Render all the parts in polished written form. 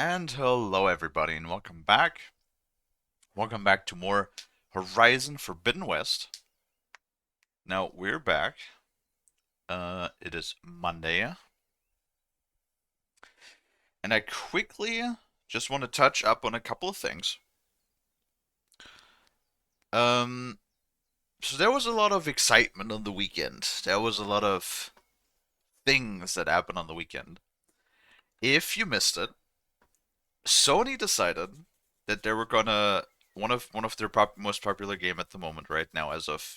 And hello, everybody, and welcome back. Welcome back to more Horizon Forbidden West. Now, we're back. It is Monday, and I quickly just want to touch up on a couple of things. Um, so there was a lot of excitement on the weekend. There was a lot of things that happened on the weekend. If you missed it, Sony decided that they were gonna one of their most popular game at the moment right now, as of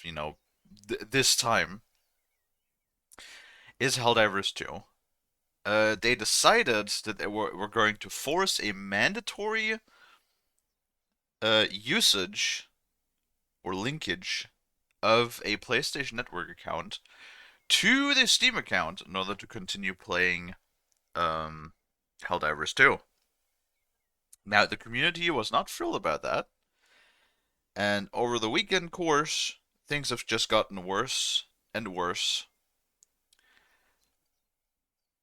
this time, is Helldivers 2. They decided that they were going to force a mandatory usage or linkage of a PlayStation Network account to the Steam account in order to continue playing um, Helldivers 2. Now, the community was not thrilled about that, and over the weekend course, things have just gotten worse and worse.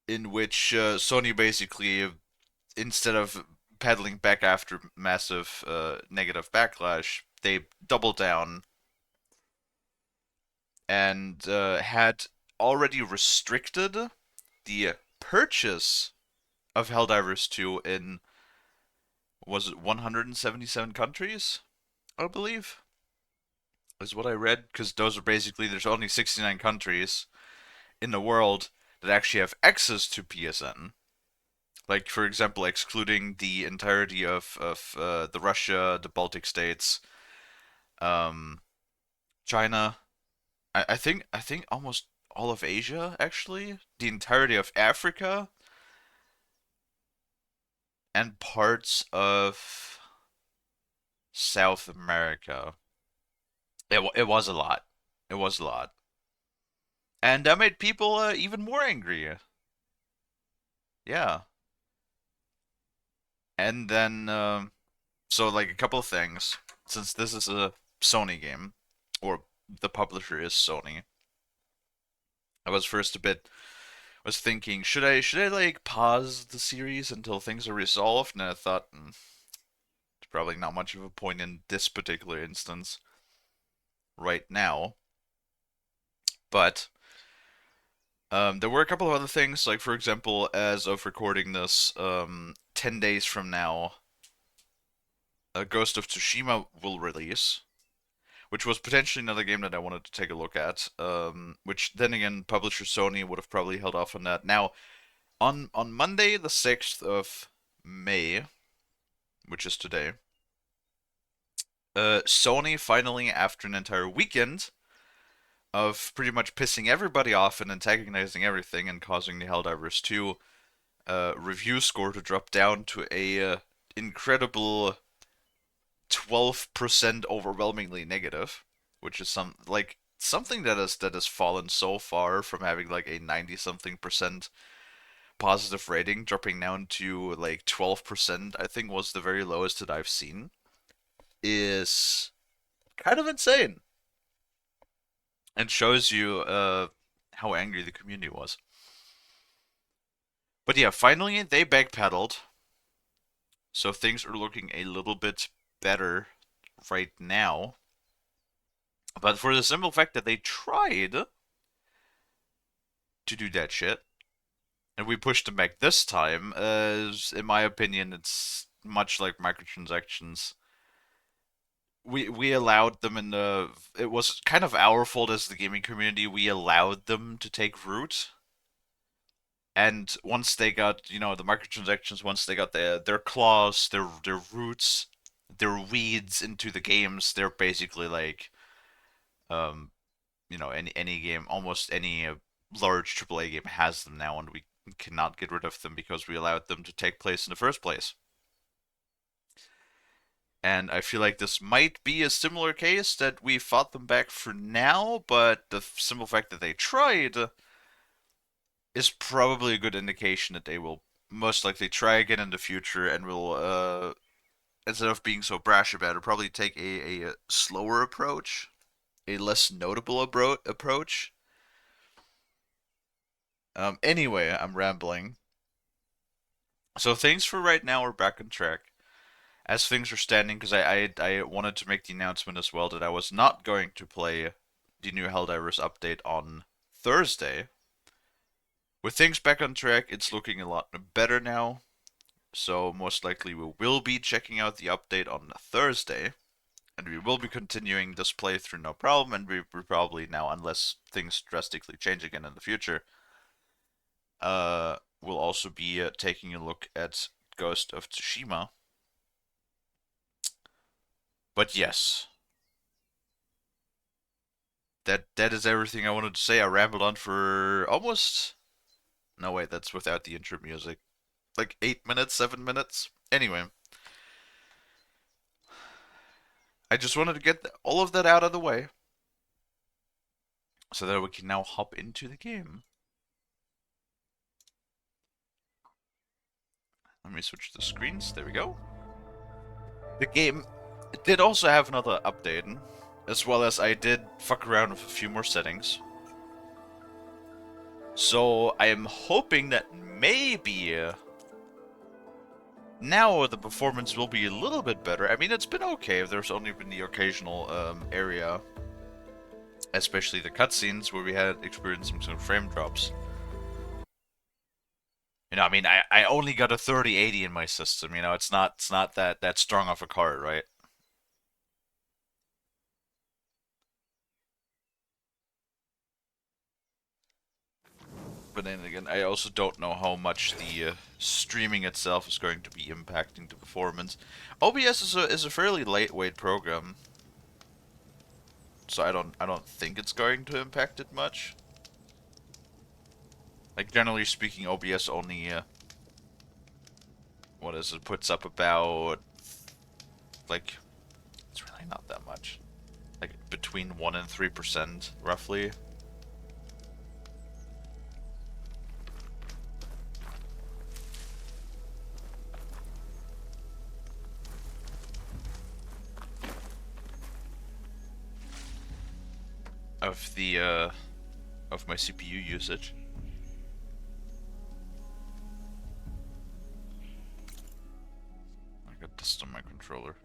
In which Sony basically, instead of pedaling back after massive negative backlash, they doubled down and had already restricted the purchase of Helldivers 2 in, was it 177 countries, I believe, is what I read, because those are basically, there's only 69 countries in the world that actually have access to PSN. Like, for example, excluding the entirety of the Russia, the Baltic states, um, China. I think almost all of Asia, actually, the entirety of Africa, and parts of South America. It was a lot. It was a lot, and that made people even more angry. Yeah, and then so like a couple of things. Since this is a Sony game, or the publisher is Sony, I was first a bit was thinking, should I like pause the series until things are resolved? And I thought, there's probably not much of a point in this particular instance right now. But there were a couple of other things, like for example, as of recording this, 10 days from now, Ghost of Tsushima will release, which was potentially another game that I wanted to take a look at. Which then again, publisher Sony would have probably held off on that. Now, on Monday, the 6th of May, which is today, Sony finally, after an entire weekend of pretty much pissing everybody off and antagonizing everything and causing the Helldivers 2 review score to drop down to a incredible 12% overwhelmingly negative, which is something that has fallen so far from having like a 90 something percent positive rating, dropping down to like 12%, I think was the very lowest that I've seen, is kind of insane and shows you how angry the community was. But yeah, finally they backpedaled, so things are looking a little bit better right now. But for the simple fact that they tried to do that shit, and we pushed them back this time, as in my opinion, it's much like microtransactions. We allowed them in the. It was kind of our fault as the gaming community. We allowed them to take root, and once they got the microtransactions, once they got their claws, their roots, their weeds into the games, they're basically like um any game, almost any large AAA game has them now, and we cannot get rid of them because we allowed them to take place in the first place. And I feel like this might be a similar case, that we fought them back for now, but the simple fact that they tried is probably a good indication that they will most likely try again in the future, and will, instead of being so brash about it, probably take a slower approach, a less notable approach. Anyway, I'm rambling. So things for right now are back on track. As things are standing, because I wanted to make the announcement as well that I was not going to play the new Helldivers update on Thursday. With things back on track, it's looking a lot better now. So most likely we will be checking out the update on Thursday, and we will be continuing this playthrough no problem. And we probably now, unless things drastically change again in the future, we'll also be taking a look at Ghost of Tsushima. But yes, that is everything I wanted to say. I rambled on for almost. No wait, that's without the intro music. Like 8 minutes, 7 minutes. Anyway, I just wanted to get all of that out of the way so that we can now hop into the game. Let me switch the screens. There we go. The game did also have another update, as well as I did fuck around with a few more settings. So I am hoping that maybe now the performance will be a little bit better. I mean, it's been okay. There's only been the occasional area, especially the cutscenes, where we had experienced some frame drops. You know, I mean, I only got a 3080 in my system. You know, it's not that strong of a card, right? But then again, I also don't know how much the streaming itself is going to be impacting the performance. OBS is a fairly lightweight program, so I don't think it's going to impact it much. Like generally speaking, OBS only what is it, puts up about, like, it's really not that much, like between 1 and 3% roughly. Of the of my CPU usage. I got dust on my controller.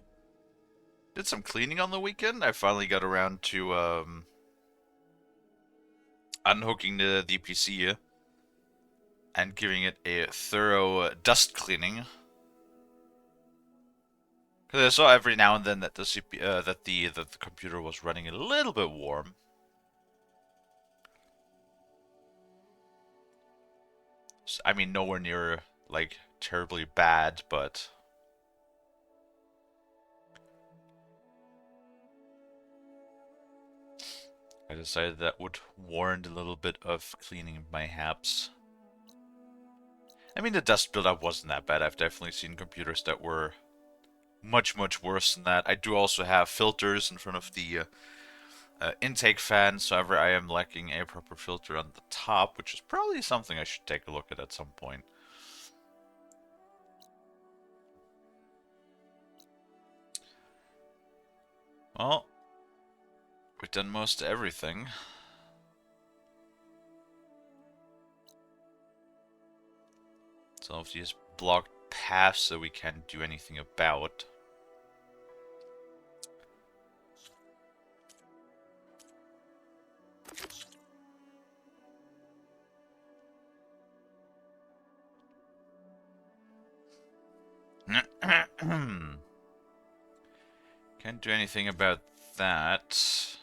Did some cleaning on the weekend. I finally got around to unhooking the PC and giving it a thorough dust cleaning. Because I saw every now and then that the that the computer was running a little bit warm. I mean, nowhere near like terribly bad, but I decided that would warrant a little bit of cleaning, perhaps. I mean, the dust buildup wasn't that bad. I've definitely seen computers that were much, much worse than that. I do also have filters in front of the intake fan, however, I am lacking a proper filter on the top, which is probably something I should take a look at some point. Well, we've done most everything. Some of these blocked paths that we can't do anything about. Can't do anything about that.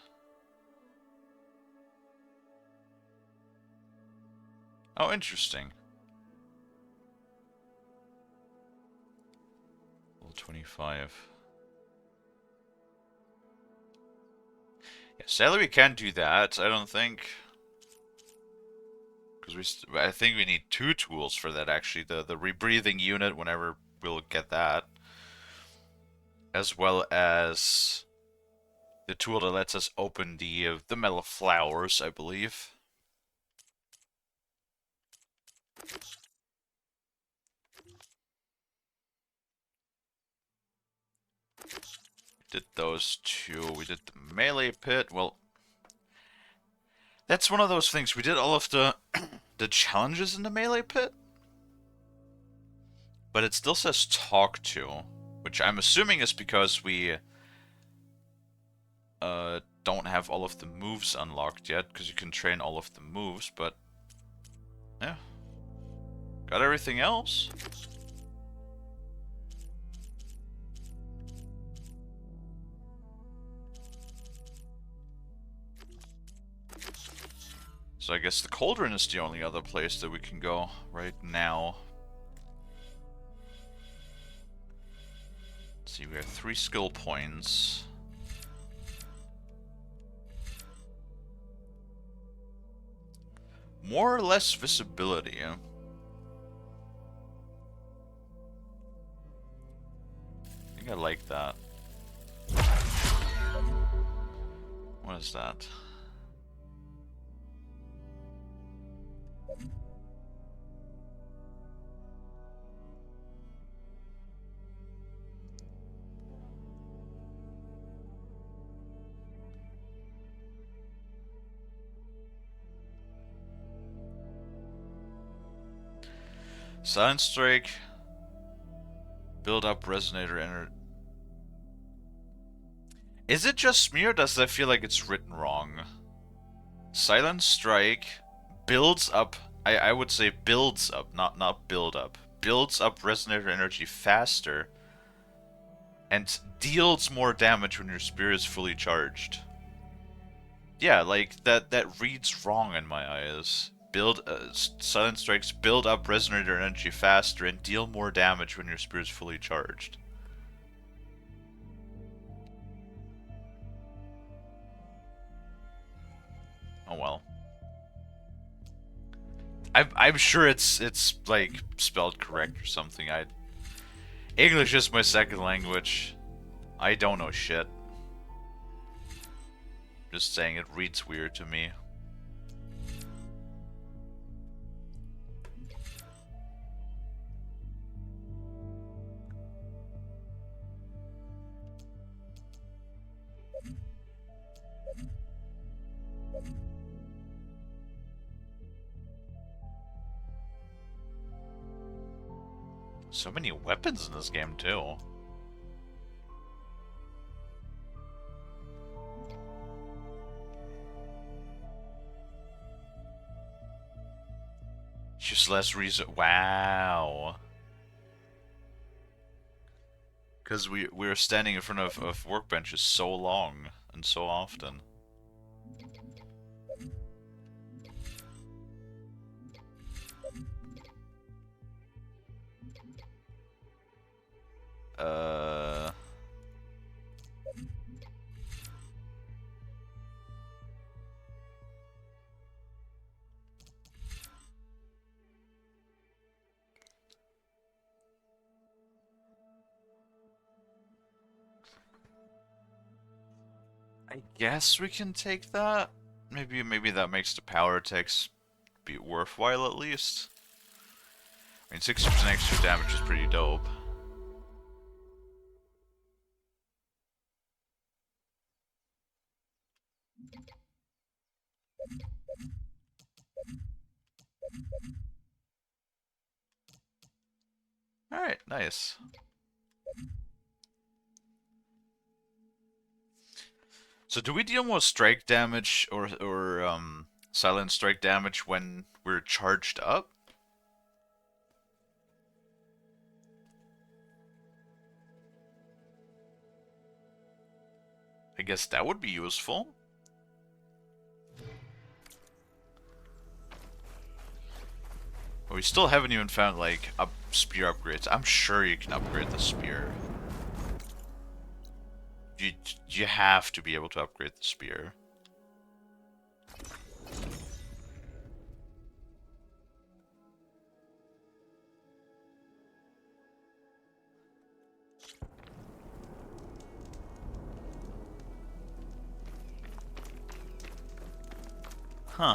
Oh, interesting. Level 25. Yeah, sadly we can't do that, I don't think. Because I think we need two tools for that, actually. The rebreathing unit, whenever we'll get that. As well as the tool that lets us open the metal flowers, I believe. Did those two. We did the melee pit. Well, that's one of those things. We did all of the the challenges in the melee pit. But it still says talk to, which I'm assuming is because we don't have all of the moves unlocked yet, because you can train all of the moves, but yeah. Got everything else? So I guess the cauldron is the only other place that we can go right now. Let's see, we have 3 skill points. More or less visibility. I think I like that. What is that? Silent Strike. Build up resonator energy. Is it just me or does that feel like it's written wrong? Silent Strike builds up, I would say builds up, not build up. Builds up resonator energy faster and deals more damage when your spear is fully charged. Yeah, like that reads wrong in my eyes. Silent Strikes build up resonator energy faster and deal more damage when your spear is fully charged. Oh well. I'm sure it's like spelled correct or something. English is my second language. I don't know shit. Just saying, it reads weird to me. So many weapons in this game too. Just less reason. Wow. Because we're standing in front of workbenches so long and so often. I guess we can take that. Maybe that makes the power attacks be worthwhile at least. I mean, 60% extra damage is pretty dope. Alright, nice. So do we deal more strike damage or silent strike damage when we're charged up? I guess that would be useful. But we still haven't even found like spear upgrades. I'm sure you can upgrade the spear. You have to be able to upgrade the spear. Huh.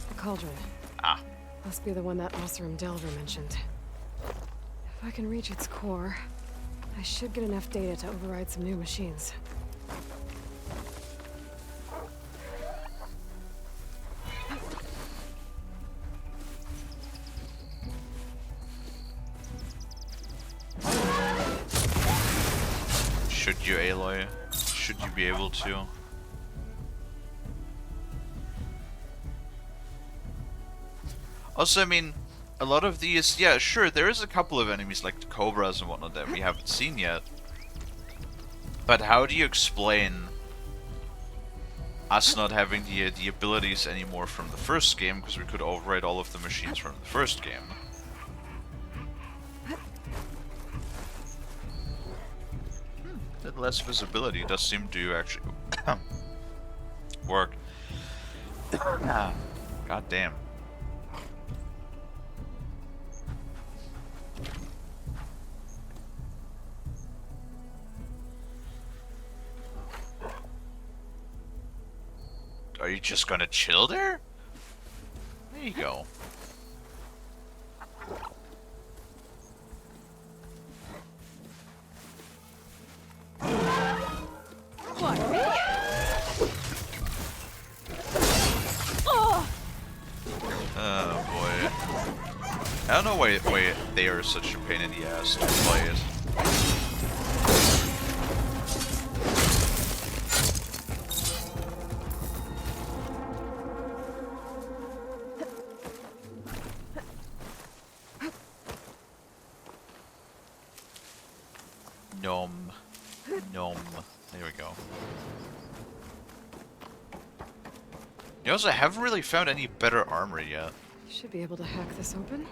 The cauldron. Ah. Must be the one that Osram Delver mentioned. If I can reach its core, I should get enough data to override some new machines. Should you, Aloy? Should you be able to? Also, I mean, a lot of these, yeah, sure, there is a couple of enemies like the Cobras and whatnot that we haven't seen yet. But how do you explain us not having the abilities anymore from the first game, because we could override all of the machines from the first game? That less visibility does seem to actually work. God damn. Are you just gonna chill there? There you go. What, me? Oh! Oh boy. I don't know why they are such a pain in the ass to play it. Nom. Nom. There we go. You also haven't really found any better armor yet. Should be able to hack this open.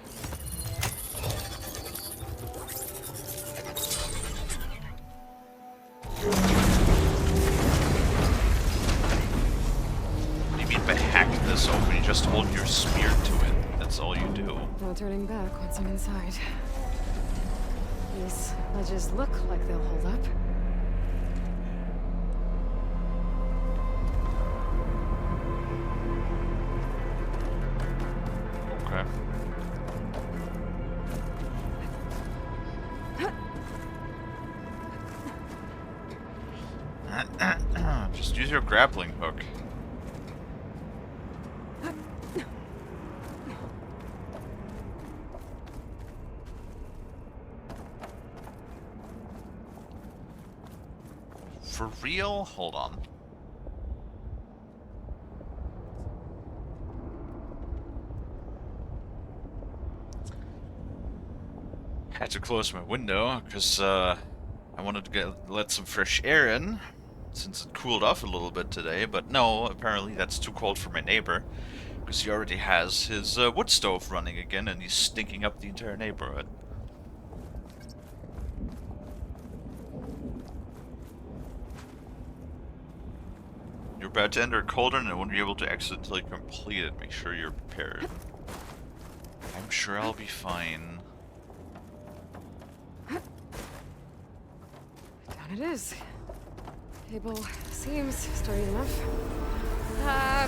What do you mean by hacking this open? You just hold your spear to it. That's all you do. No turning back once I'm inside. These ledges look like they'll hold up. Okay. Just use your grappling hook. For real? Hold on. Had to close my window because I wanted to let some fresh air in since it cooled off a little bit today, but no, apparently that's too cold for my neighbor because he already has his wood stove running again and he's stinking up the entire neighborhood. You're about to enter a cauldron and won't be able to exit until you complete it. Make sure you're prepared. I'm sure I'll be fine. Down it is. Table seems sturdy enough.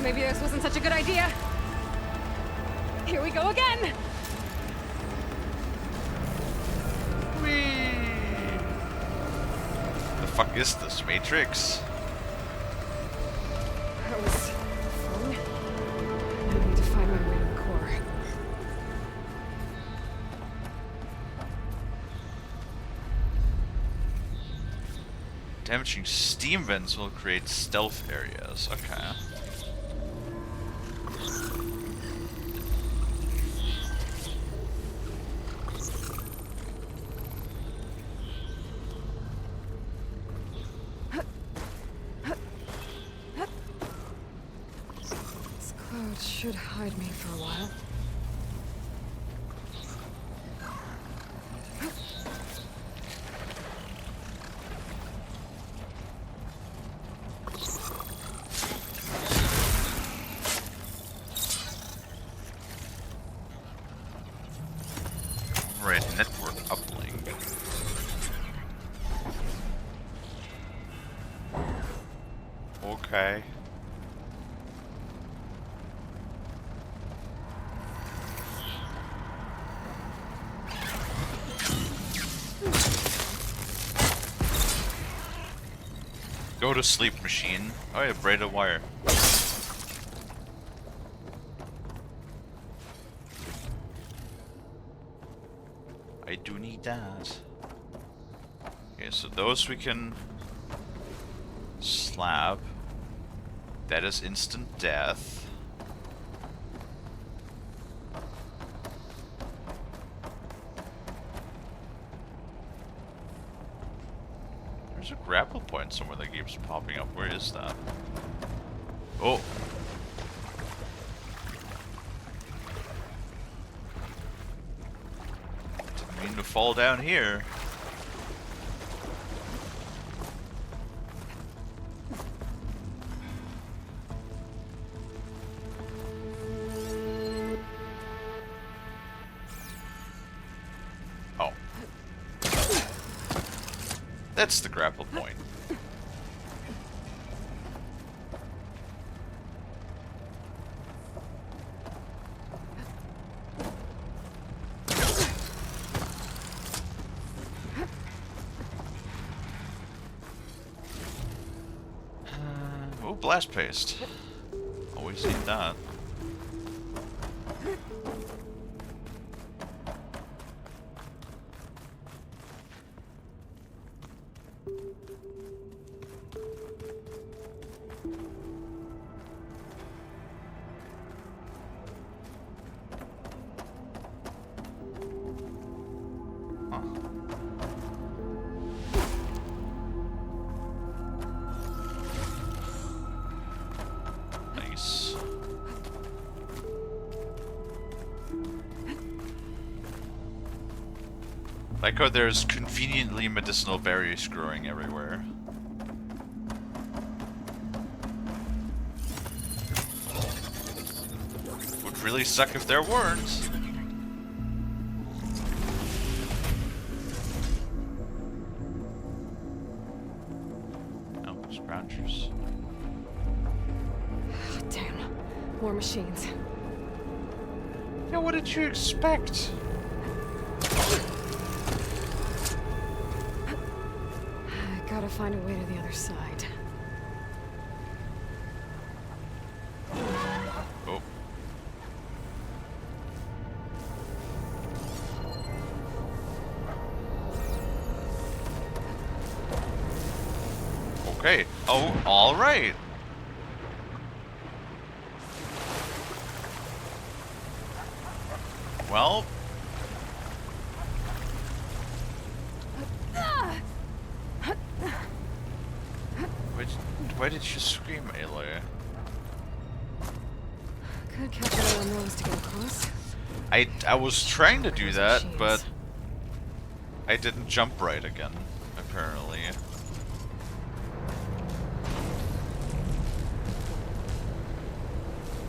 Maybe this wasn't such a good idea. Here we go again! Whee! The fuck is this, Matrix? That was fun. I need to find my way to the core. Damaging steam vents will create stealth areas. Okay. This cloud should hide me for a while. Right, network uplink. Okay. Go to sleep, machine. Oh yeah, braided wire. I do need that. Okay, so those we can slap. That is instant death. There's a grapple point somewhere that keeps popping up. Where is that? Oh! Didn't mean to fall down here. Oh. That's the grapple point. Oh, blast paste. Always need that. Nice. Like how there's conveniently medicinal berries growing everywhere. Would really suck if there weren't. Oh, scratchers. Damn. More machines. Yeah, what did you expect? I gotta find a way to the other side. Oh. Okay. Oh, alright. Well. Why did you scream, Aloy? Could catch it on those to get across. I was trying to do that, Machines. but I didn't jump right again, apparently.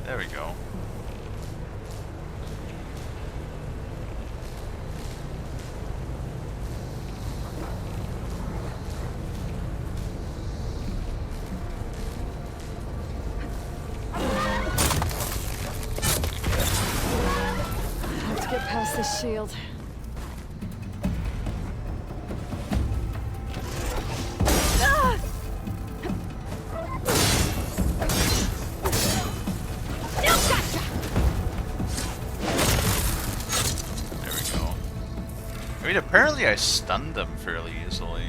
There we go. Have to get past this shield. Ah! Now gotcha! There we go. I mean, apparently I stunned them fairly easily.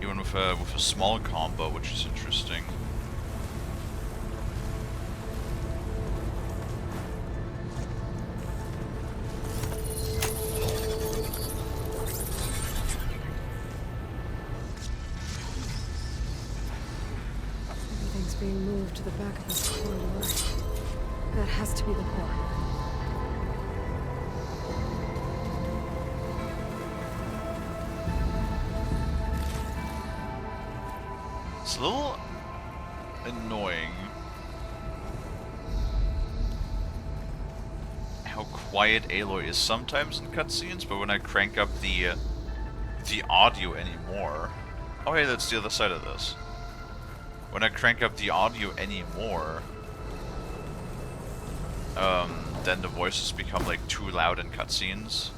Even with a small combo, which is interesting. Everything's being moved to the back of this corridor. That has to be the core. It's a little annoying how quiet Aloy is sometimes in cutscenes, but when I crank up the audio anymore. Oh hey, that's the other side of this. When I crank up the audio anymore, then the voices become like too loud in cutscenes.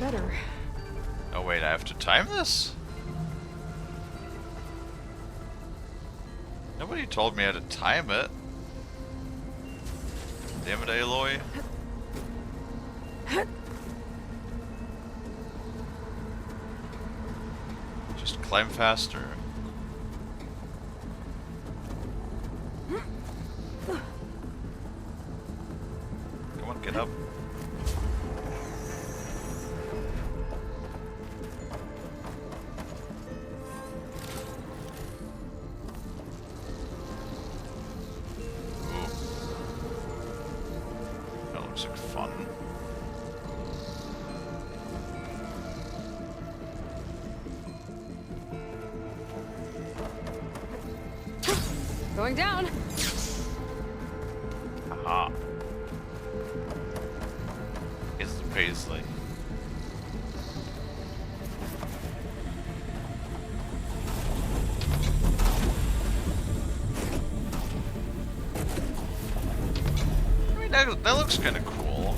better. Oh wait, I have to time this? Nobody told me how to time it. Damn it, Aloy. Just climb faster. Come on, get up. Ooh. That looks like fun. Going down. Aha. It's the Paisley. I mean, that looks kind of cool.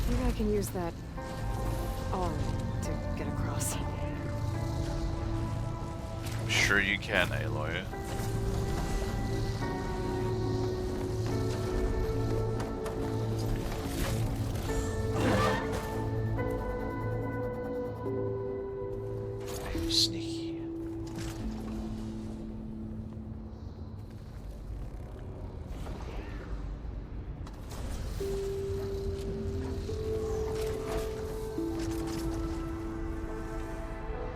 Maybe I can use that arm to get across. I'm sure you can, Aloy. I'm sneaky.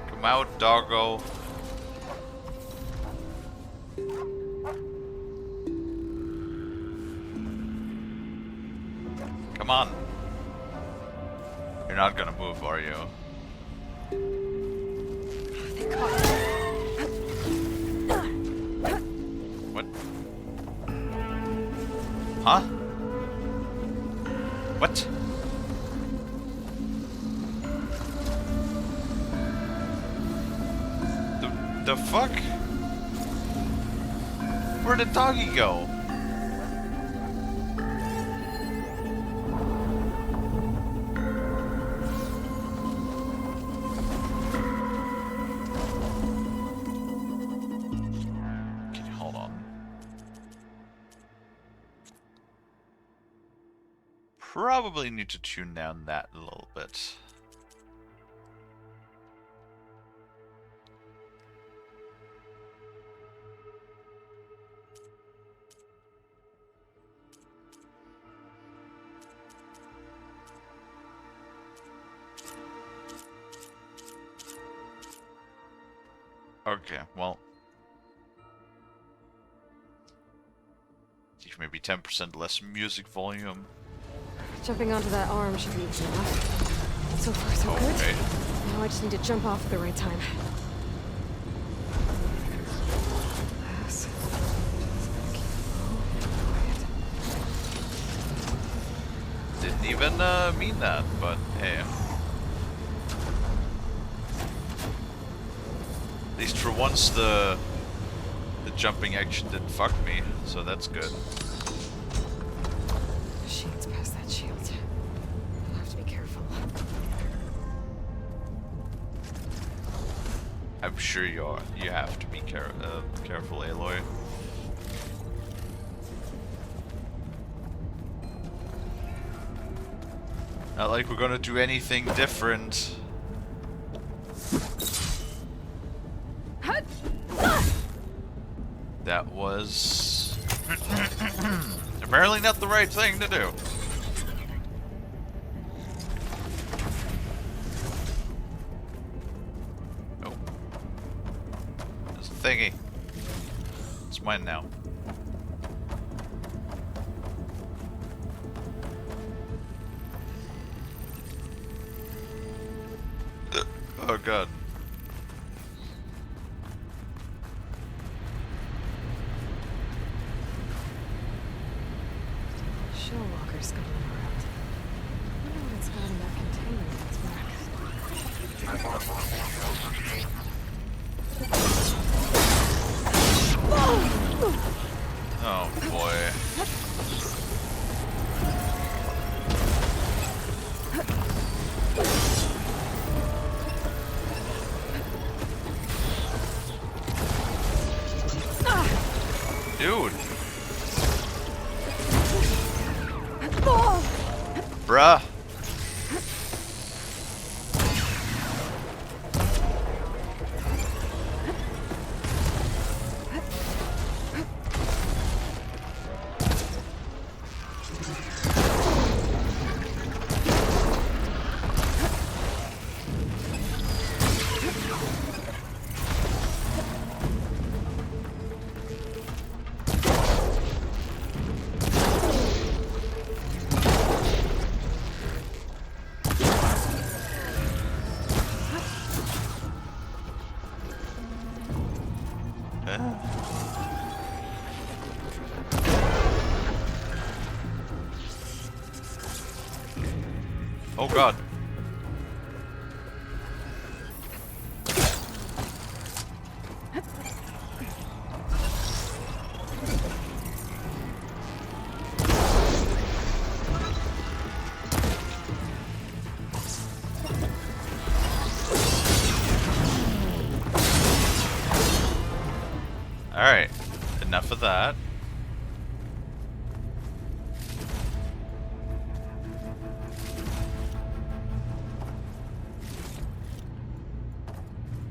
Come out, doggo. Come on. You're not gonna move, are you? They caught me. What? Huh? What? The fuck? Where did doggy go? Can you hold on? Probably need to tune down that a little bit. Okay, well. Maybe 10% less music volume. Jumping onto that arm should be easy enough. So far, so good. Okay. Now I just need to jump off at the right time. Yes. Just gotta keep low and quiet. Didn't even mean that, but hey. At least for once the jumping action didn't fuck me, so that's good. Machine's past that shield. I'll have to be careful. I'm sure you have to be careful, Aloy. Not like we're gonna do anything different. That was apparently not the right thing to do. Oh. There's a thingy. It's mine now. Oh god. Shellwalker scuttling around. I wonder what it's got in that container that's back. Bruh. Oh god. Alright, enough of that.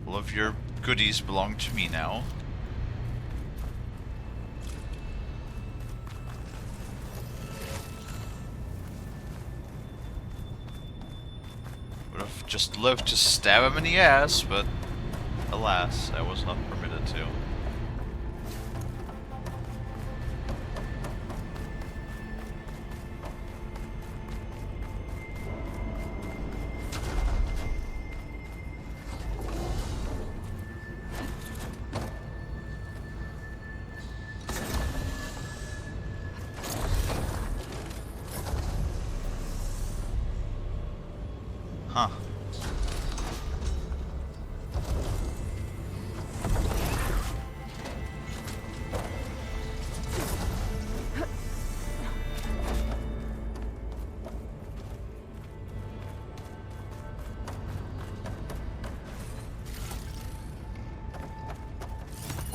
All of your goodies belong to me now. Would have just loved to stab him in the ass, but alas, I was not permitted to. Huh.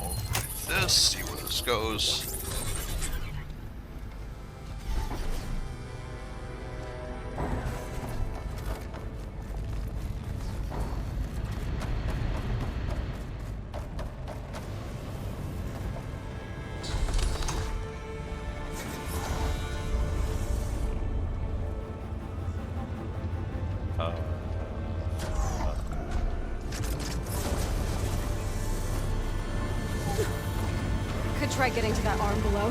Over this, see where this goes. Could try getting to that arm below.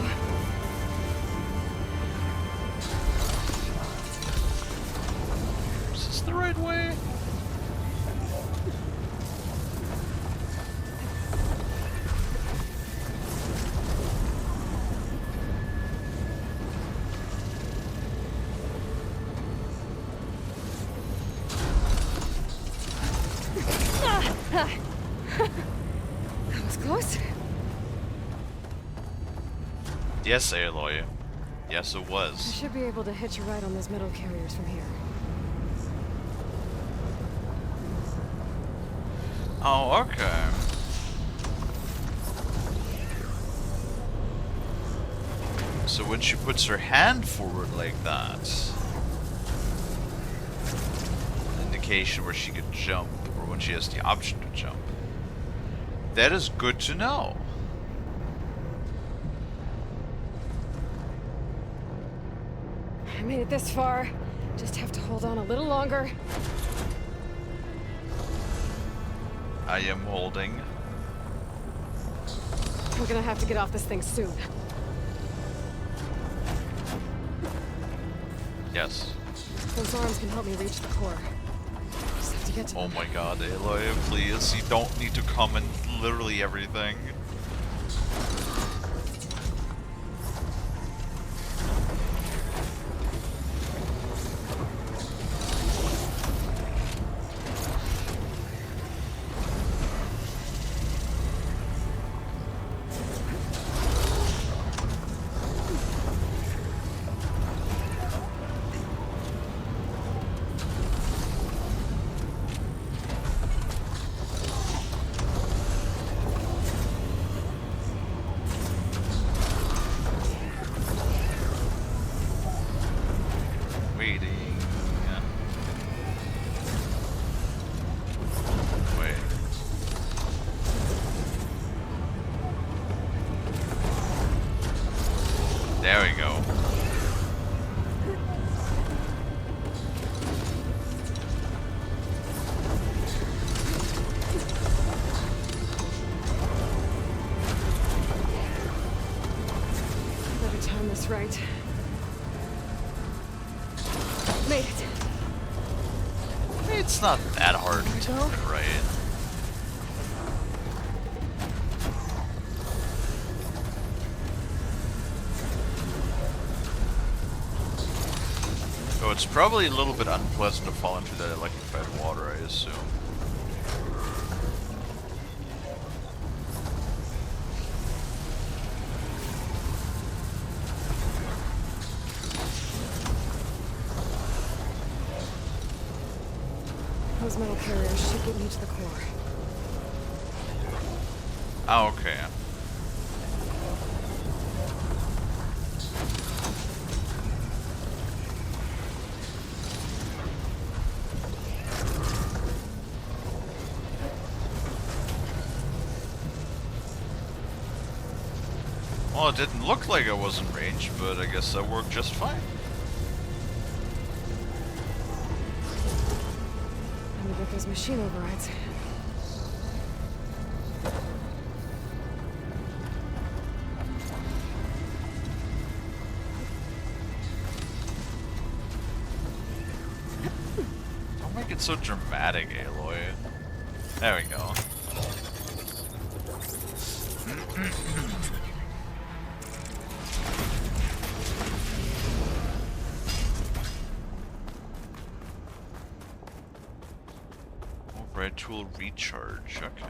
Is this the right way? That was close. Yes, Aloy. Yes, it I was. should be able to hitch a ride on those metal carriers from here. Oh, okay. So when she puts her hand forward like that, an indication where she could jump, or when she has the option to jump. That is good to know. I made it this far. Just have to hold on a little longer. I am holding. We're gonna have to get off this thing soon. Yes. Those arms can help me reach the core. Just have to get to Oh them. my god, Aloy, please. You don't need to comment literally everything. Waiting. looks right. Made it. It's not that hard to Go. get right. So it's probably a little bit unpleasant to fall into that electrified water, I assume. Those metal carriers should get me to the core. Oh, okay. Well, it didn't look like I was in range, but I guess that worked just fine. Let me get those machine overrides. Don't make it so dramatic, Aloy. There we go. Override tool recharge. Okay.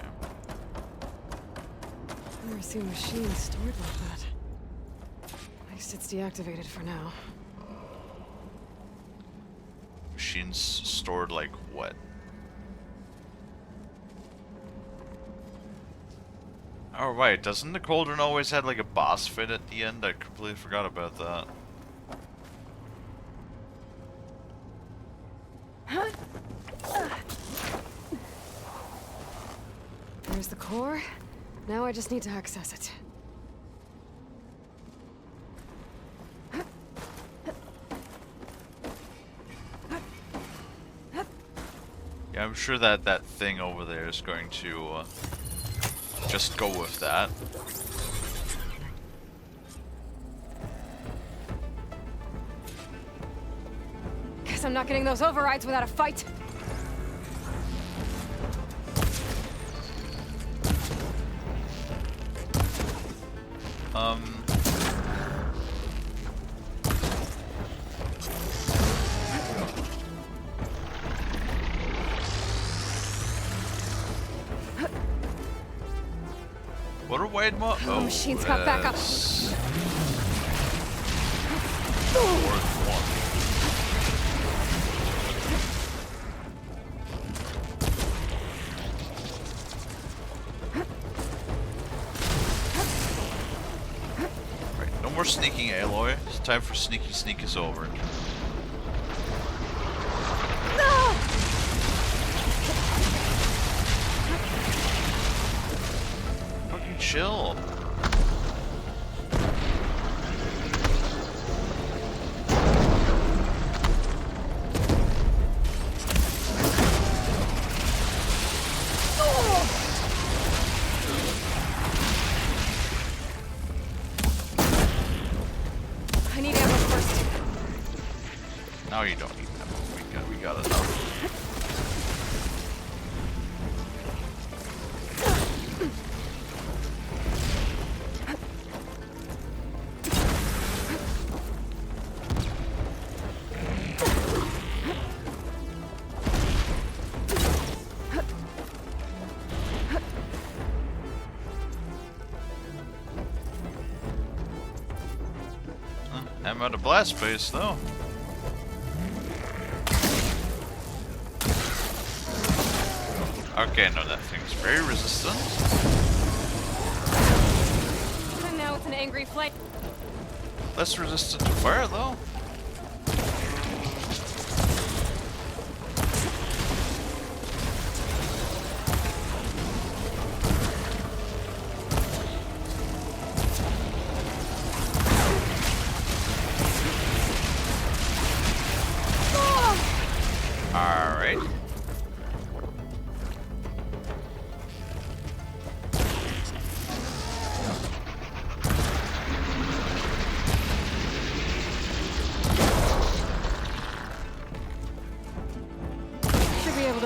I've never seen machines stored like that. At least it's deactivated for now. Machines stored like what? Oh right, doesn't the Cauldron always have like a boss fight at the end? I completely forgot about that. There's the core. Now I just need to access it. Yeah, I'm sure that that thing over there is going to just go with that. Guess I'm not getting those overrides without a fight. What are wide mo- The machine's got backup. Worth one. Right, no more sneaking, Aloy. It's time for sneaky sneak is over. Fucking chill. I need ammo first. Now you don't need ammo. We got enough. I'm out of blast space though. Okay, no, that thing's very resistant. And now it's an angry flame. Less resistant to fire though. Alright.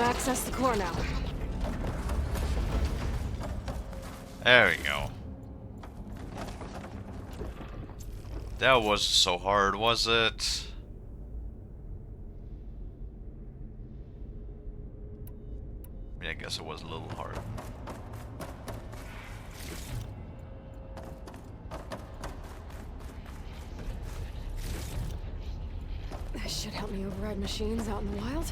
to access the core now. There we go. That wasn't so hard, was it? I mean, I guess it was a little hard. This should help me override machines out in the wild.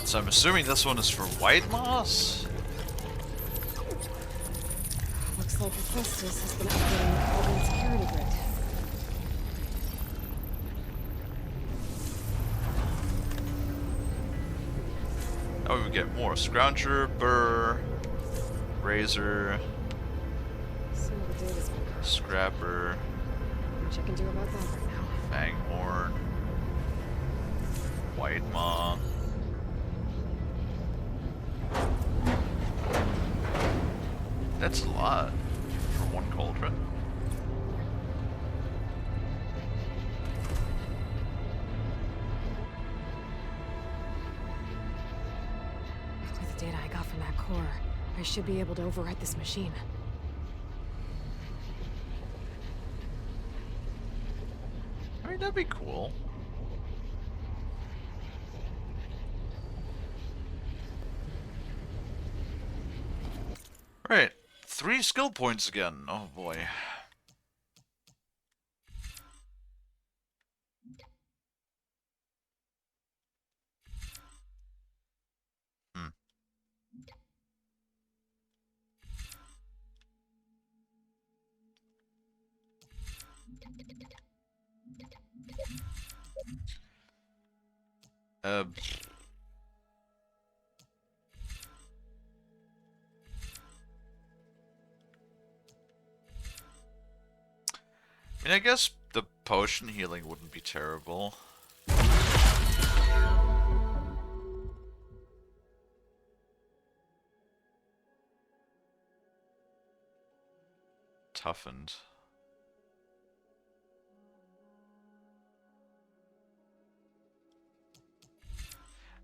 So I'm assuming this one is for white moss? Looks like Hephaestus has been updating the carbon security grid. Oh, we get more. Scrounger, burr, razor, Some of the data's been corrupted. scrapper, Much I can do about that right now. fanghorn, white maw. That's a lot for one cauldron. With the data I got from that core, I should be able to override this machine. I mean, that'd be cool. Right, 3 skill points again. Oh boy. Hmm. Uh. I mean, I guess the potion healing wouldn't be terrible. Toughened.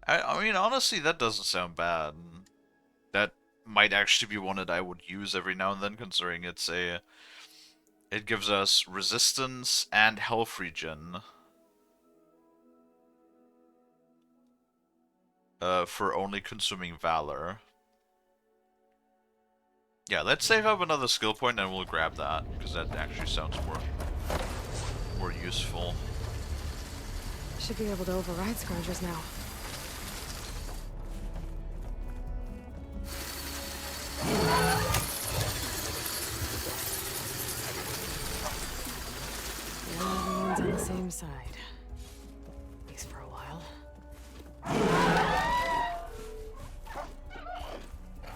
I mean, honestly, that doesn't sound bad. That might actually be one that I would use every now and then, considering it's a... It gives us resistance and health regen. For only consuming Valor. Yeah, let's save up another skill point and we'll grab that, because that actually sounds more useful. Should be able to override Scroungers now. Everyone's on the same side. At least for a while.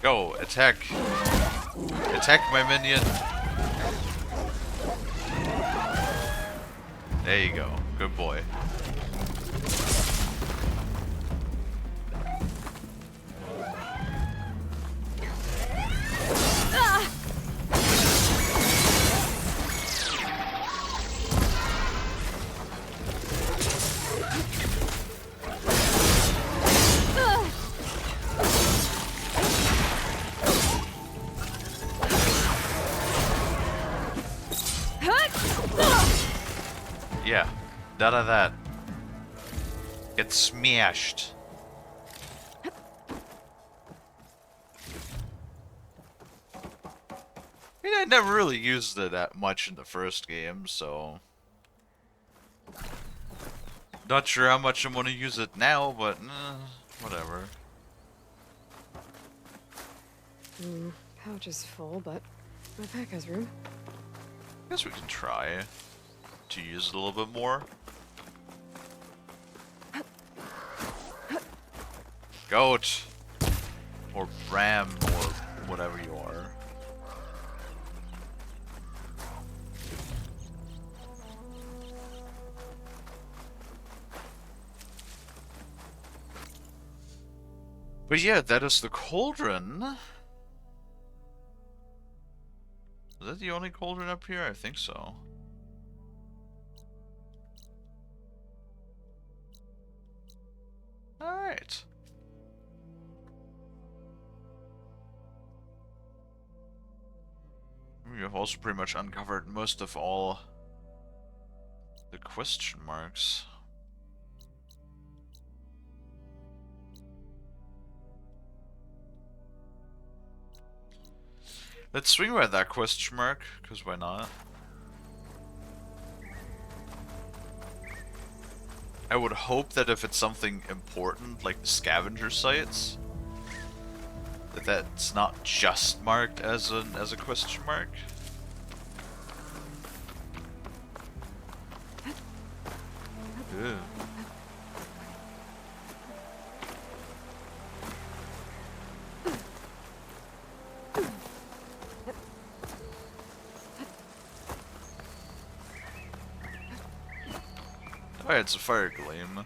Go, attack! Attack my minion! There you go. Good boy. Yeah, none of that. Get smashed. I mean, I never really used it that much in the first game, so... Not sure how much I'm gonna use it now, but whatever. Pouch is full, but my pack has room. Guess we can try to use it a little bit more. Goat! Or ram, or whatever you are. But yeah, that is the cauldron. Is that the only cauldron up here? I think so. You've also pretty much uncovered most of all the question marks. Let's swing by that question mark, because why not? I would hope that if it's something important, like the scavenger sites, that that's not just marked as a question mark. Ew. Oh, it's a fire gleam.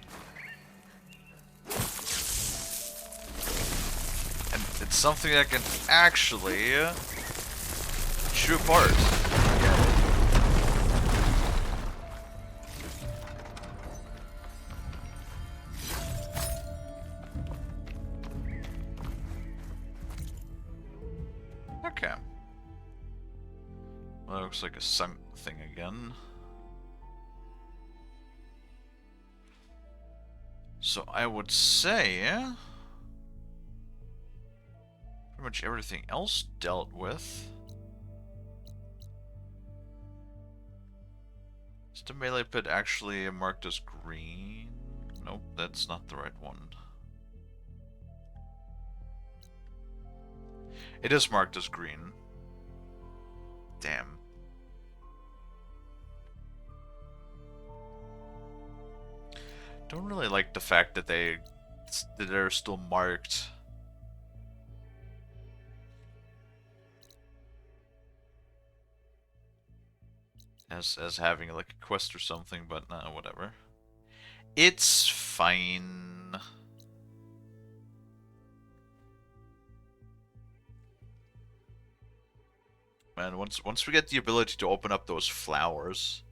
And it's something that can actually chew apart. Okay. Well, that looks like a sunk thing again. So I would say pretty much everything else dealt with. Is the melee pit actually marked as green? Nope, that's not the right one. It is marked as green. Damn. Don't really like the fact that they're still marked. As having like a quest or something, but nah, whatever. It's fine. Man, once we get the ability to open up those flowers,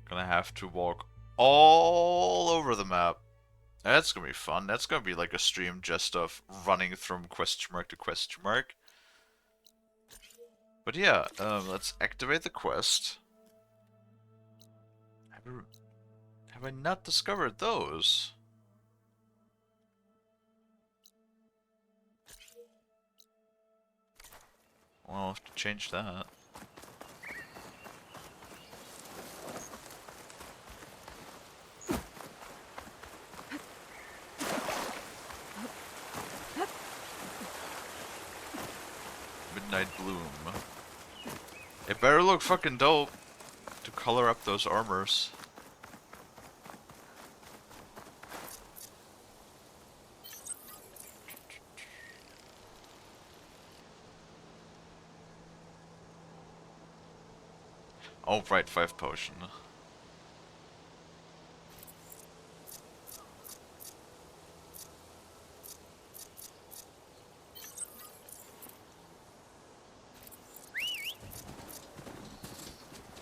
gonna have to walk all over the map. That's gonna be fun. That's gonna be like a stream just of running from question mark to question mark. But yeah, let's activate the quest. Have I not discovered those? Well, I'll have to change that. Midnight Bloom. It better look fucking dope to color up those armors. Oh, right, 5 potion.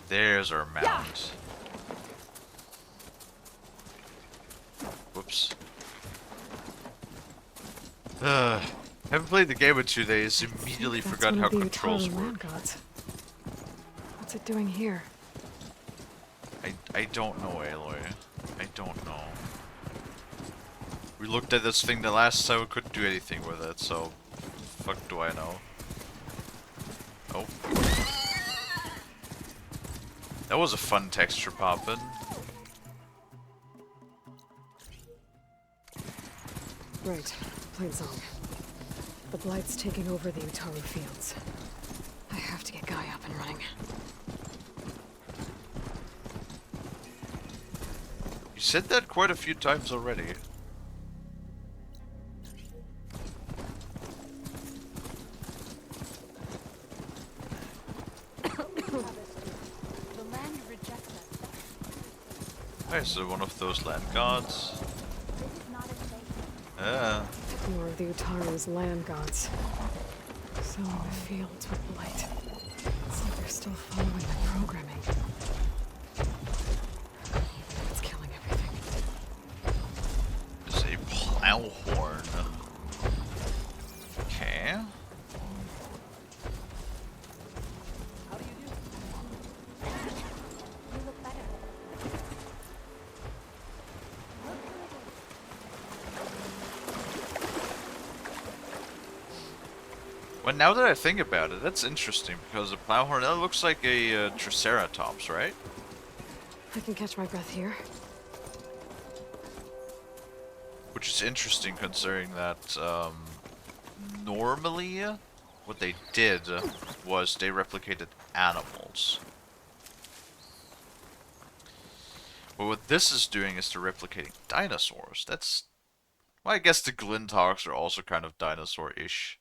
There's our mount. Whoops. Haven't played the game in 2 days, immediately forgot how controls work. What's it doing here? I don't know, Aloy. I don't know. We looked at this thing the last time, we couldn't do anything with it, so fuck do I know. Oh. That was a fun texture poppin'. Right, plain song. The Blight's taking over the Utaru fields. I have to get Guy up and running. You said that quite a few times already. Hey, so one of those land gods. Yeah. More of the Utaru's land gods. Sowing the fields with blight. It's like they're still following the programming. It's killing everything. It's a plow horn. Okay. But now that I think about it, that's interesting because the plowhorn, that looks like a Triceratops, right? I can catch my breath here. Which is interesting considering that normally what they did was they replicated animals. But what this is doing is they're replicating dinosaurs. That's... Well, I guess the Glintogs are also kind of dinosaur-ish.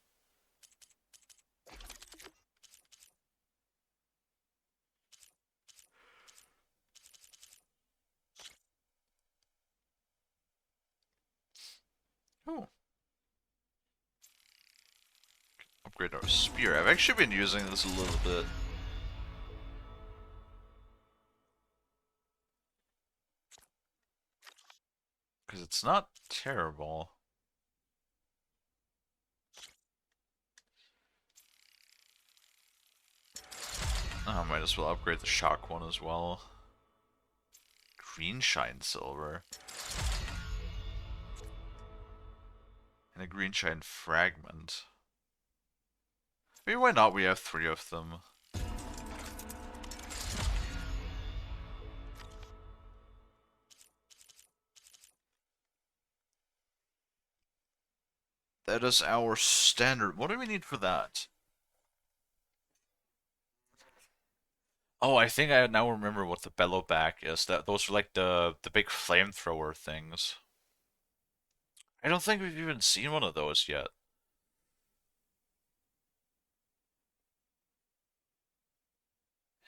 Oh. Upgrade our spear. I've actually been using this a little bit. Because it's not terrible. Oh, I might as well upgrade the shock one as well. Green shine silver. And a green shine fragment. Maybe why not? We have 3 of them. That is our standard. What do we need for that? Oh, I think I now remember what the bellowback is. That those are like the big flamethrower things. I don't think we've even seen one of those yet.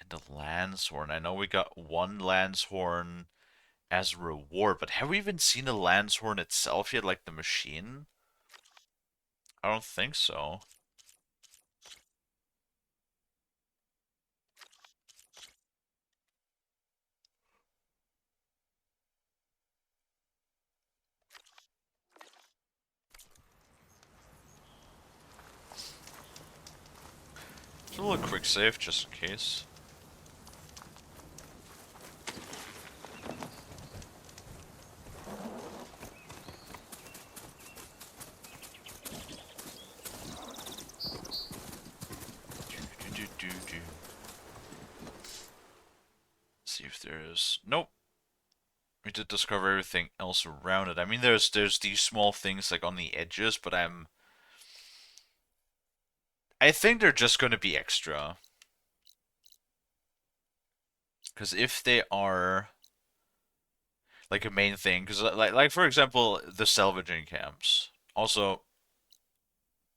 And the Landshorn. I know we got one Landshorn as a reward, but have we even seen a Landshorn itself yet, like the machine? I don't think so. So a little quick save just in case. See if there's... Nope. We did discover everything else around it. I mean, there's these small things like on the edges, but I think they're just going to be extra. Because if they are like a main thing, because like for example, the salvaging camps. Also,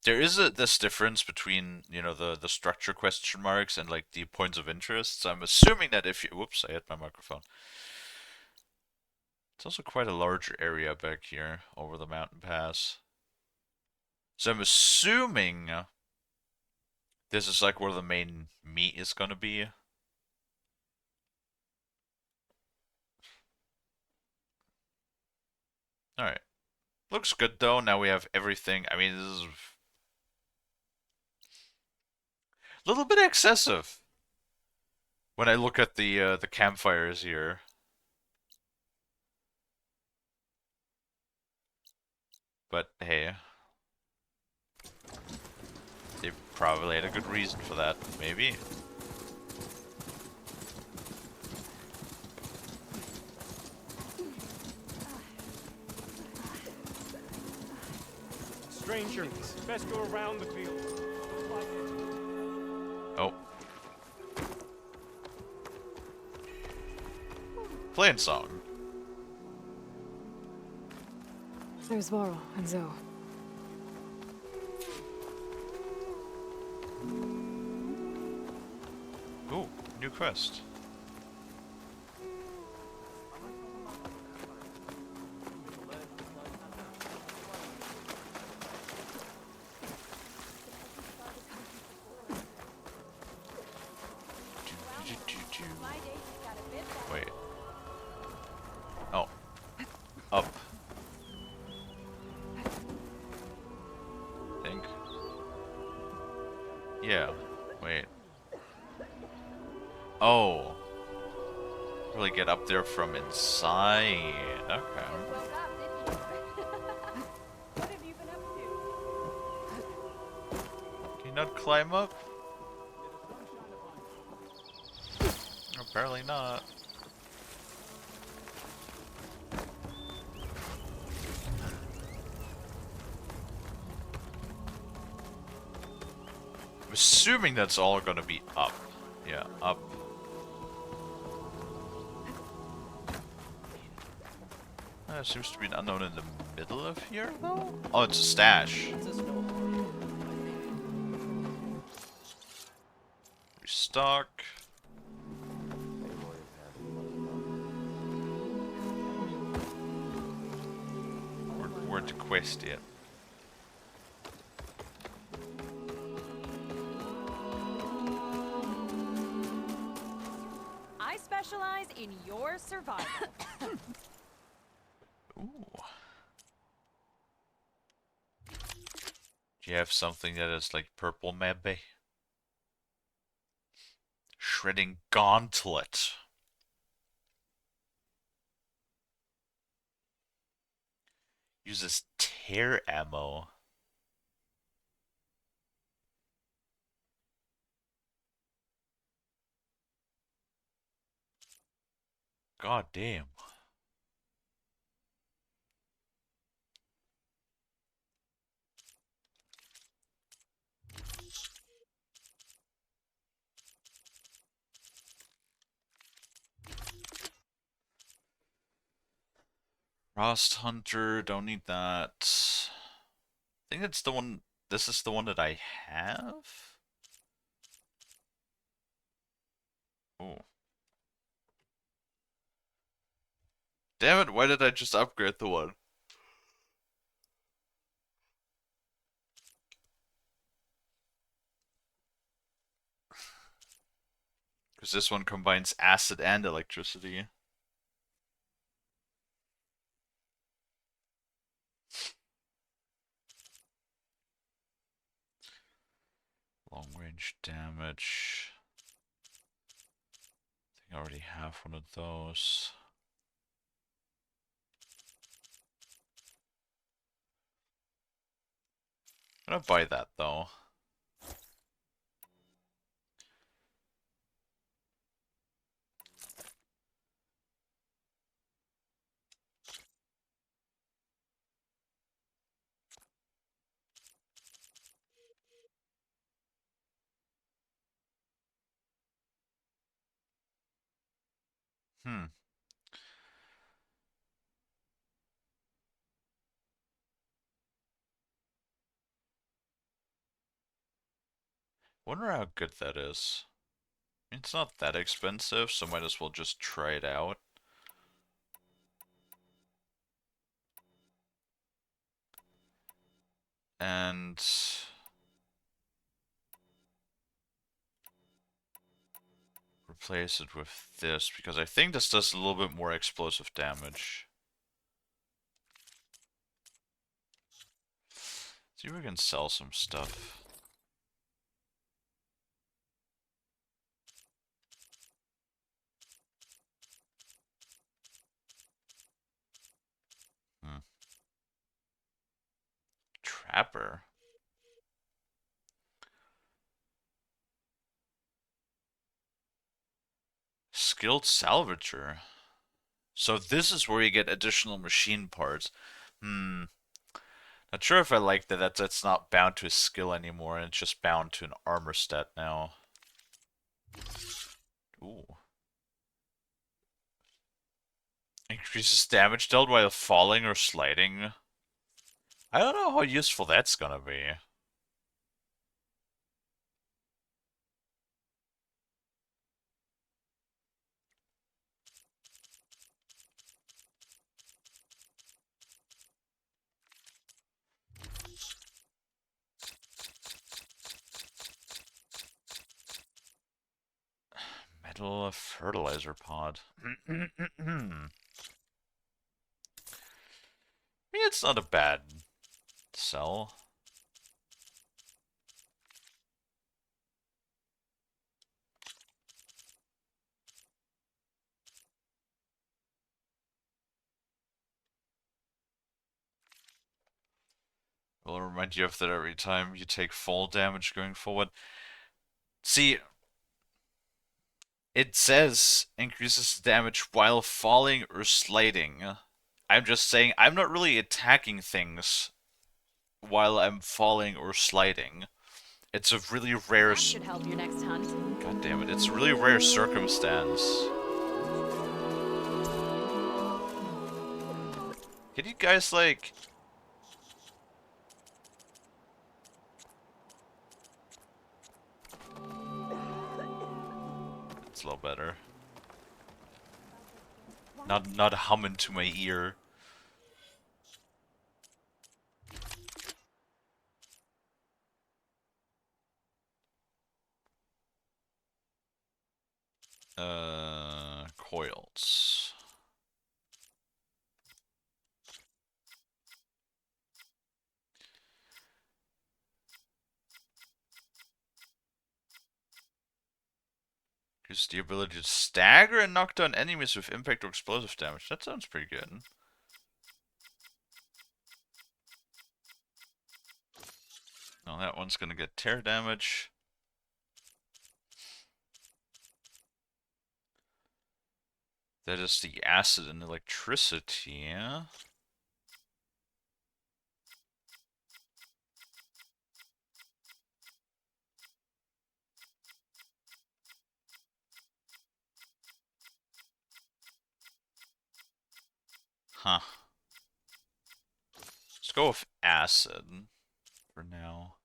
there is this difference between the structure question marks and like the points of interest. So I'm assuming that if you... Whoops, I hit my microphone. It's also quite a larger area back here over the mountain pass. So I'm assuming this is like where the main meat is gonna be. Alright. Looks good though. Now we have everything. I mean, this is a little bit excessive when I look at the campfires here. But hey, they probably had a good reason for that, maybe. Stranger, best go around the field. Oh. Playing song. There's Varl and Zoe. Ooh, new quest. Wait. Oh. Up. Think. Yeah. Wait. Oh. Really get up there from inside. Okay. What have you been up to? Okay, now not climb up? Apparently not. I'm assuming that's all gonna be up. Yeah, up. There seems to be an unknown in the middle of here, though? Oh, it's a stash. Restock. Where'd the quest yet? I specialize in your survival. Ooh. Do you have something that is like purple, maybe? Shredding Gauntlet. Uses tear ammo. God damn. Frost Hunter, don't need that. I think it's the one. This is the one that I have? Oh. Damn it, why did I just upgrade the one? Because this one combines acid and electricity. Long range damage. I think I already have one of those. I'm gonna buy that though. Hmm. Wonder how good that is. I mean, it's not that expensive, so might as well just try it out. And replace it with this, because I think this does a little bit more explosive damage. See if we can sell some stuff. Hmm. Trapper. Skilled salvager. So this is where you get additional machine parts. Hmm. Not sure if I like that. That's not bound to a skill anymore, and it's just bound to an armor stat now. Ooh. Increases damage dealt while falling or sliding. I don't know how useful that's gonna be. Metal fertilizer pod. I mean, it's not a bad sell. will remind you of that every time you take fall damage going forward. See, it says increases damage while falling or sliding. I'm just saying I'm not really attacking things while I'm falling or sliding. It's a really rare. That should help your next hunt. God damn it! It's a really rare circumstance. Can you guys like? It's a little better. Not humming to my ear. Coils. Gives the ability to stagger and knock down enemies with impact or explosive damage. That sounds pretty good. Now that one's gonna get tear damage. That is the acid and electricity, yeah? Huh. Let's go with acid for now.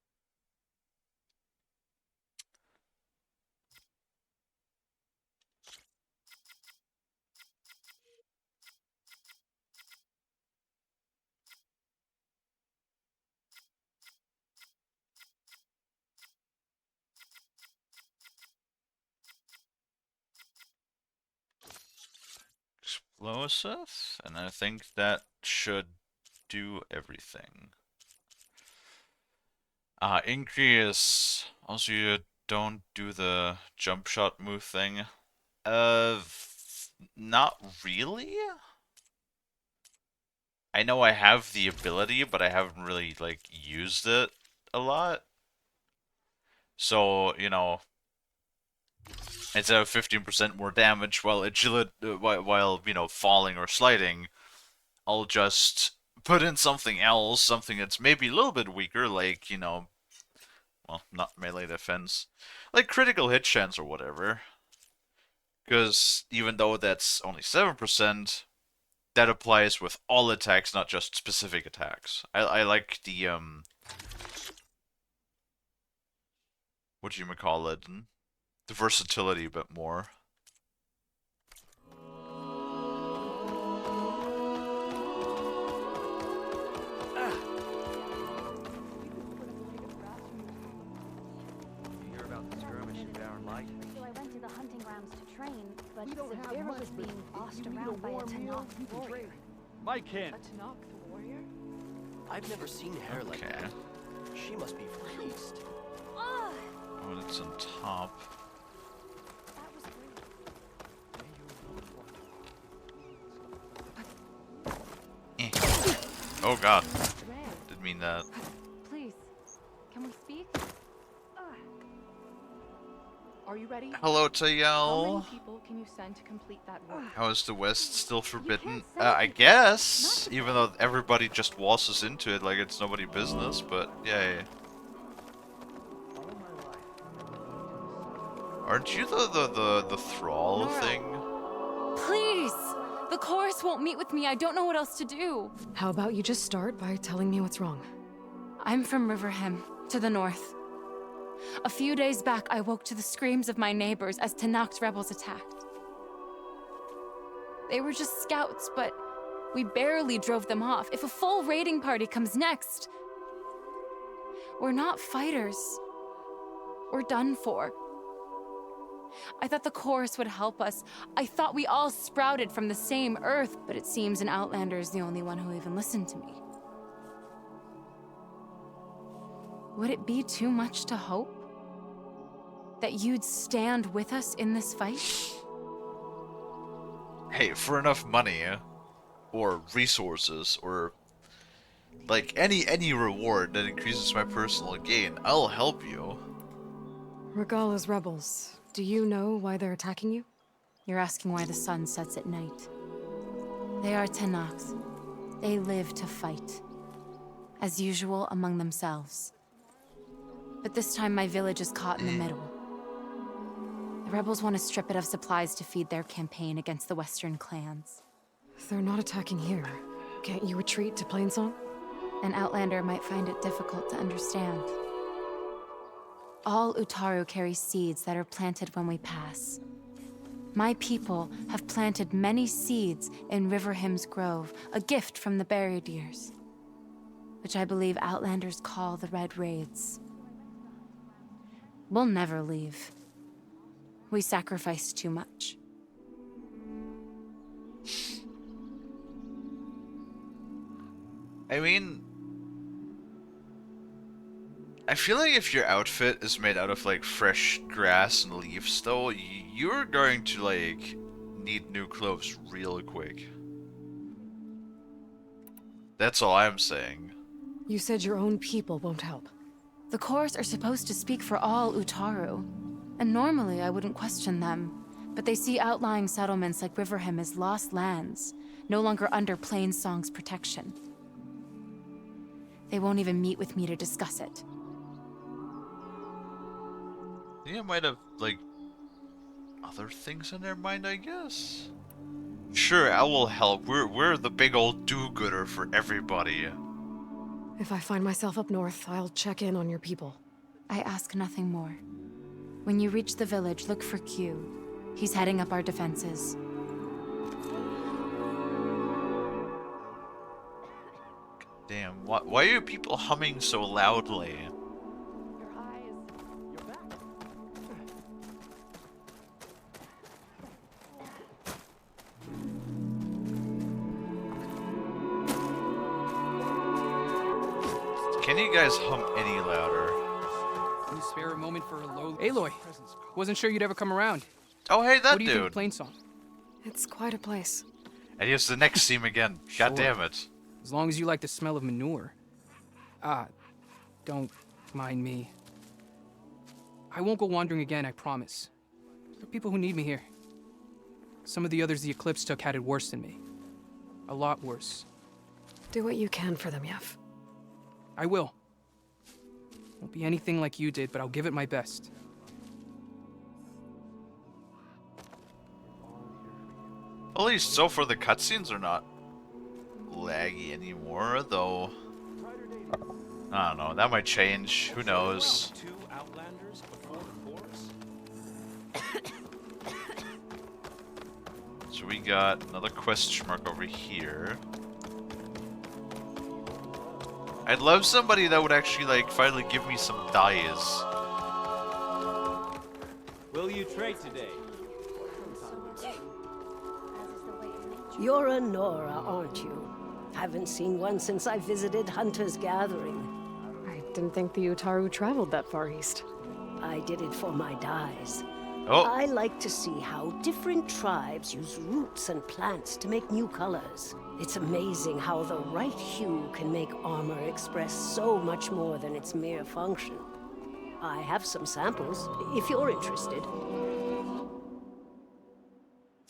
Explosive, and I think that should do everything. Increase. Also, you don't do the jump shot move thing. Not really. I know I have the ability, but I haven't really like used it a lot. So, you know, instead of 15% more damage while while you know falling or sliding, I'll just put in something else, something that's maybe a little bit weaker, like, you know, well, not melee defense, like critical hit chance or whatever. Because even though that's only 7%, that applies with all attacks, not just specific attacks. I like the what do you call it? The versatility a bit more. You hear about the skirmish in Barren Light? So I went to the hunting grounds to train, but We don't have Severa much, was but being if bossed you need around by a warm meal, Tanakh you can warrior. trade. My kin. Tanakh the warrior? I've never seen hair like Okay. that. She must be from the east. Ah, Oh, it's on top. that was great. Oh god, Ray, didn't mean that. please, can we speak? Are you ready? Hello, How many Tayel. people can you send to complete that work? How is the West still forbidden? say I it. guess, Not even though everybody just waltzes into it like it's nobody business, but yay. Aren't you the thrall Nora. thing? Please! The chorus won't meet with me. I don't know what else to do. How about you just start by telling me what's wrong? I'm from Riverhem, to the north. A few days back, I woke to the screams of my neighbors as Tanakh's rebels attacked. They were just scouts, but we barely drove them off. If a full raiding party comes next, we're not fighters. We're done for. I thought the chorus would help us. I thought we all sprouted from the same earth, but it seems an Outlander is the only one who even listened to me. Would it be too much to hope that you'd stand with us in this fight? Hey, for enough money, or resources, or Like any reward that increases my personal gain, I'll help you. Regala's rebels. Do you know why they're attacking you? You're asking why the sun sets at night. They are Tenaks. They live to fight. As usual, among themselves. But this time my village is caught in the middle. The rebels want to strip it of supplies to feed their campaign against the Western clans. They're not attacking here. Can't you retreat to Plainsong? An outlander might find it difficult to understand. All Utaru carry seeds that are planted when we pass. My people have planted many seeds in Riverhymn's Grove, a gift from the Buried Years, which I believe outlanders call the Red Raids. We'll never leave. We sacrificed too much. I mean, I feel like if your outfit is made out of like fresh grass and leaves, though, you're going to like need new clothes real quick. That's all I'm saying. You said your own people won't help. The Chorus are supposed to speak for all Utaru, and normally I wouldn't question them, but they see outlying settlements like Riverhymn as lost lands, no longer under Plainsong's protection. They won't even meet with me to discuss it. They might have like other things in their mind, I guess. Sure, I will help. We're the big old do-gooder for everybody. If I find myself up north, I'll check in on your people. I ask nothing more. When you reach the village, look for Q. He's heading up our defenses. Damn, why are people humming so loudly? Your eyes. You're back. Can you guys hum any louder? Can you spare a moment for a low... Aloy, wasn't sure you'd ever come around. Oh, hey, that What do you think of dude. Plainsong? It's quite a place. And here's the next theme again. God Sure. damn it. As long as you like the smell of manure. Don't mind me. I won't go wandering again, I promise. There are people who need me here. Some of the others the Eclipse took had it worse than me. A lot worse. Do what you can for them, Yef. I will. Won't be anything like you did, but I'll give it my best. At least so far the cutscenes are not laggy anymore, though. I don't know, that might change. Who knows? Two outlanders before the chorus. So we got another question mark over here. I'd love somebody that would actually like finally give me some dies. Will you trade today? You're a Nora, aren't you? Haven't seen one since I visited Hunter's Gathering. I didn't think the Utaru traveled that far east. I did it for my dyes. Oh, I like to see how different tribes use roots and plants to make new colors. It's amazing how the right hue can make armor express so much more than its mere function. I have some samples, if you're interested.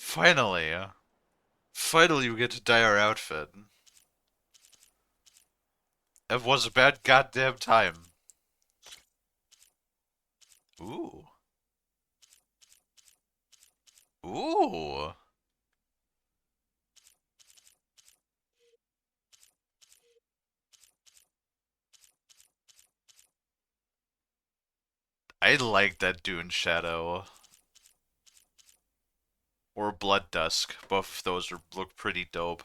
finally. Finally we get to dye our outfit. It was a bad goddamn time. Ooh. Ooh. I like that Dune Shadow. Or Blood Dusk. Both of those look pretty dope.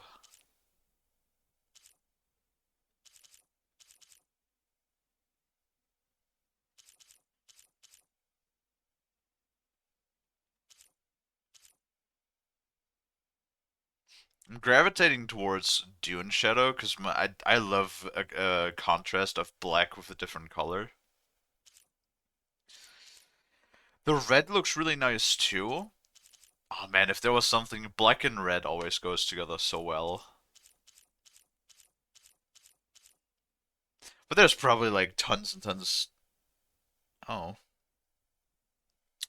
I'm gravitating towards Dune Shadow because I love a contrast of black with a different color. The red looks really nice too. Oh man, if there was something, black and red always goes together so well. But there's probably like tons and tons. Oh,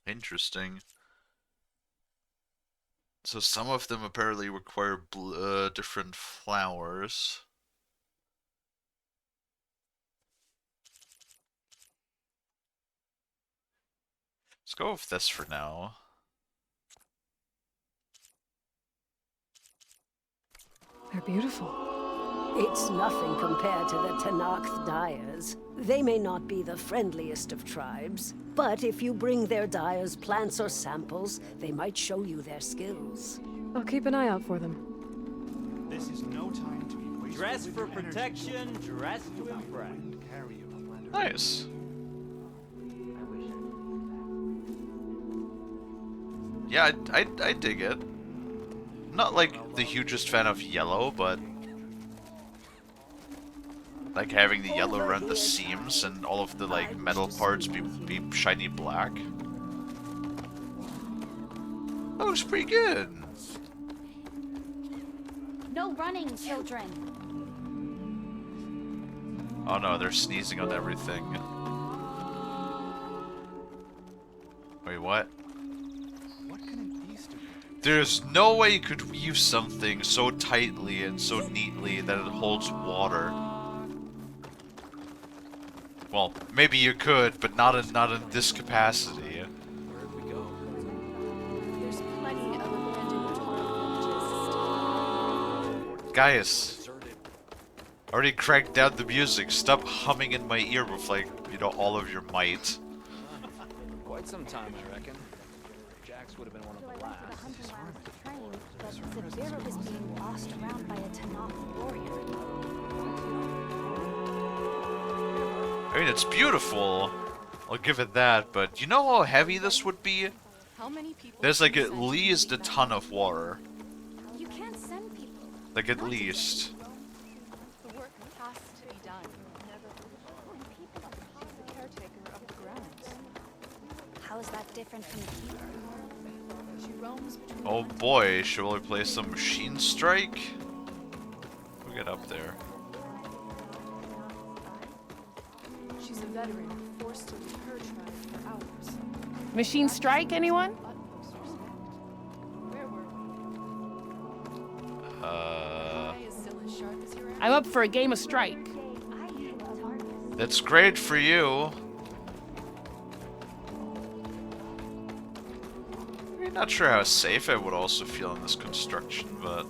interesting. So some of them apparently require different flowers. Let's go with this for now. They're beautiful. It's nothing compared to the Tanakh dyers. They may not be the friendliest of tribes, but if you bring their dyers plants or samples, they might show you their skills. I'll keep an eye out for them. This is no time to be wasted. Dress for protection, dress to impress. Nice. Yeah, I dig it. Not like the hugest fan of yellow, but like having the yellow around the seams and all of the like metal parts be shiny black. That looks pretty good. No running, children. Oh no, they're sneezing on everything. Wait, what? There's no way you could weave something so tightly and so neatly that it holds water. Well, maybe you could, but not in this capacity. Where'd we go? There's plenty of abandoned tar. Guys, already cranked down the music. Stop humming in my ear with like, you know, all of your might. Quite some time, I reckon. Jax would have been one of the last. But Zabira was being bossed around by a Tanakh warrior. I mean, it's beautiful. I'll give it that, but you know how heavy this would be? How many people? There's like can at send least a to ton of water. You can't send people. Like at least. The work has to be done. She's the caretaker of the grounds. How is that different from the keeper? She roams between. Oh boy, shall we play some Machine Strike? We'll get up there. She's a veteran, forced to leave her tribe for hours. Machine strike, anyone? Where were we? Eye is still as sharp as your I'm up for a game of strike. That's great for you. I'm not sure how safe I would also feel in this construction, but...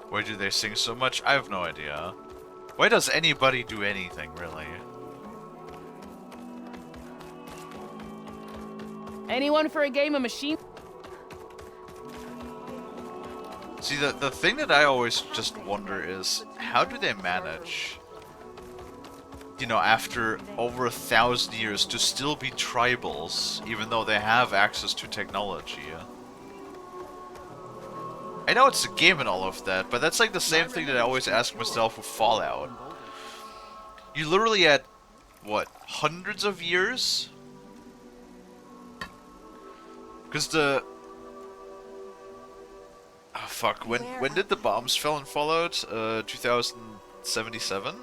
Why do they sing so much? I have no idea. Why does anybody do anything, really? Anyone for a game of machine? See, the thing that I always just wonder is, how do they manage, you know, after over 1,000 years to still be tribals, even though they have access to technology? I know it's a game and all of that, but that's like the same thing that I always ask myself with Fallout. You literally had, what, hundreds of years? Because the... Oh fuck, when did the bombs fell in Fallout? 2077?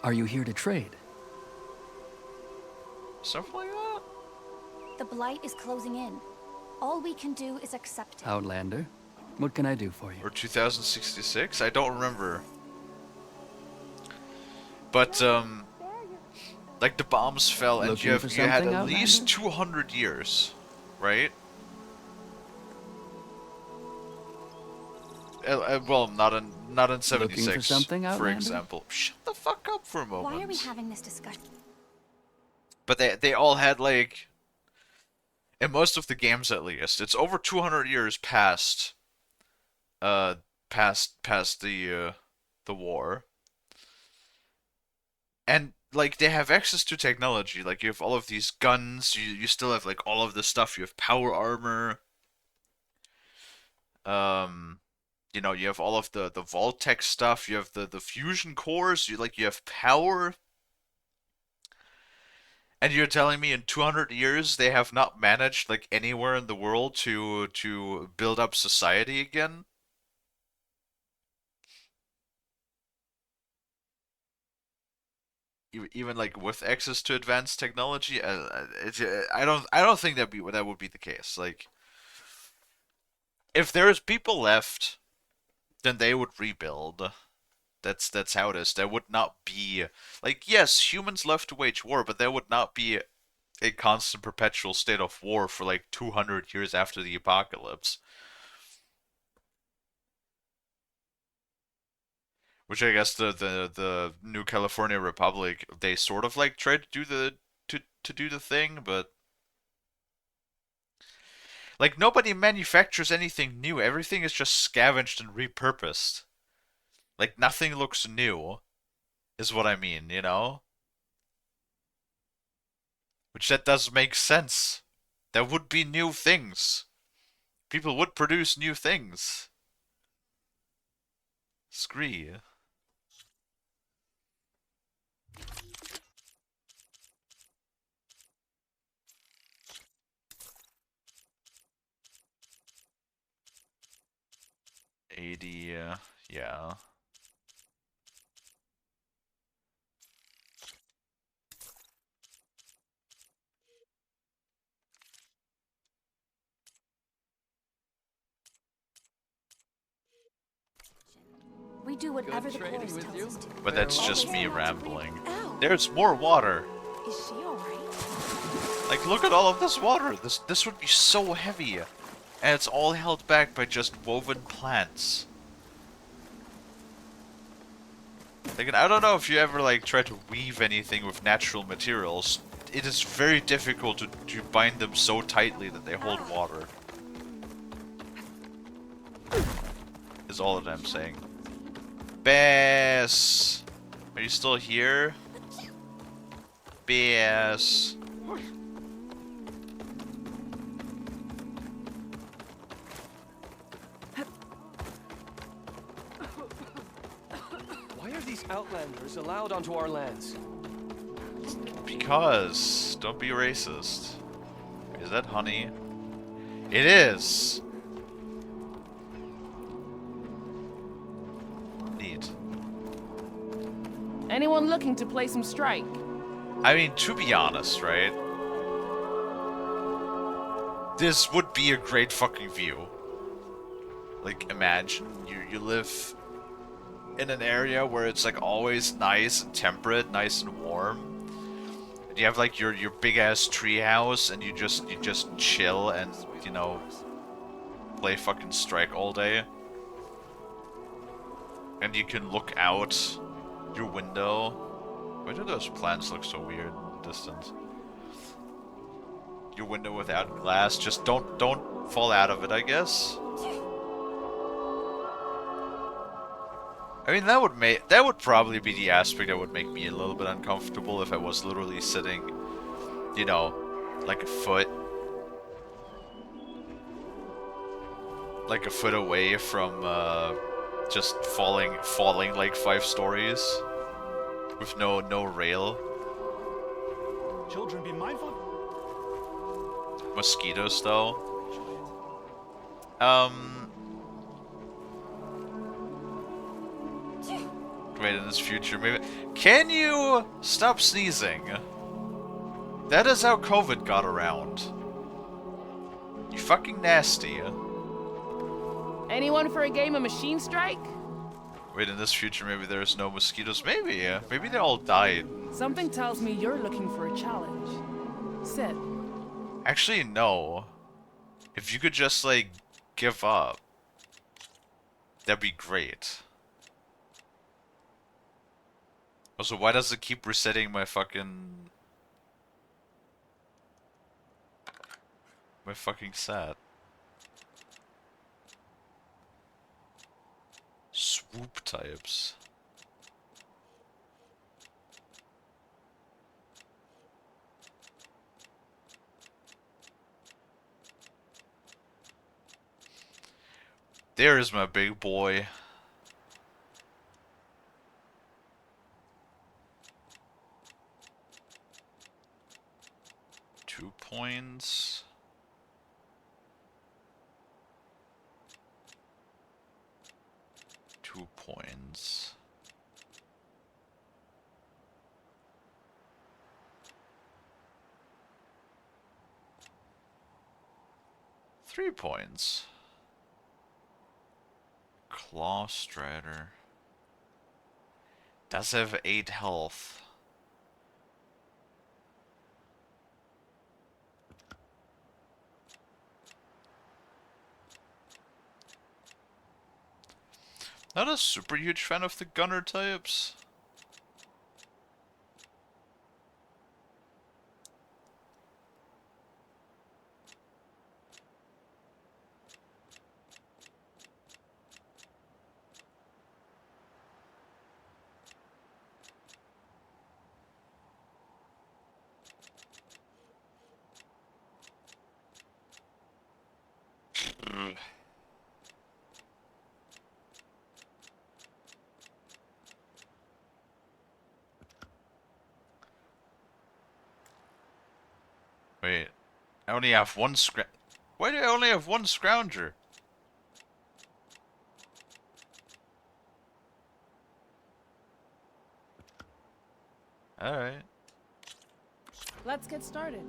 Are you here to trade? Something like that? The blight is closing in. All we can do is accept it. Outlander, what can I do for you? Or 2066? I don't remember. But, like the bombs fell and Looking you for had something, at least Outlander? 200 years, right? Well, not in 76, Looking for something, for Outlander? example. Shut the fuck up for a moment. Why are we having this discussion? But they all had like, in most of the games at least, it's over 200 years past the war. And like they have access to technology, like you have all of these guns, you still have like all of the stuff, you have power armor. You know, you have all of the Vault-Tec stuff, you have the fusion cores, you have power. And you're telling me in 200 years they have not managed like anywhere in the world to build up society again? Even like with access to advanced technology, I don't think that would be the case. Like if there's people left, then they would rebuild. That's how it is. There would not be like yes, humans love to wage war, but there would not be a constant perpetual state of war for like 200 years after the apocalypse. Which I guess the New California Republic they sort of like tried to do to do the thing, but like nobody manufactures anything new. Everything is just scavenged and repurposed. Like nothing looks new, is what I mean, you know? Which that does make sense. There would be new things. People would produce new things. Scree. AD, yeah. We do whatever the chorus tells us to. But that's just me rambling. There's more water. Is she alright? Like, look at all of this water. This would be so heavy. And it's all held back by just woven plants. Like, I don't know if you ever, like, try to weave anything with natural materials. It is very difficult to bind them so tightly that they hold water. Is all that I'm saying. Bass! Are you still here? Bass! Why are these outlanders allowed onto our lands? Because. Don't be racist. Is that honey? It is! Neat. Anyone looking to play some strike? I mean, to be honest, right? This would be a great fucking view. Like, imagine you live in an area where it's like always nice and temperate, nice and warm. And you have like your big ass tree house and you just chill and, you know, play fucking strike all day. And you can look out your window. Why do those plants look so weird in the distance? Your window without glass. Just don't fall out of it, I guess. I mean, that would probably be the aspect that would make me a little bit uncomfortable if I was literally sitting, you know, like a foot away from just falling like 5 stories with no rail. Children, be mindful. Mosquitoes, though. Wait, in this future, maybe. Can you stop sneezing? That is how COVID got around. You fucking nasty. Anyone for a game of Machine Strike? Wait, in this future, maybe there's no mosquitoes. Maybe, maybe they all died. Something tells me you're looking for a challenge. Sit. Actually, no. If you could just, like, give up, that'd be great. Also, why does it keep resetting my fucking set? Swoop types. There is my big boy. points. Two points. Three points. Claw Strider. Does have 8 health. Not a super huge fan of the gunner types. Wait, I only have one Why do I only have one scrounger? Alright. Let's get started.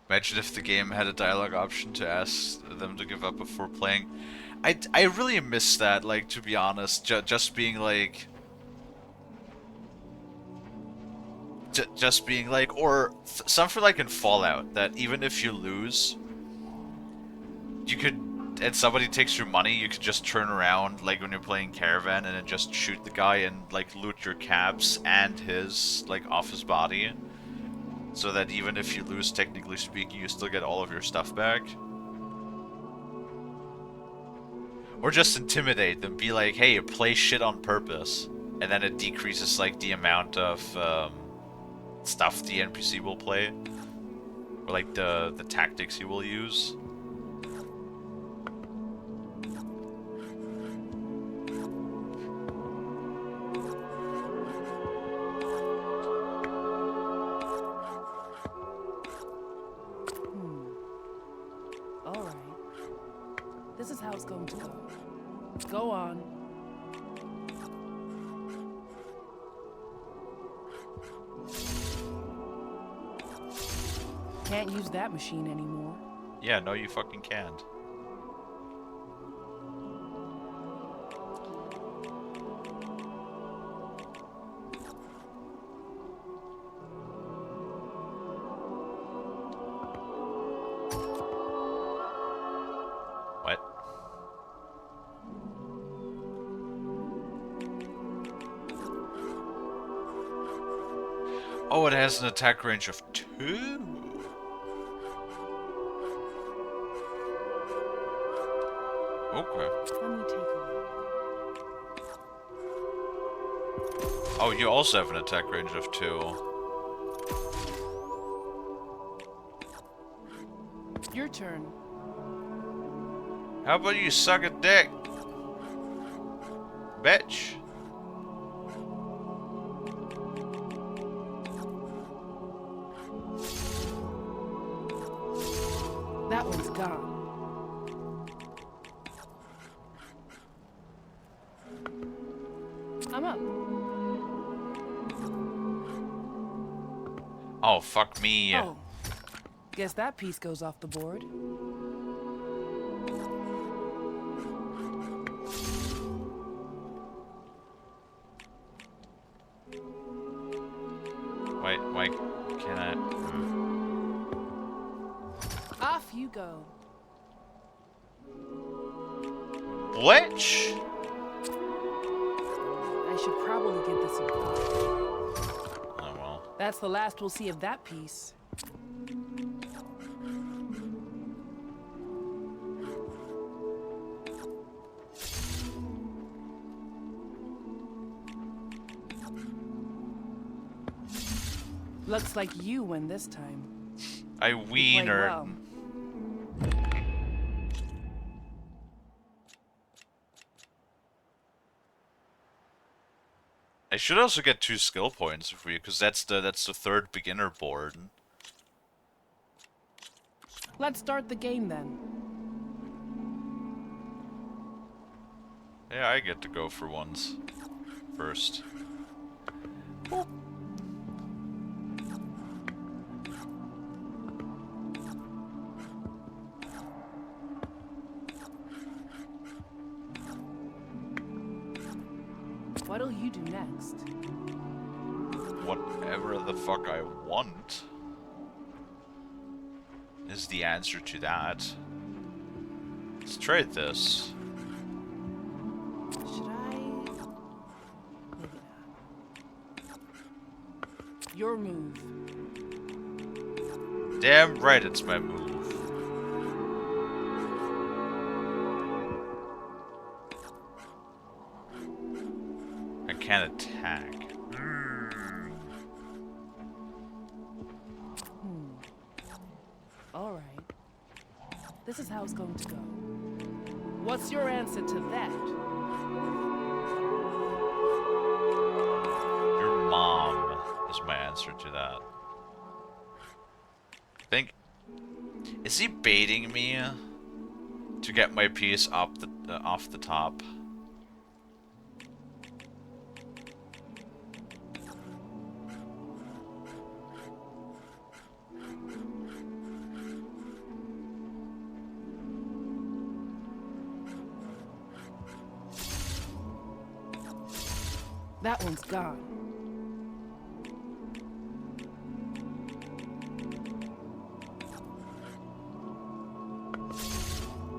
Imagine if the game had a dialogue option to ask them to give up before playing. I really miss that, like, to be honest. Just being like... just being like... Or something like in Fallout, that even if you lose, you could... and somebody takes your money, you could just turn around, like when you're playing Caravan, and then just shoot the guy and, like, loot your caps and his, like, off his body. So that even if you lose, technically speaking, you still get all of your stuff back. Or just intimidate them, be like, hey, play shit on purpose. And then it decreases, like, the amount of stuff the NPC will play. Or, like, the tactics he will use. All right. This is how it's going to go. Go on. Can't use that machine anymore. Yeah, no, you fucking can't. What? Oh, it has an attack range of 2. Okay. Let me take a look. Oh, you also have an attack range of 2. Your turn. How about you suck a dick? Bitch. That one's gone. I'm up. Oh, fuck me. Oh. Guess that piece goes off the board. Why can't I? Off you go. Bitch! I should probably get this apart. Oh well. That's the last we'll see of that piece. Looks like you win this time. I Played wiener. well. I should also get 2 skill points for you, because that's the third beginner board. Let's start the game then. Yeah, I get to go for once. First. Boop. What'll you do next? Whatever the fuck I want is the answer to that. Let's trade this. Should I? Maybe not. Your move. Damn right it's my move. I can't attack. All right. This is how it's going to go. What's your answer to that? Your mom is my answer to that. Is he baiting me to get my piece up off the top? That one's gone.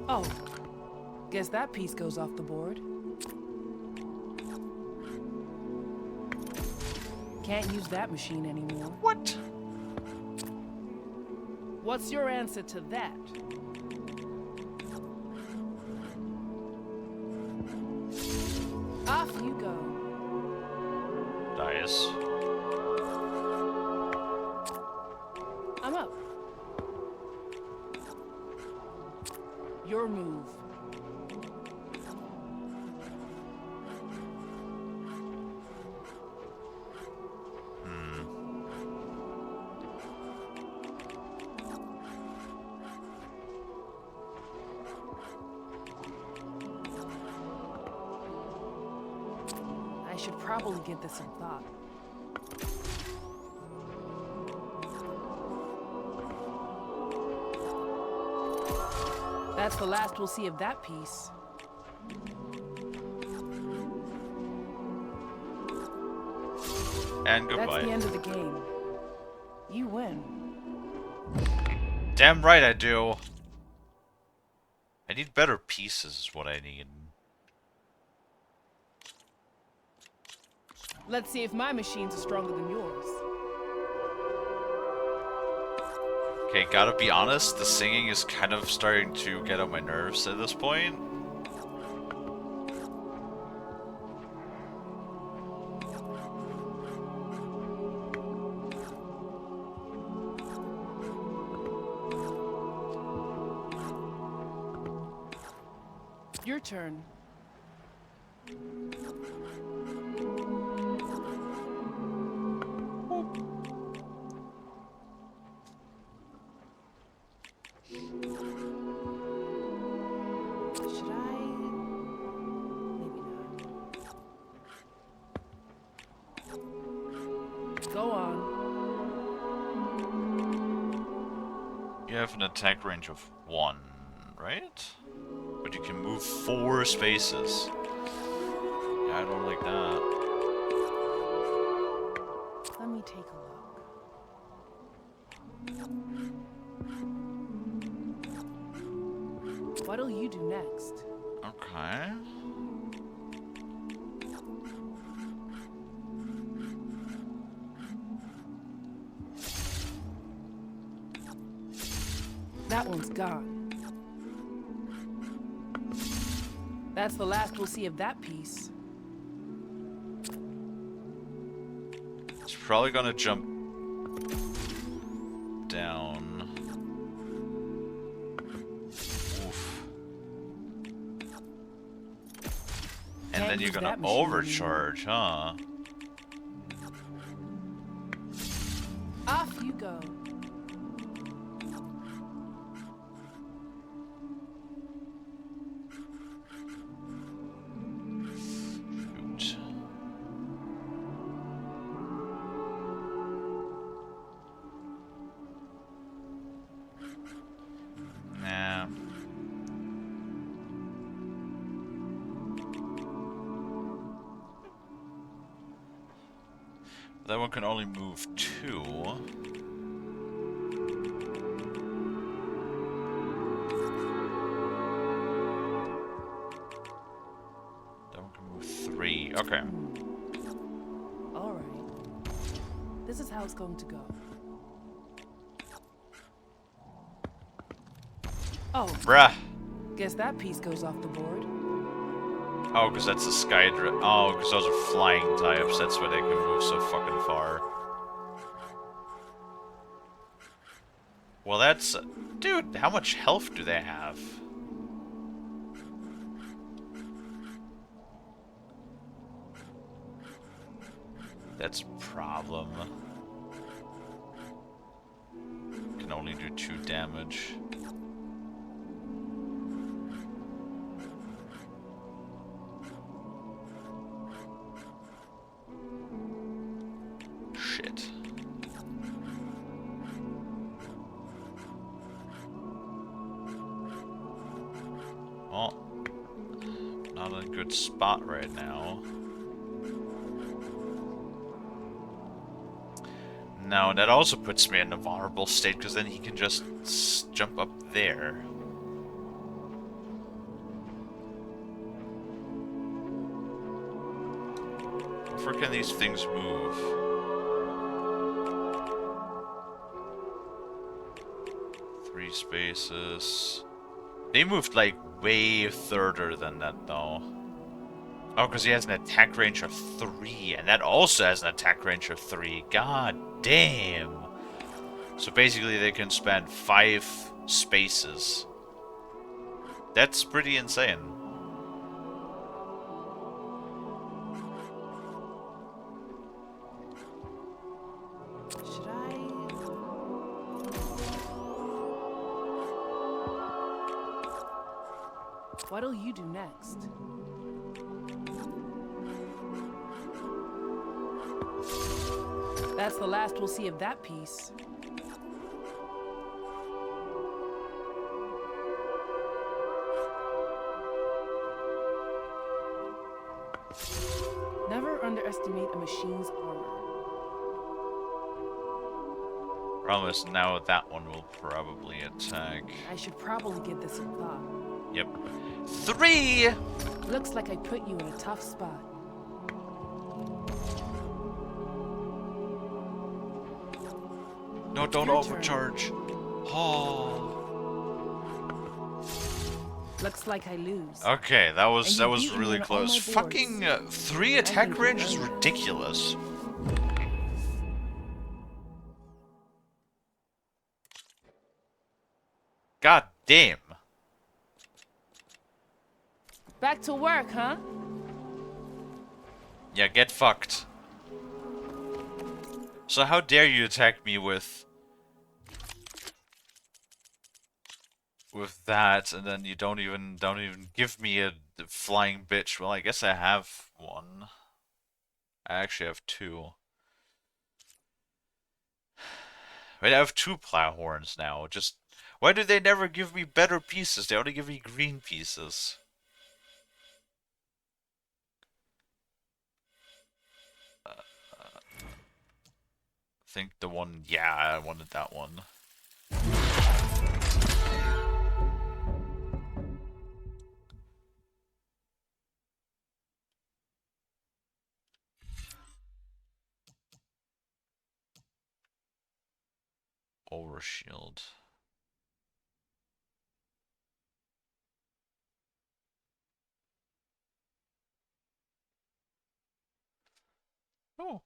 Oh, guess that piece goes off the board. Can't use that machine anymore. What? What's your answer to that? Off you go. Dice. I'm up. Your move. I should probably give this some thought. That's the last we'll see of that piece. And goodbye. That's the end of the game. You win. Damn right I do. I need better pieces is what I need. Let's see if my machines are stronger than yours. Okay, gotta be honest, the singing is kind of starting to get on my nerves at this point. Your turn. Should I? Maybe not. Go on. You have an attack range of 1, right? But you can move 4 spaces. Yeah, I don't like that. Let me take a look. What'll you do next? Okay. That one's gone. That's the last we'll see of that piece. It's probably gonna jump down. Oof. And then you're gonna overcharge, huh? you go. Shoot. Nah. That one can only move 2. That one can move 3. Okay. All right. This is how it's going to go. Oh, Bruh. guess that piece goes off the board. Oh, because that's a Skydra. Oh, because those are flying types. That's why they can move so fucking far. Well, that's... Dude, how much health do they have? That's a problem. Can only do 2 damage. Shit. Well, not in a good spot right now. No, that also puts me in a vulnerable state because then he can just jump up there. How far can these things move? Three spaces. They moved like way further than that though. Oh, because he has an attack range of 3, and that also has an attack range of 3. God damn. So basically they can span 5 spaces. That's pretty insane. Should I? What'll you do next? That's the last we'll see of that piece. Never underestimate a machine's armor. Problem is now that one will probably attack. I should probably give this a thought. Yep. 3! Looks like I put you in a tough spot. No, don't Your overcharge. Oh. Looks like I lose. Okay, that was And you've beaten really me on all close. my Fucking boards. 3 attack range is ridiculous. God damn. Back to work, huh? Yeah, get fucked. So how dare you attack me with that, and then you don't even give me a flying bitch. Well, I guess I have one. I actually have 2. Wait, I have 2 plow horns now. Just why do they never give me better pieces? They only give me green pieces. I think the one, yeah, I wanted that one. Overshield. Oh.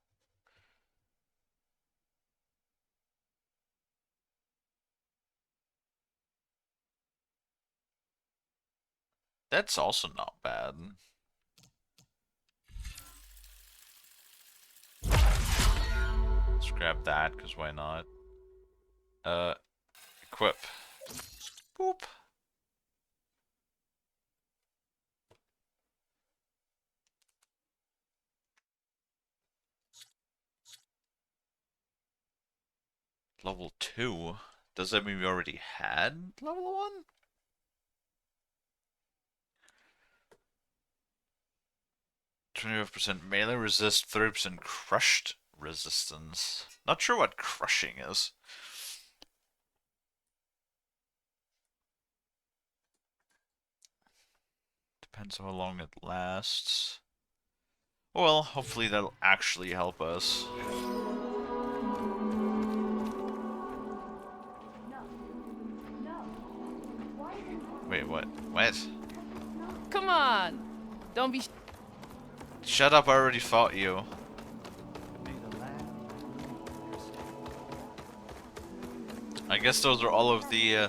That's also not bad. Let's grab that, because why not? Equip. Boop. Level 2? Does that mean we already had level 1? %melee resist, 30% crushed resistance. Not sure what crushing is. Depends on how long it lasts. Well, hopefully that'll actually help us. Wait, what? What? Come on! Don't be. Shut up, I already fought you. I guess those are all of the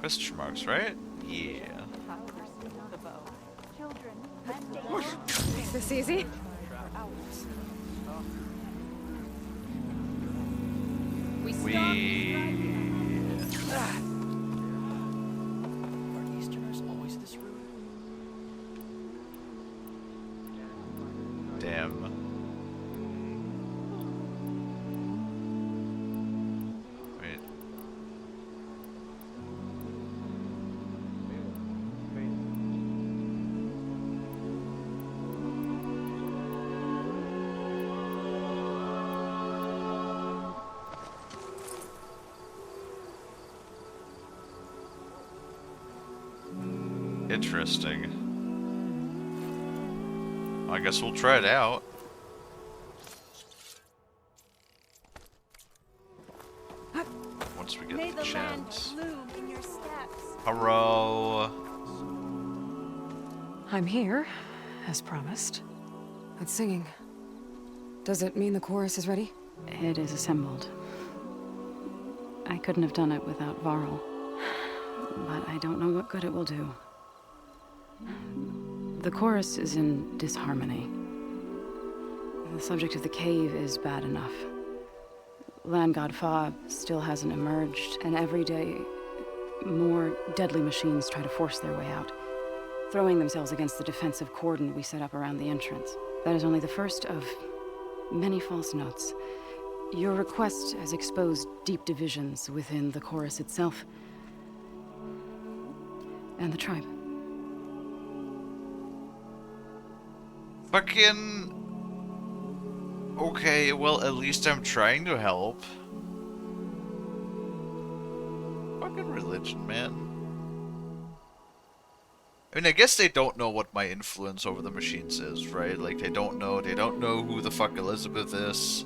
question marks, right? Yeah. Is this easy? We... Are Easterners always this rude? Damn. Wait. Interesting. I guess we'll try it out. Once we get the chance. Bloom in your steps. Hello. I'm here, as promised. That's singing. Does it mean the chorus is ready? It is assembled. I couldn't have done it without Varl. But I don't know what good it will do. The chorus is in disharmony. The subject of the cave is bad enough. Land God Fa still hasn't emerged, and every day more deadly machines try to force their way out, throwing themselves against the defensive cordon we set up around the entrance. That is only the first of many false notes. Your request has exposed deep divisions within the chorus itself and the tribe. Fucking... Okay, well, at least I'm trying to help. Fucking religion, man. I mean, I guess they don't know what my influence over the machines is, right? Like, they don't know who the fuck Elizabeth is.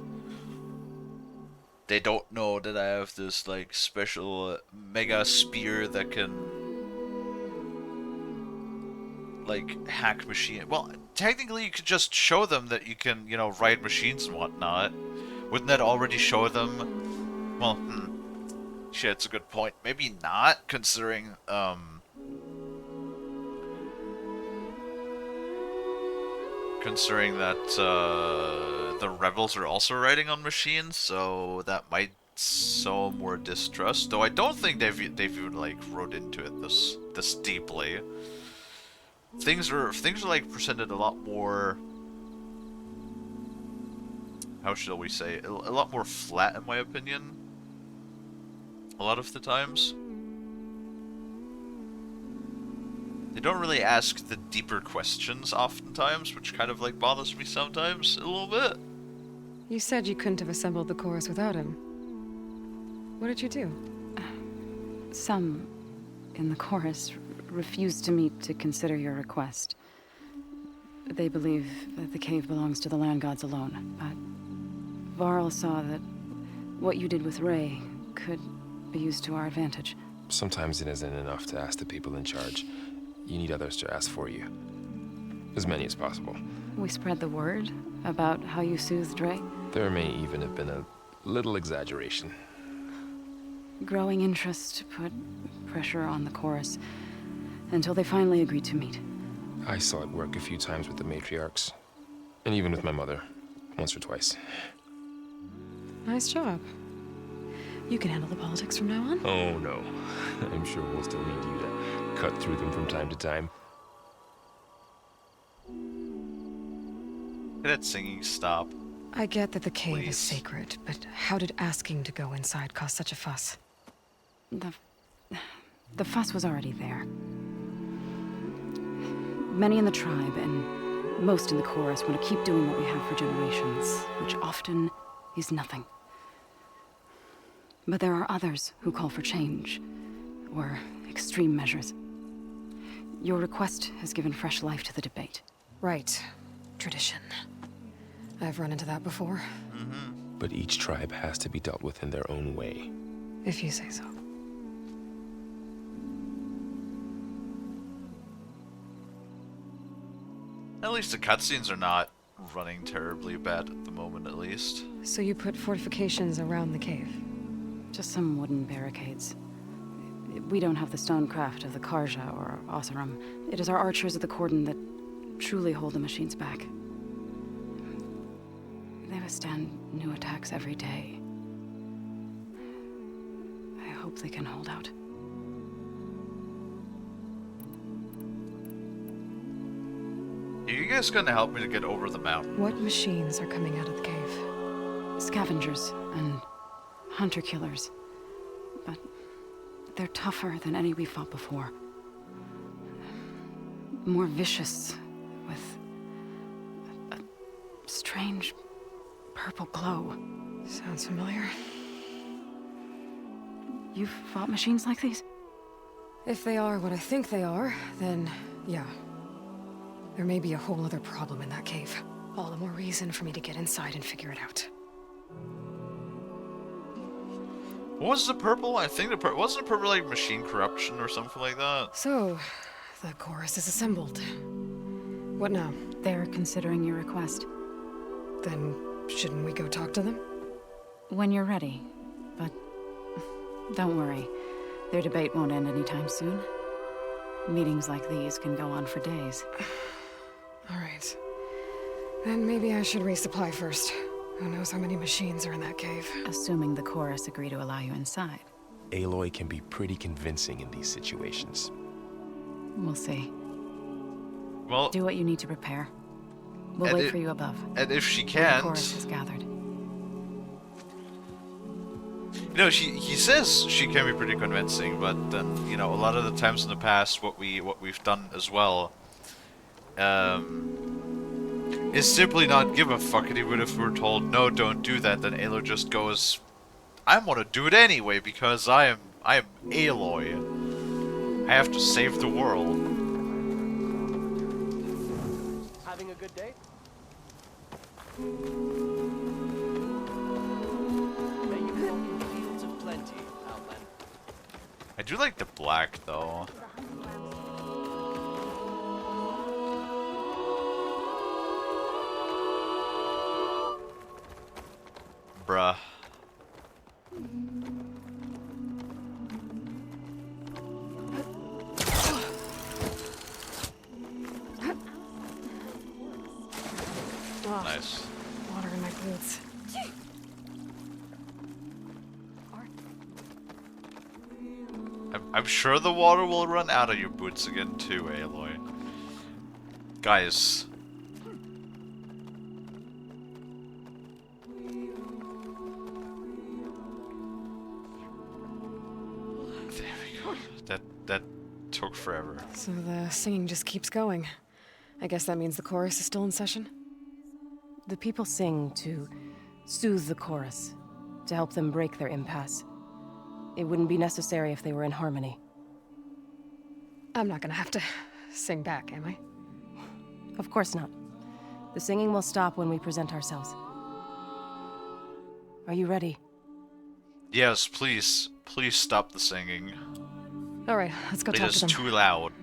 They don't know that I have this, like, special mega spear that can... like, hack machine. Well, technically you could just show them that you can, you know, ride machines and whatnot. Wouldn't that already show them? Well, shit, it's a good point. Maybe not, considering, considering that, the rebels are also riding on machines, so that might sow more distrust. Though I don't think they've even, like, wrote into it this deeply. Things are like presented a lot more, how shall we say, a lot more flat in my opinion. A lot of the times. They don't really ask the deeper questions oftentimes, which kind of like bothers me sometimes a little bit. You said you couldn't have assembled the chorus without him. What did you do? Some in the chorus refused to meet to consider your request. They believe that the cave belongs to the land gods alone, but Varl saw that what you did with Ray could be used to our advantage. Sometimes it isn't enough to ask the people in charge. You need others to ask for you. As many as possible. We spread the word about how you soothed Ray. There may even have been a little exaggeration. Growing interest put pressure on the chorus until they finally agreed to meet. I saw it work a few times with the matriarchs, and even with my mother, once or twice. Nice job. You can handle the politics from now on. Oh no. I'm sure we'll still need you to cut through them from time to time. Let that singing stop. I get that the cave Please. is sacred, but how did asking to go inside cause such a fuss? The fuss was already there. Many in the tribe and most in the chorus want to keep doing what we have for generations, which often is nothing. But there are others who call for change, or extreme measures. Your request has given fresh life to the debate. Right. Tradition. I've run into that before. But each tribe has to be dealt with in their own way. If you say so. At least the cutscenes are not running terribly bad at the moment, at least. So you put fortifications around the cave? Just some wooden barricades. We don't have the stonecraft of the Karja or Oseram. It is our archers of the cordon that truly hold the machines back. They withstand new attacks every day. I hope they can hold out. Are you guys gonna help me to get over the mountain? What machines are coming out of the cave? Scavengers and hunter-killers. But they're tougher than any we fought before. More vicious, with a strange purple glow. Sounds familiar. You've fought machines like these? If they are what I think they are, then yeah. There may be a whole other problem in that cave. All the more reason for me to get inside and figure it out. What was the purple? I think wasn't the purple like machine corruption or something like that? So, the chorus is assembled. What now? They're considering your request. Then, shouldn't we go talk to them? When you're ready. But don't worry. Their debate won't end anytime soon. Meetings like these can go on for days. Alright. Then maybe I should resupply first. Who knows how many machines are in that cave? Assuming the chorus agree to allow you inside. Aloy can be pretty convincing in these situations. We'll see. Well, do what you need to prepare. We'll wait for you above. And if she The can't, chorus is gathered. you know, he says she can be pretty convincing, but then you know, a lot of the times in the past, what we've done as well, is simply not give a fuck. And even if we're told no, don't do that, then Aloy just goes, I want to do it anyway because I am Aloy. I have to save the world. Having a good day? May you walk in fields of plenty, Outlander. I do like the black though. Bruh. Nice. Water in my boots. I'm sure the water will run out of your boots again too, Aloy. Guys. There we go. That took forever. So the singing just keeps going. I guess that means the chorus is still in session? The people sing to soothe the chorus, to help them break their impasse. It wouldn't be necessary if they were in harmony. I'm not gonna have to sing back, am I? Of course not. The singing will stop when we present ourselves. Are you ready? Yes, please. Please stop the singing. Alright, let's go talk to It is them. too loud.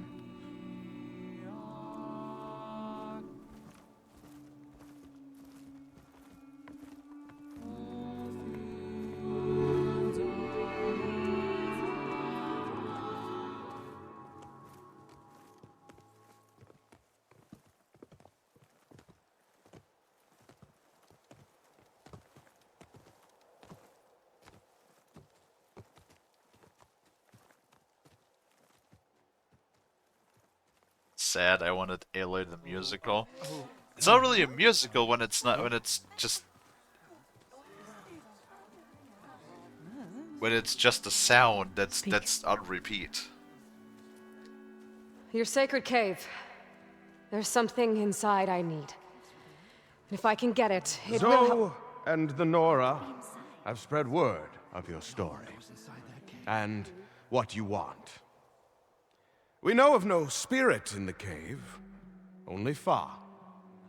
sad. I wanted Aloy the musical. It's not really a musical when it's not, when it's just a sound that's on repeat. Your sacred cave. There's something inside I need. If I can get it, it will help. Zoe and the Nora have spread word of your story and what you want. We know of no spirit in the cave, only Fa,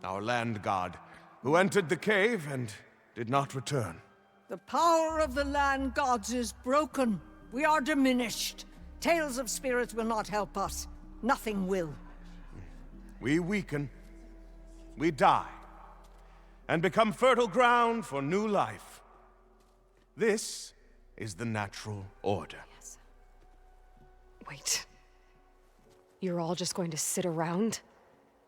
our land god, who entered the cave and did not return. The power of the land gods is broken. We are diminished. Tales of spirits will not help us. Nothing will. We weaken, we die, and become fertile ground for new life. This is the natural order. Yes. Wait. You're all just going to sit around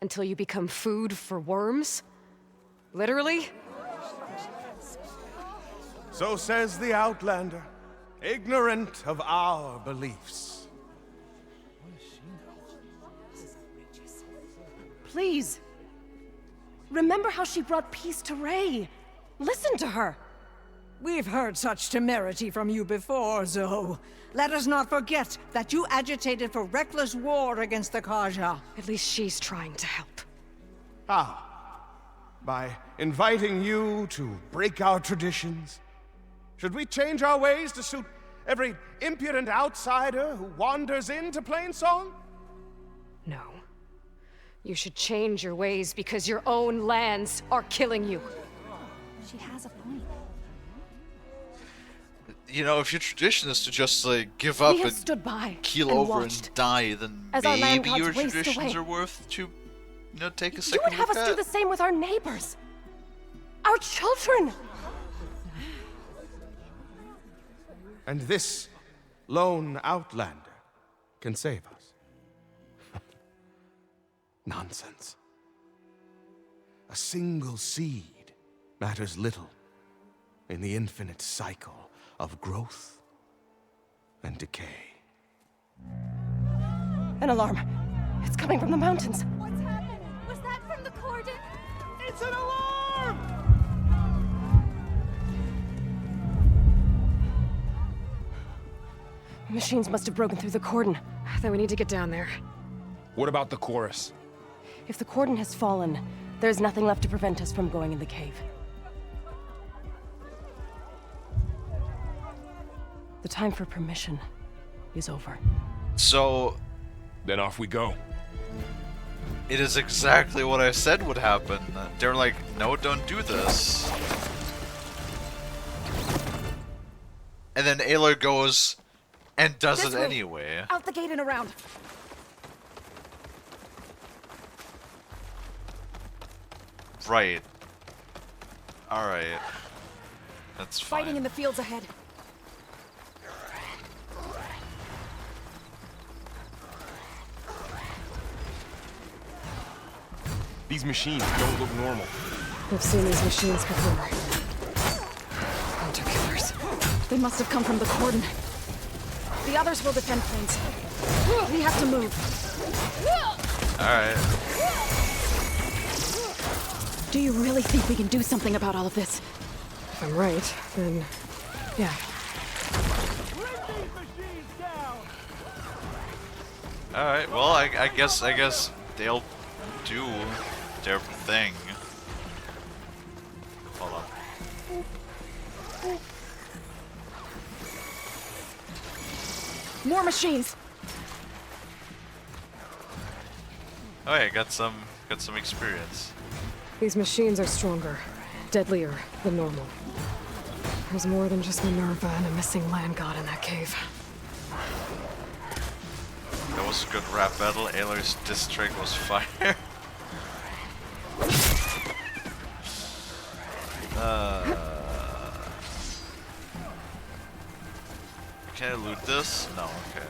until you become food for worms? Literally? So says the Outlander, ignorant of our beliefs. Please. Remember how she brought peace to Ray. Listen to her. We've heard such temerity from you before, Zoe. Let us not forget that you agitated for reckless war against the Kaja. At least she's trying to help. How? By inviting you to break our traditions? Should we change our ways to suit every impudent outsider who wanders into Plainsong? No. You should change your ways because your own lands are killing you. She has a point. You know, if your tradition is to just like give up and stood by keel and over watched and die, then as our land maybe gods your raced traditions away. are worth to, you know, take a You second would have look us do at. the same with our neighbors. Our children. And this lone Outlander can save us. Nonsense. A single seed matters little in the infinite cycle of growth and decay. An alarm. It's coming from the mountains. What's happened? Was that from the cordon? It's an alarm! The machines must have broken through the cordon. Then we need to get down there. What about the chorus? If the cordon has fallen, there's nothing left to prevent us from going in the cave. The time for permission is over. So, then off we go. It is exactly what I said would happen. They're like, no, don't do this. And then Aloy goes and does This it way. anyway. Out the gate and around. Right. Alright. That's fine. Fighting in the fields ahead. These machines don't look normal. I've seen these machines before. Hunter killers. They must have come from the cordon. The others will defend Plains. We have to move. Alright. Do you really think we can do something about all of this? If I'm right, then yeah. Alright, well, I guess they'll do their thing. Hold on. More machines. Oh yeah, got some experience. These machines are stronger, deadlier than normal. There's more than just Minerva and a missing land god in that cave. That was a good rap battle. Aloy's diss track was fire. Can I loot this? No, okay.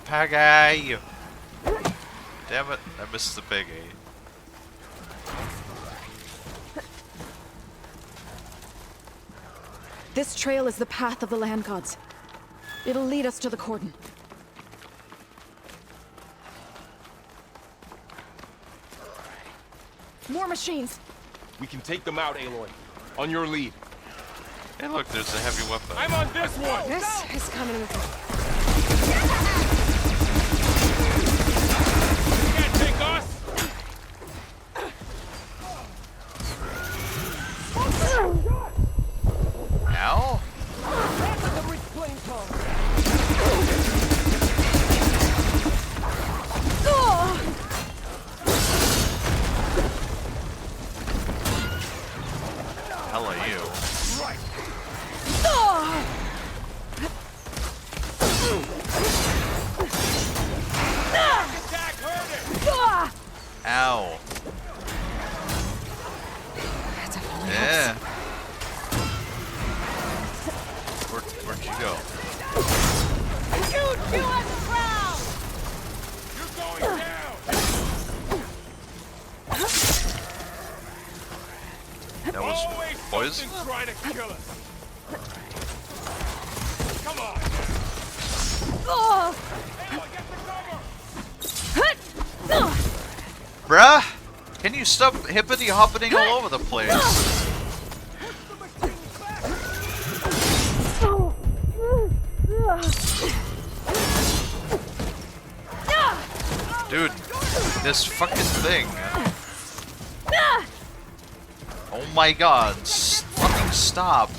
Pagay! Damn it, I missed the big A. This trail is the path of the land gods. It'll lead us to the cordon. More machines! We can take them out, Aloy. On your lead. Hey, look, there's a heavy weapon. I'm on this one! This is coming with me. You can't take us! Ow? Hell are you? Ow. Yeah. Where'd you go? Shoot you on the ground! You're going down! That was poison? Trying to kill us. Come on. Bruh! Can you stop hippity hoppiting all over the place? Dude, this fucking thing. Oh my god, fucking stop.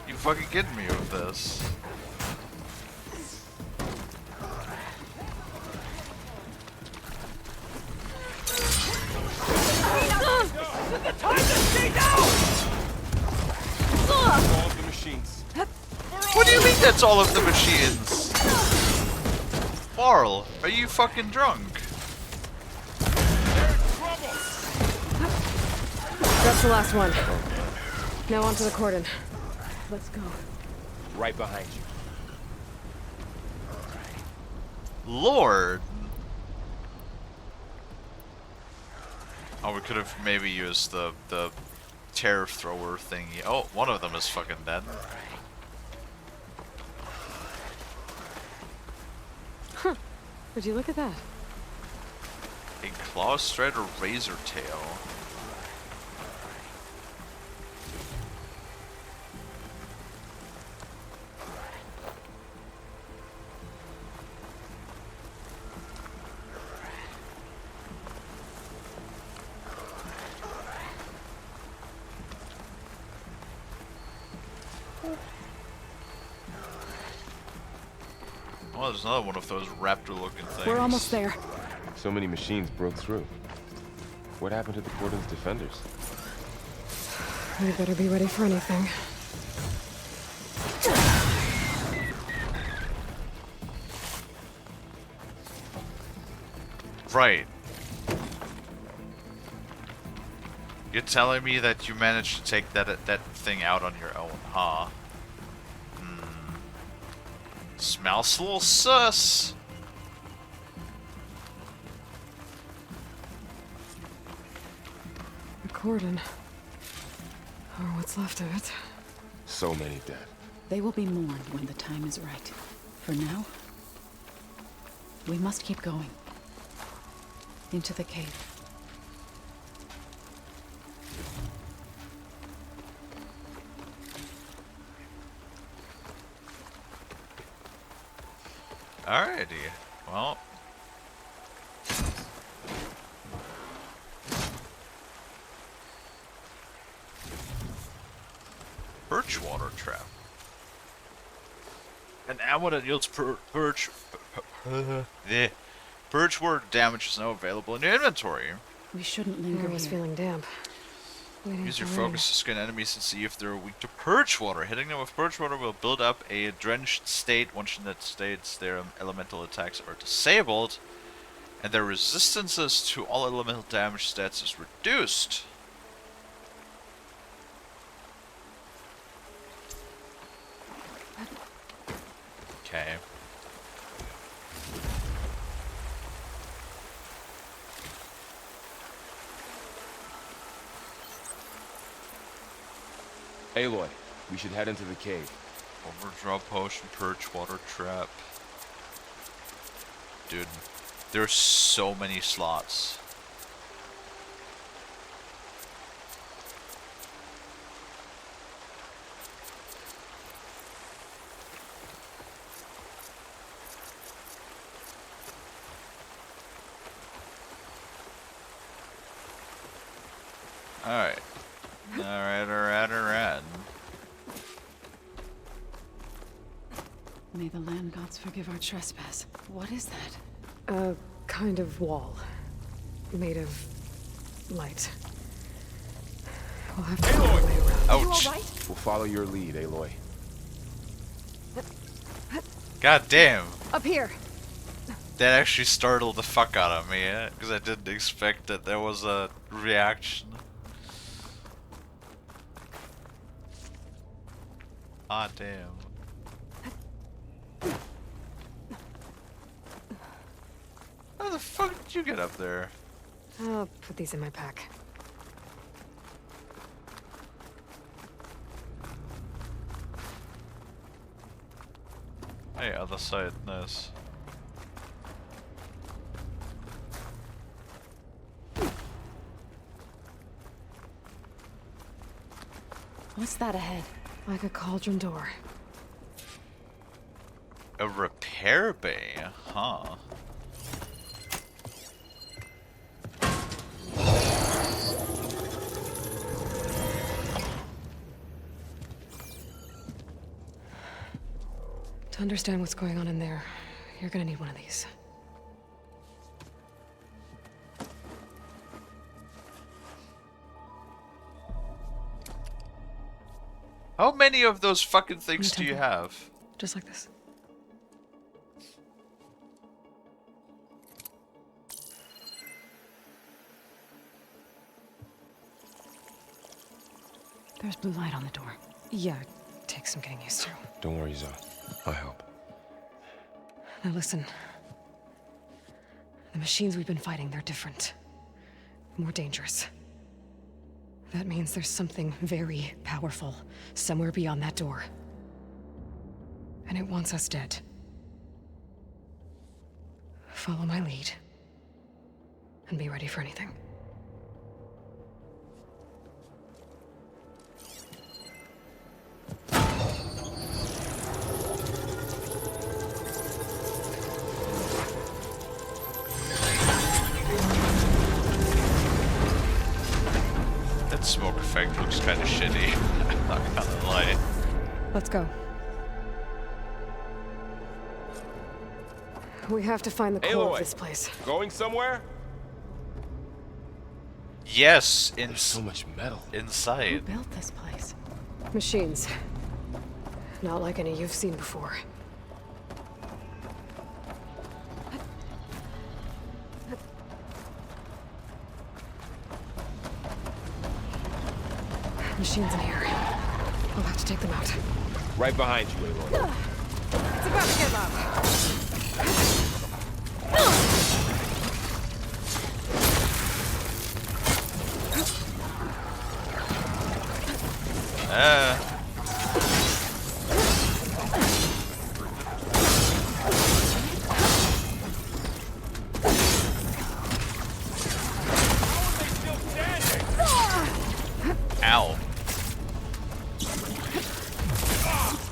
You fucking kidding me with this? All of the machines. What do you mean that's all of the machines? Marl, are you fucking drunk? That's the last one. Now onto the cordon. Let's go. Right behind you. Lord. Oh, we could have maybe used the terror thrower thingy. Oh, one of them is fucking dead. Huh. Would you look at that? A claw strider razor tail. Oh, there's another one of those raptor-looking things. We're almost there. So many machines broke through. What happened to the cordon's defenders? We better be ready for anything. Right. You're telling me that you managed to take that thing out on your own, huh? Smells a little sus. The cordon. Or what's left of it. So many dead. They will be mourned when the time is right. For now, we must keep going. Into the cave. Alrighty. Well. Birchwater trap. An ammo that yields birchwood damage is now available in your inventory. We shouldn't linger I was here. feeling damp. Use your focus to scan enemies and see if they're weak to birchwater. Hitting them with birchwater will build up a drenched state. Once in that state, their elemental attacks are disabled, and their resistances to all elemental damage stats is reduced. Okay. Aloy, we should head into the cave. Overdraw potion, perch, water trap. Dude, there's so many slots. Alright. Alright. May the land gods forgive our trespass. What is that? A kind of wall. Made of light. We'll have to find a way around. Ouch. We'll follow your lead, Aloy. God damn. Up here. That actually startled the fuck out of me, because I didn't expect that there was a reaction. Ah, damn. How the fuck did you get up there? I'll put these in my pack. Hey, other side, nice. What's that ahead? Like a cauldron door. A repair bay, huh? To understand what's going on in there, you're gonna need one of these. How many of those fucking things do you have? Just like this. There's blue light on the door. Yeah, it takes some getting used to. Don't worry, Zoe. I'll help. Now listen. The machines we've been fighting, they're different. More dangerous. That means there's something very powerful somewhere beyond that door. And it wants us dead. Follow my lead. And be ready for anything. That smoke effect looks kind of shitty. I'm not gonna lie. Let's go. We have to find the core of this place. Going somewhere? Yes, There's so much metal. Who inside. built this place? Machines. Not like any you've seen before. Machines in here. We'll have to take them out. Right behind you, Aloy. It's about to give up. Ow.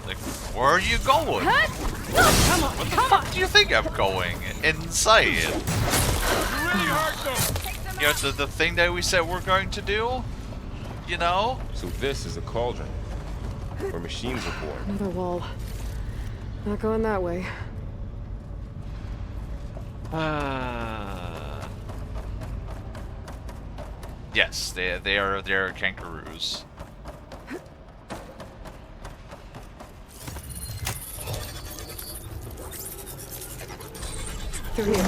Like, where are you going? Come on, come on! Do you think I'm going? Inside. You know, the thing that we said we're going to do? You know? So this is a cauldron, where machines are born. Another wall. Not going that way. Yes, they're kangaroos. Through here.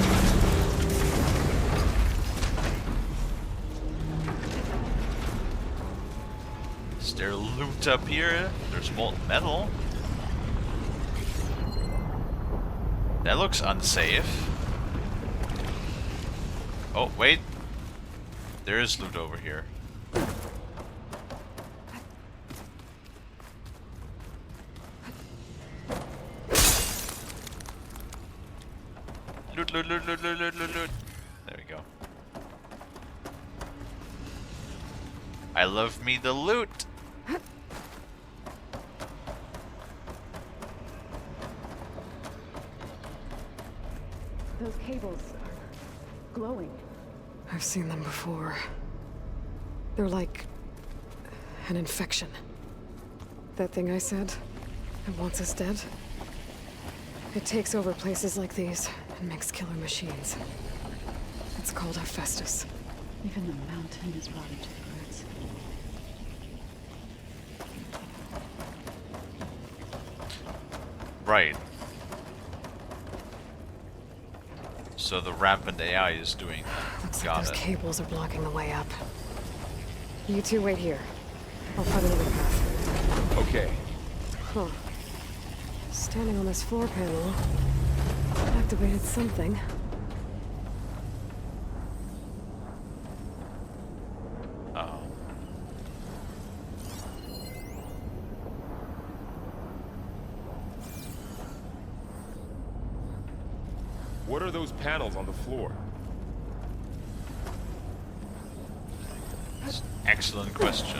Is there loot up here? There's molten metal. That looks unsafe. Oh, wait. There is loot over here. loot, loot, loot, loot, loot, loot, loot. There we go. I love me the loot. Those cables are glowing. I've seen them before. They're like an infection. That thing I said that wants us dead. It takes over places like these and makes killer machines. It's called Hephaestus. Even the mountain is rotted to the roots. Right. So the rampant AI is doing that. Looks like Got those it. cables are blocking the way up. You two wait here. I'll find another path. Okay. Huh. Standing on this floor panel activated something. Uh-oh. What are those panels on the floor? Excellent question.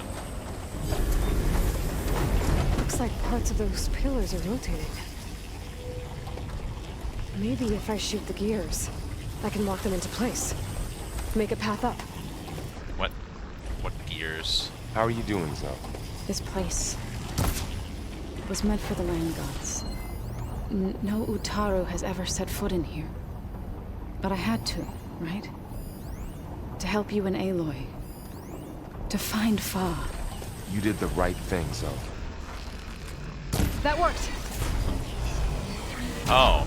Looks like parts of those pillars are rotating. Maybe if I shoot the gears, I can lock them into place. Make a path up. What gears? How are you doing, Zoe? This place was meant for the land gods. No Utaru has ever set foot in here. But I had to, right? To help you and Aloy. To find Fa. You did the right thing, Zoe. That worked! Oh.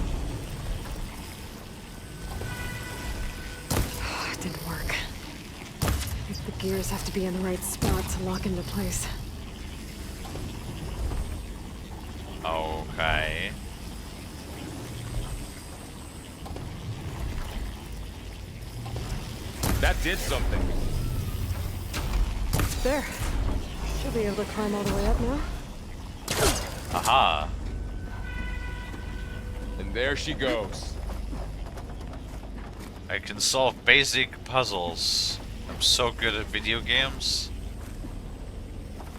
It didn't work. I think the gears have to be in the right spot to lock into place. Okay. That did something. There. Should be able to climb all the way up now. Aha. And there she goes. I can solve basic puzzles. I'm so good at video games.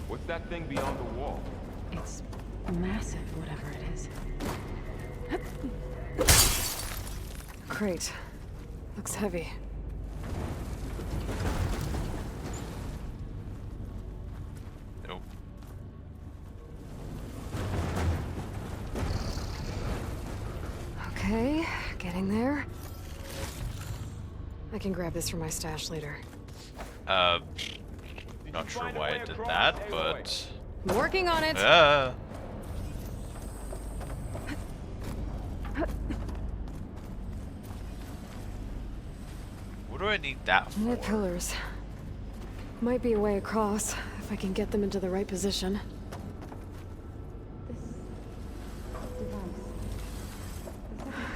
What's that thing beyond the wall? It's massive, whatever it is. Crate. Looks heavy. Nope. Okay, getting there. I can grab this from my stash later. Not sure why I did that, but... I'm working on it! What do I need that for? More pillars. Might be a way across, if I can get them into the right position.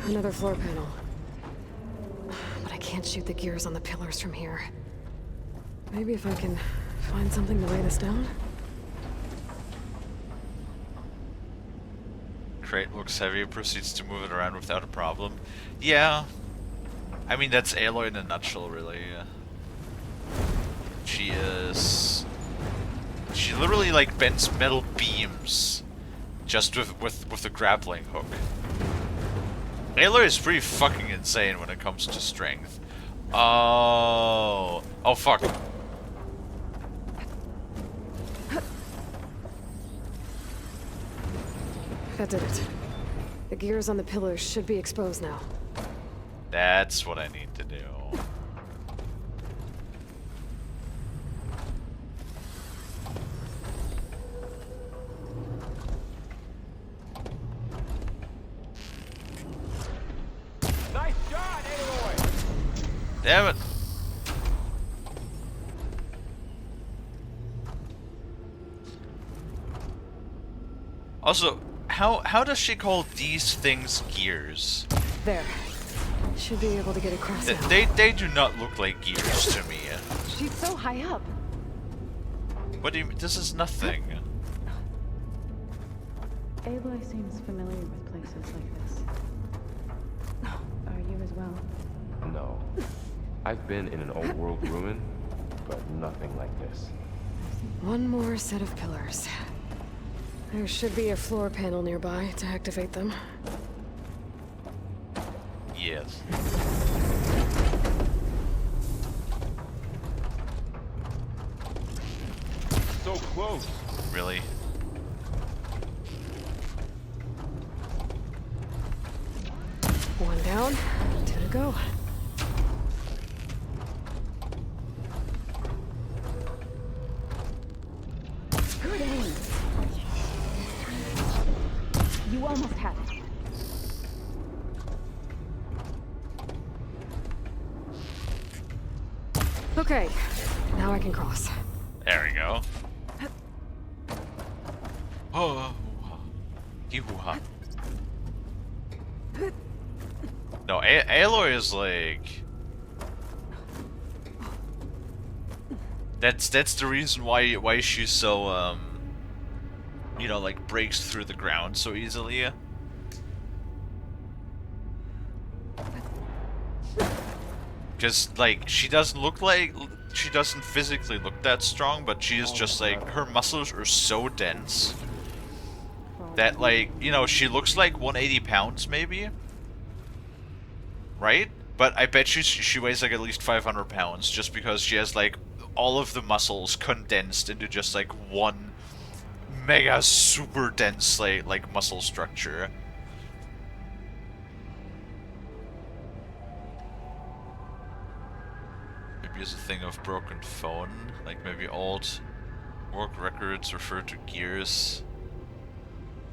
Another floor panel. But I can't shoot the gears on the pillars from here. Maybe if I can find something to lay this down? Crate looks heavy, proceeds to move it around without a problem. Yeah. I mean, that's Aloy in a nutshell, really. She literally, like, bends metal beams just with a grappling hook. Aloy is pretty fucking insane when it comes to strength. Oh, fuck. That did it. The gears on the pillars should be exposed now. That's what I need to do. Nice shot, Aloy! Damn it. Also, how does she call these things gears? There. Should be able to get across now. They do not look like gears to me. She's so high up. What do you mean? This is nothing. Aloy seems familiar with places like this. Are you as well? No. I've been in an old world ruin, but nothing like this. One more set of pillars. There should be a floor panel nearby to activate them. Yes. So close. Really? One down, two to go. Good aim. You almost had it. Okay, now I can cross. There we go. Oh, hee-hoo-ha. No, Aloy is like... That's the reason why she's so, you know, like, breaks through the ground so easily. Because, like, she doesn't physically look that strong, but she is just, like, her muscles are so dense that, like, you know, she looks like 180 pounds, maybe? Right? But I bet she weighs, like, at least 500 pounds, just because she has, like, all of the muscles condensed into just, like, one mega super dense, like muscle structure. Maybe as a thing of broken phone, like maybe old work records refer to gears,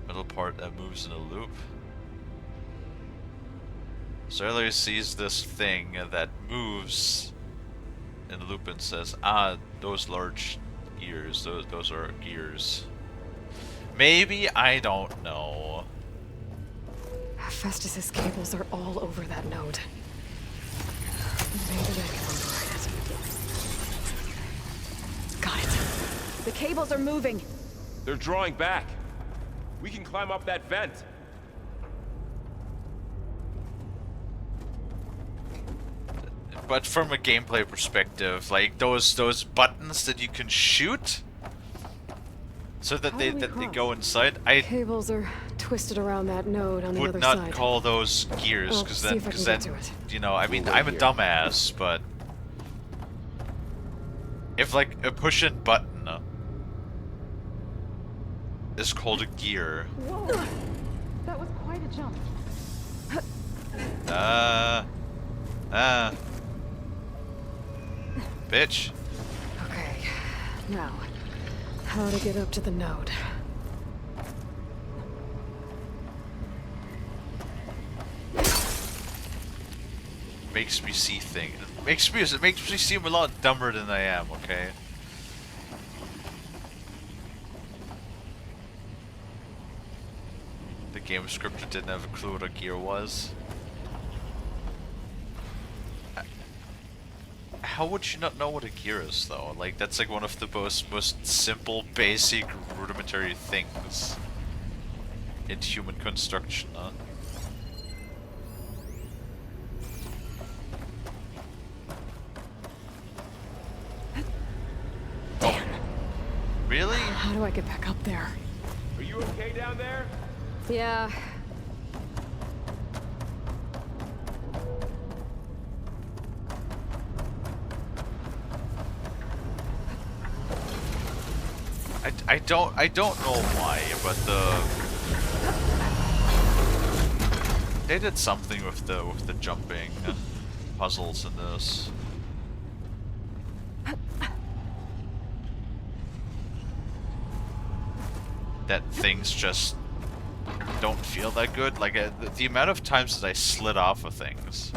middle part that moves in a loop. So Aloy sees this thing that moves in a loop and says, ah, those large gears, those are gears. Maybe, I don't know. Festus's cables are all over that node. Maybe I can override it. Got it. The cables are moving. They're drawing back. We can climb up that vent. But from a gameplay perspective, like those buttons that you can shoot, so that they go inside, I Cables are twisted around that node on the would other not side. call those gears, I'll because see then, if I can get to it. you know, I mean, I'm a dumbass, but if like a push-in button is called a gear, Whoa. That was quite a jump. bitch. Okay, now, how to get up to the node? Makes me see things. It makes me seem a lot dumber than I am. Okay. The game scripter didn't have a clue what a gear was. How would you not know what a gear is, though? Like, that's like one of the most simple, basic, rudimentary things in human construction, huh? Damn. Really? How do I get back up there? Are you okay down there? Yeah. I don't know why, but they did something with the jumping puzzles in this. That things just don't feel that good. Like the amount of times that I slid off of things.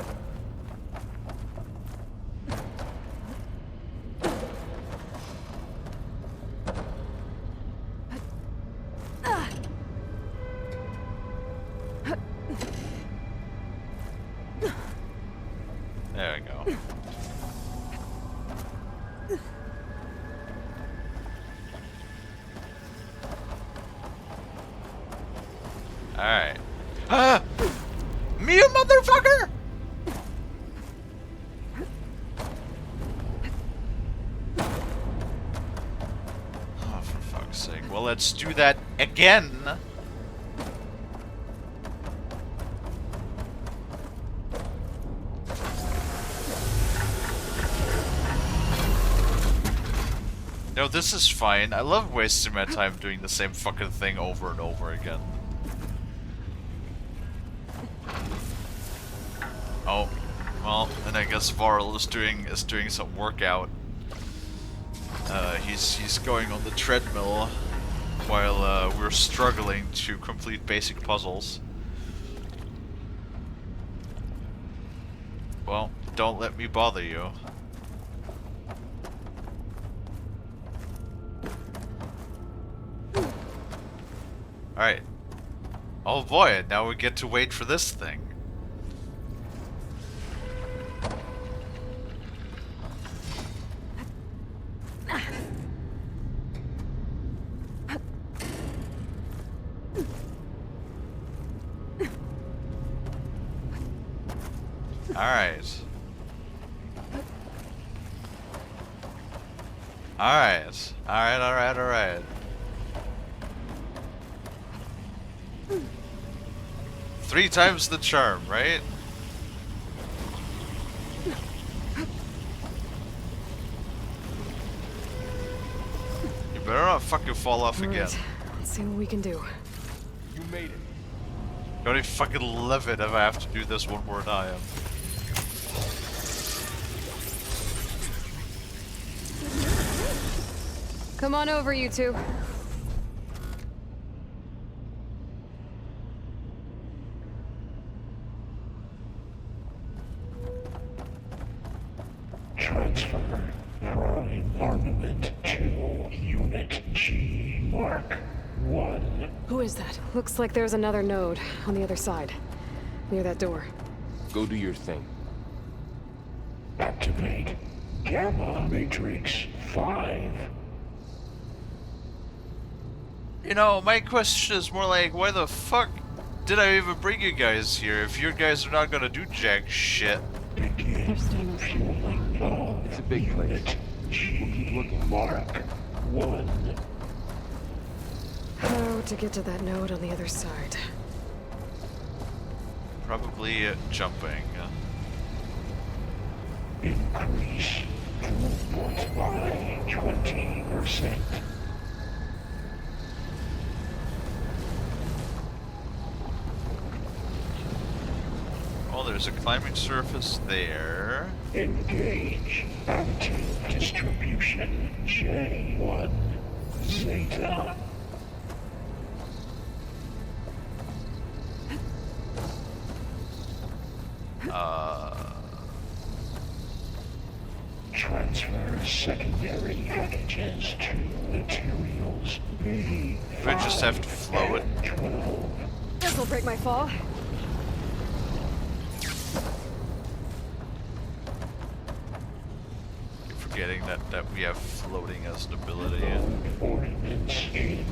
There we go. Alright. Me, a motherfucker! sake. Well, let's do that again. No, this is fine. I love wasting my time doing the same fucking thing over and over again. Oh, well, and I guess Varl is doing some workout. He's going on the treadmill while we're struggling to complete basic puzzles. Well, don't let me bother you. Alright. Oh boy, now we get to wait for this thing. Alright. Alright. Alright. 3 times the charm, right? You better not fucking fall off again. Let's see what we can do. You made it. Don't even fucking live it if I have to do this one more time. Come on over, you two. Transfer prime armament to Unit G Mark 1. Who is that? Looks like there's another node on the other side, near that door. Go do your thing. Activate Gamma Matrix 5. You know, my question is more like, why the fuck did I even bring you guys here if you guys are not gonna do jack shit? Begin fueling on It's a big place. We'll keep looking. Mark 1. How to get to that node on the other side? Probably jumping. Increase throughput by 20%. Oh, there's a climbing surface there. Engage anti-distribution J1 Zeta. Transfer secondary packages to materials B. We just have to float. 12. This'll break my fall. Keep forgetting that we have floating as an ability. Ordnance in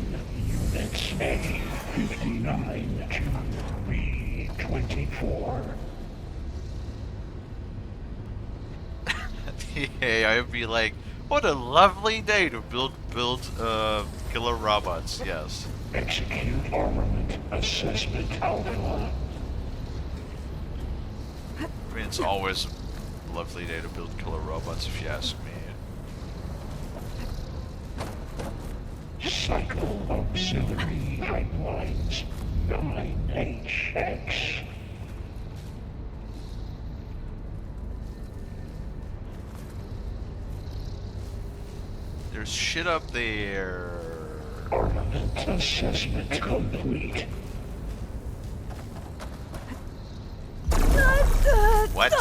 Units A 59 to B 24. Yeah, I'd be like, what a lovely day to build killer robots. Yes. Execute armament assessment alpha. I mean, it's always a lovely day to build killer robots, if you ask me. Cycle auxiliary pipelines 9HX. There's shit up there. Armament assessment complete. What?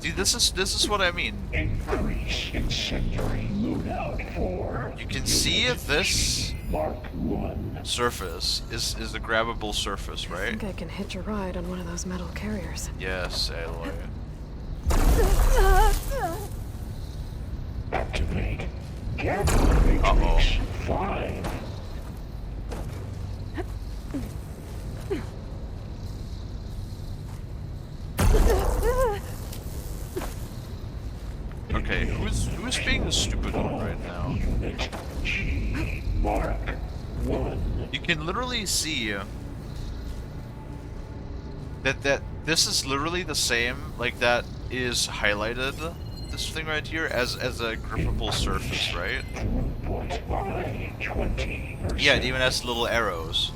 Dude, this is what I mean. Increase incendiary loadout for. You can see if this Mark 1 surface is the grabbable surface, I right? think I can hitch a ride on one of those metal carriers. Yes, Aloy. Activate Gamma Matrix 5. Okay, who's being stupid one right now. Unit G. Mark 1. You can literally see that this is literally the same, like that is highlighted, this thing right here, as a grippable surface, right? Yeah, it even has little arrows.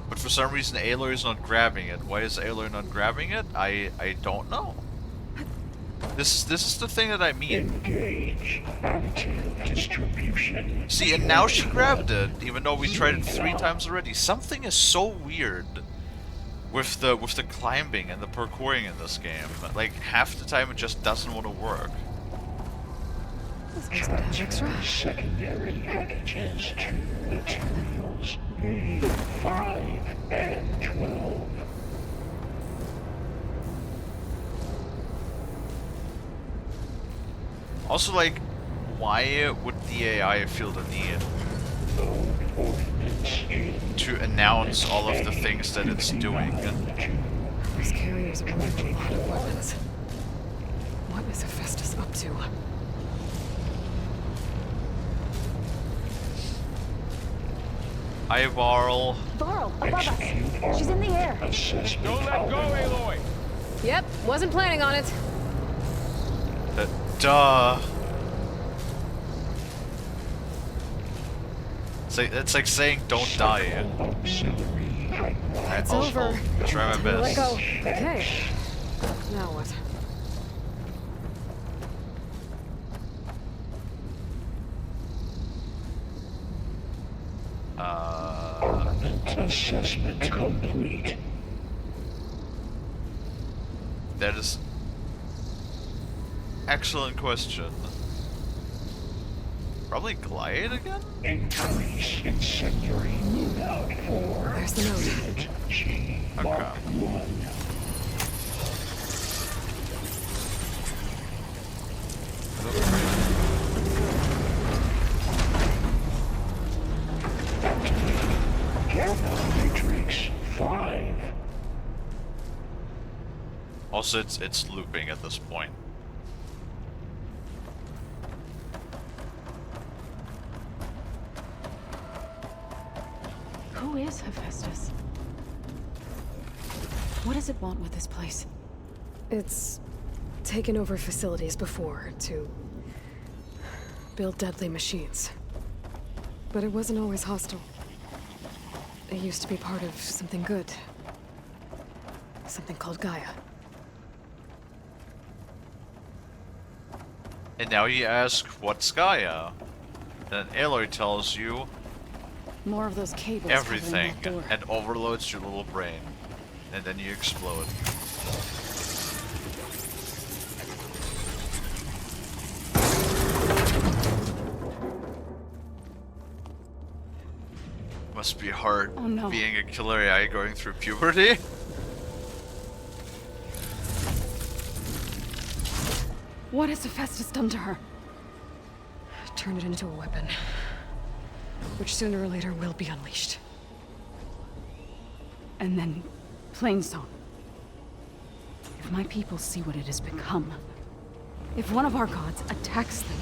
But for some reason Aloy's not grabbing it. Why is Aloy not grabbing it? I don't know. This is the thing that I mean. Engage additive distribution. See, and now she grabbed it, even though we tried it 3 times already. Something is so weird with the climbing and the parkouring in this game. Like half the time it just doesn't want to work. Secondary additives to materials B5 and 12. Also, like, why would the AI feel the need to announce all of the things that it's doing? These carriers are running a lot of weapons. What is Hephaestus up to? Hi, Varl. Varl, above us. She's in the air. Don't let go, Aloy! Yep, wasn't planning on it. Duh. It's like saying don't die. It's I'll over. try my best. Let go. Okay. Now what? Assessment complete. That is excellent question. Probably glide again? Increase incendiary loadout for There's the note. Unit G. Mark 1. Matrix 5. Also, it's looping at this point. Who is Hephaestus? What does it want with this place? It's taken over facilities before to build deadly machines. But it wasn't always hostile. It used to be part of something good. Something called Gaia. And now you ask, what's Gaia? And Aloy tells you More of those cables everything covering that door. and overloads your little brain. And then you explode. Must be hard Oh, no. being a killer AI going through puberty. What has Hephaestus done to her? Turn it into a weapon. Which sooner or later will be unleashed. And then, Plainstone. If my people see what it has become, if one of our gods attacks them,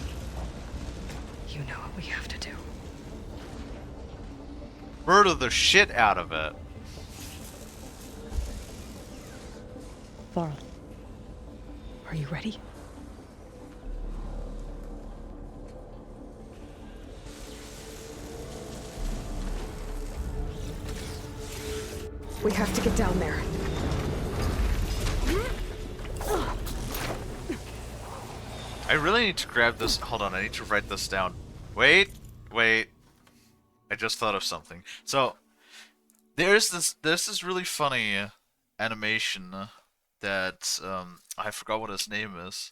you know what we have to do. Murder the shit out of it. Varl, are you ready? We have to get down there. I really need to grab this. Hold on, I need to write this down. Wait. I just thought of something. So, there's this really funny animation that, I forgot what his name is.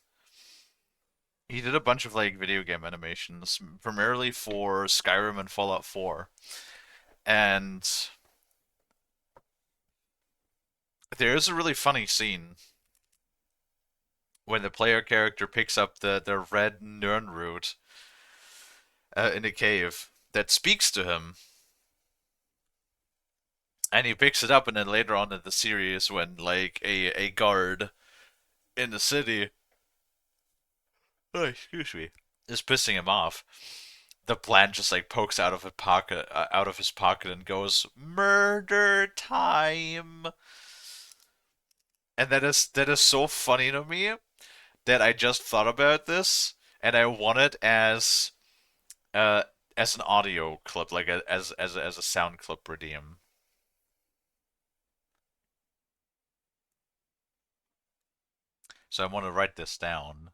He did a bunch of, like, video game animations, primarily for Skyrim and Fallout 4. And there's a really funny scene when the player character picks up the red Nern root in a cave that speaks to him. And he picks it up, and then later on in the series, when, like, a guard in the city Oh, excuse me. Is pissing him off. The plant just like pokes out of his pocket, and goes, "Murder time." And that is so funny to me that I just thought about this, and I want it uh as an audio clip, like as a sound clip redeem. So I want to write this down.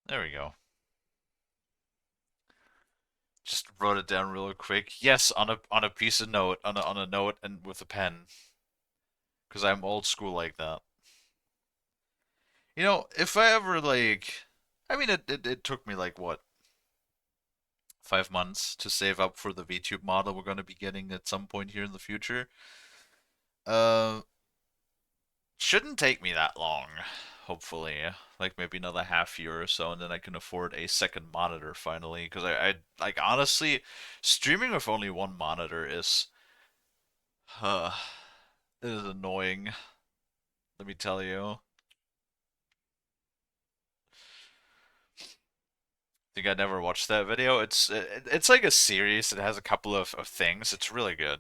There we go. Just wrote it down real quick. Yes, on a piece of note, on a note and with a pen. Because I'm old school like that. You know, if I ever like, I mean, it took me like what, 5 months to save up for the VTube model we're going to be getting at some point here in the future. Uh, shouldn't take me that long, hopefully. Like maybe another half year or so, and then I can afford a second monitor finally. Because I like honestly, streaming with only one monitor uh, it is annoying. Let me tell you. Think I never watched that video. It's like a series. It has a couple of things. It's really good.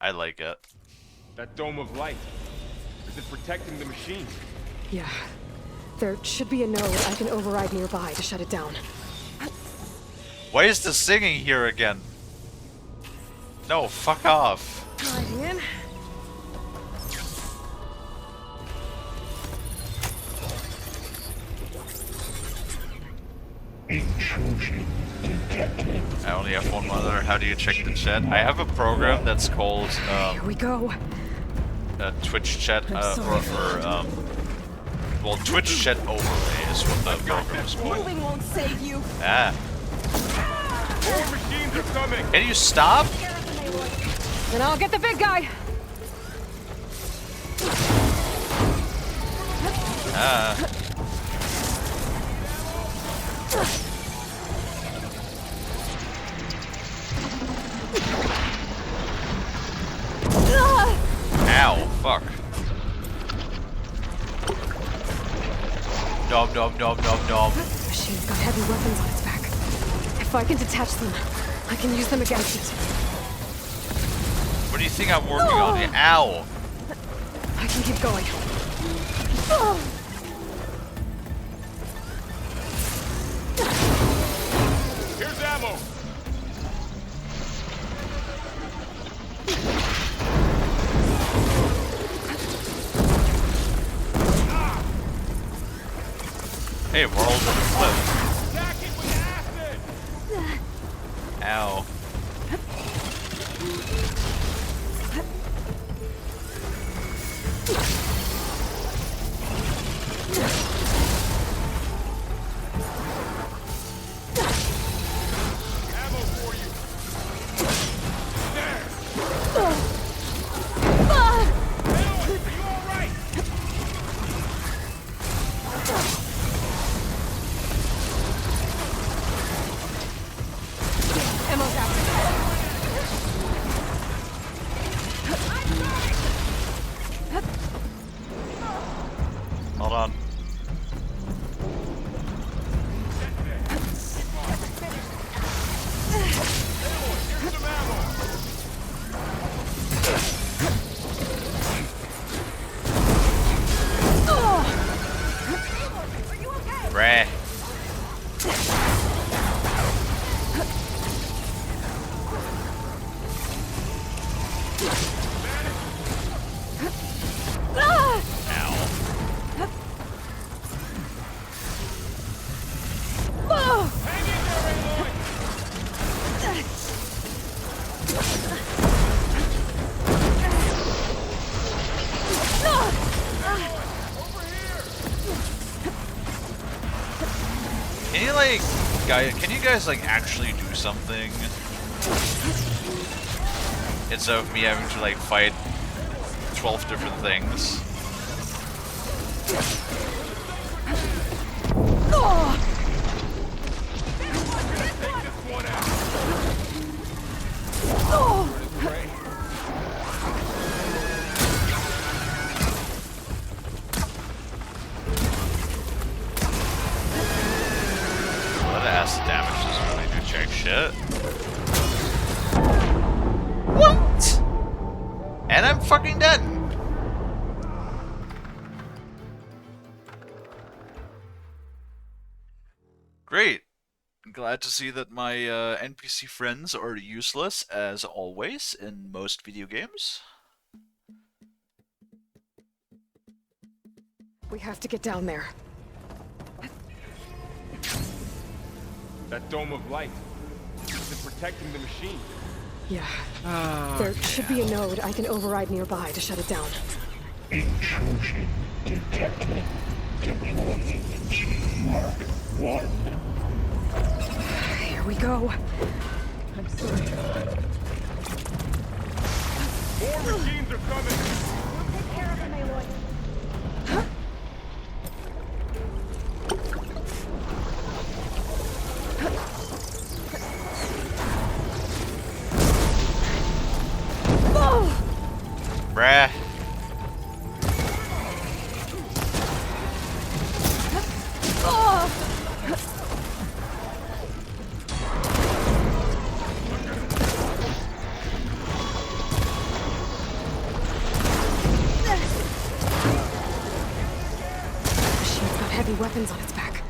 I like it. That dome of light. Is it protecting the machine? Yeah. There should be a node I can override nearby to shut it down. Why is the singing here again? No, fuck off. Diving in. Intrusion detected. I only have one monitor. How do you check the chat? I have a program that's called Here we go. Twitch chat well, Twitch chat overlay is what the program is called. Moving won't save you. Ah. More machines are coming. Can you stop? Then I'll get the big guy. Ah. Ow, fuck. Nom nom nom nom nom. Machine's got heavy weapons on its back. If I can detach them, I can use them against it. What do you think I'm working on here? Ow! I can keep going. Here's ammo. Hey, we're all in the cliff. Ow. Can you can you guys like actually do something? Instead of me having to like fight 12 different things. Let it acid damage doesn't really do check shit. What? And I'm fucking dead. Great. Glad to see that my NPC friends are useless, as always, in most video games. We have to get down there. That dome of light. Is it protecting the machine? Yeah. Oh, There should be a node I can override nearby to shut it down. Intrusion detected. Deploying Mark 1. Here we go. I'm sorry. More machines are coming! Take care of them, Aloy. Bruh. Machine's got heavy weapons on its back.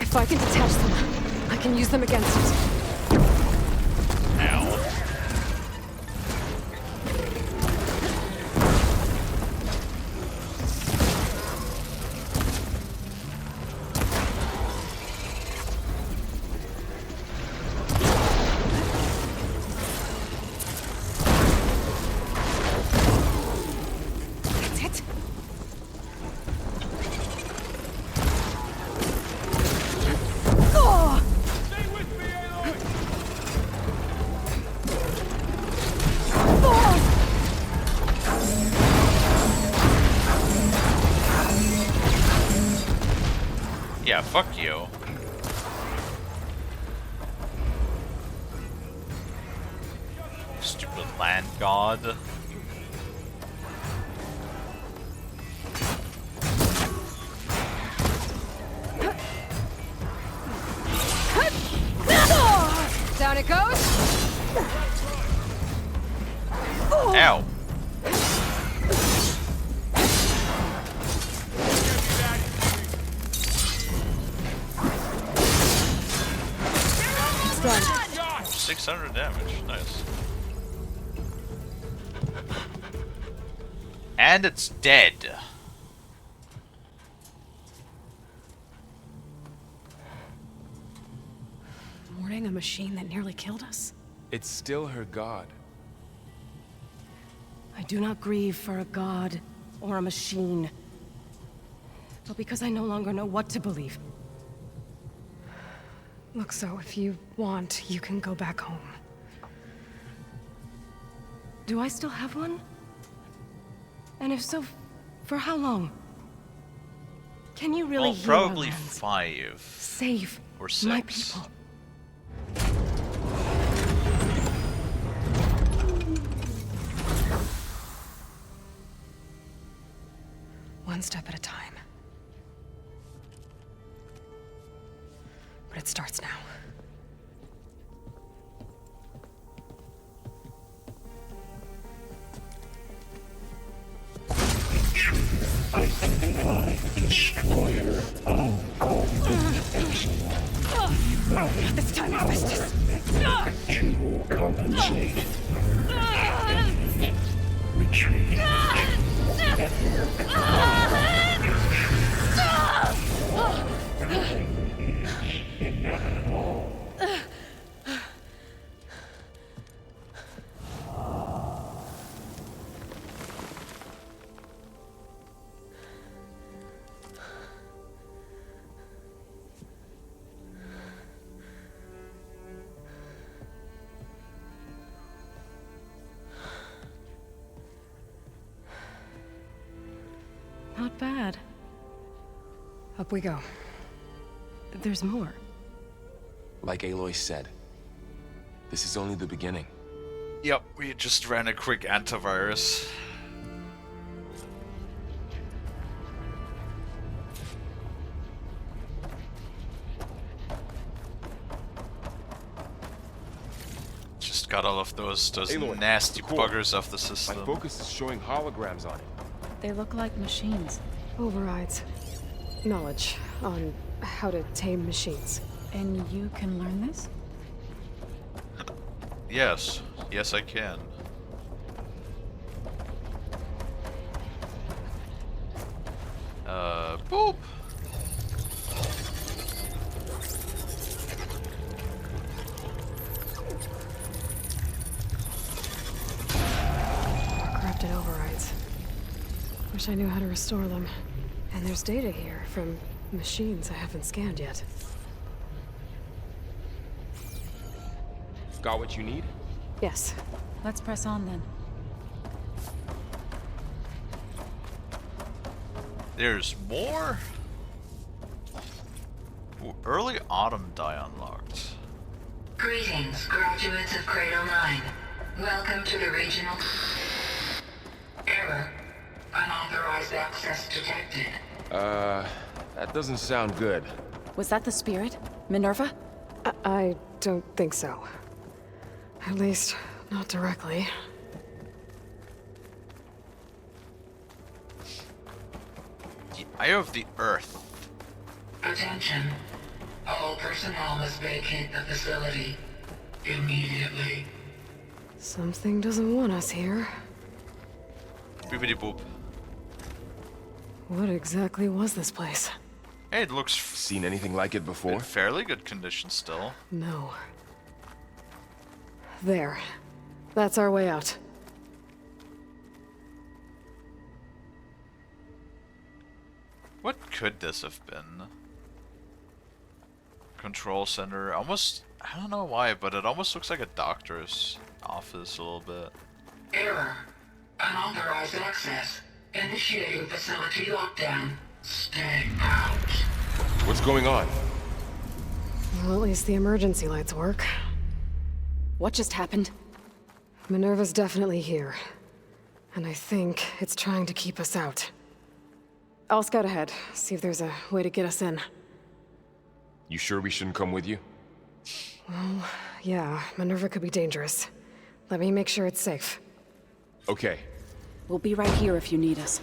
If I can detach them, I can use them against it. Ow. That's it. Oh! Stay with me, Aloy! Yeah, fuck you. Stupid land god. Down it goes. Ow. Done. 600 damage. Nice. And it's dead. Mourning a machine that nearly killed us? It's still her god. I do not grieve for a god or a machine, but because I no longer know what to believe. Look, so if you want, you can go back home. Do I still have one? And if so, for how long? Can you really Well, heal our probably lands? 5 Save or my 6. people. One step at a time. But it starts now. I supply destroyer of golden excellence. This time, Hephaestus! To compensate. Retreat. Up we go. There's more. Like Aloy said, this is only the beginning. Yep, we just ran a quick antivirus. Just got all of those Aloy, nasty core. buggers off the system. My focus is showing holograms on it. They look like machines. Overrides. Knowledge on how to tame machines. And you can learn this? Yes. Yes, I can. Boop! More corrupted overrides. Wish I knew how to restore them. And there's data here from machines I haven't scanned yet. Got what you need? Yes. Let's press on then. There's more? Ooh, early autumn dye unlocked. Greetings, graduates of Cradle 9. Welcome to the regional... Error. Unauthorized access detected. That doesn't sound good. Was that the spirit? Minerva? I don't think so. At least, not directly. The Eye of the Earth. Attention. All personnel must vacate the facility. Immediately. Something doesn't want us here. Boopity boop. What exactly was this place? Hey, it looks Seen anything like it before? in fairly good condition still. No. There. That's our way out. What could this have been? Control center. Almost, I don't know why, but it almost looks like a doctor's office a little bit. Error. Unauthorized access. Initiating facility lockdown. Stay out. What's going on? Well, at least the emergency lights work. What just happened? Minerva's definitely here. And I think it's trying to keep us out. I'll scout ahead, see if there's a way to get us in. You sure we shouldn't come with you? Well, yeah, Minerva could be dangerous. Let me make sure it's safe. Okay. We'll be right here if you need us.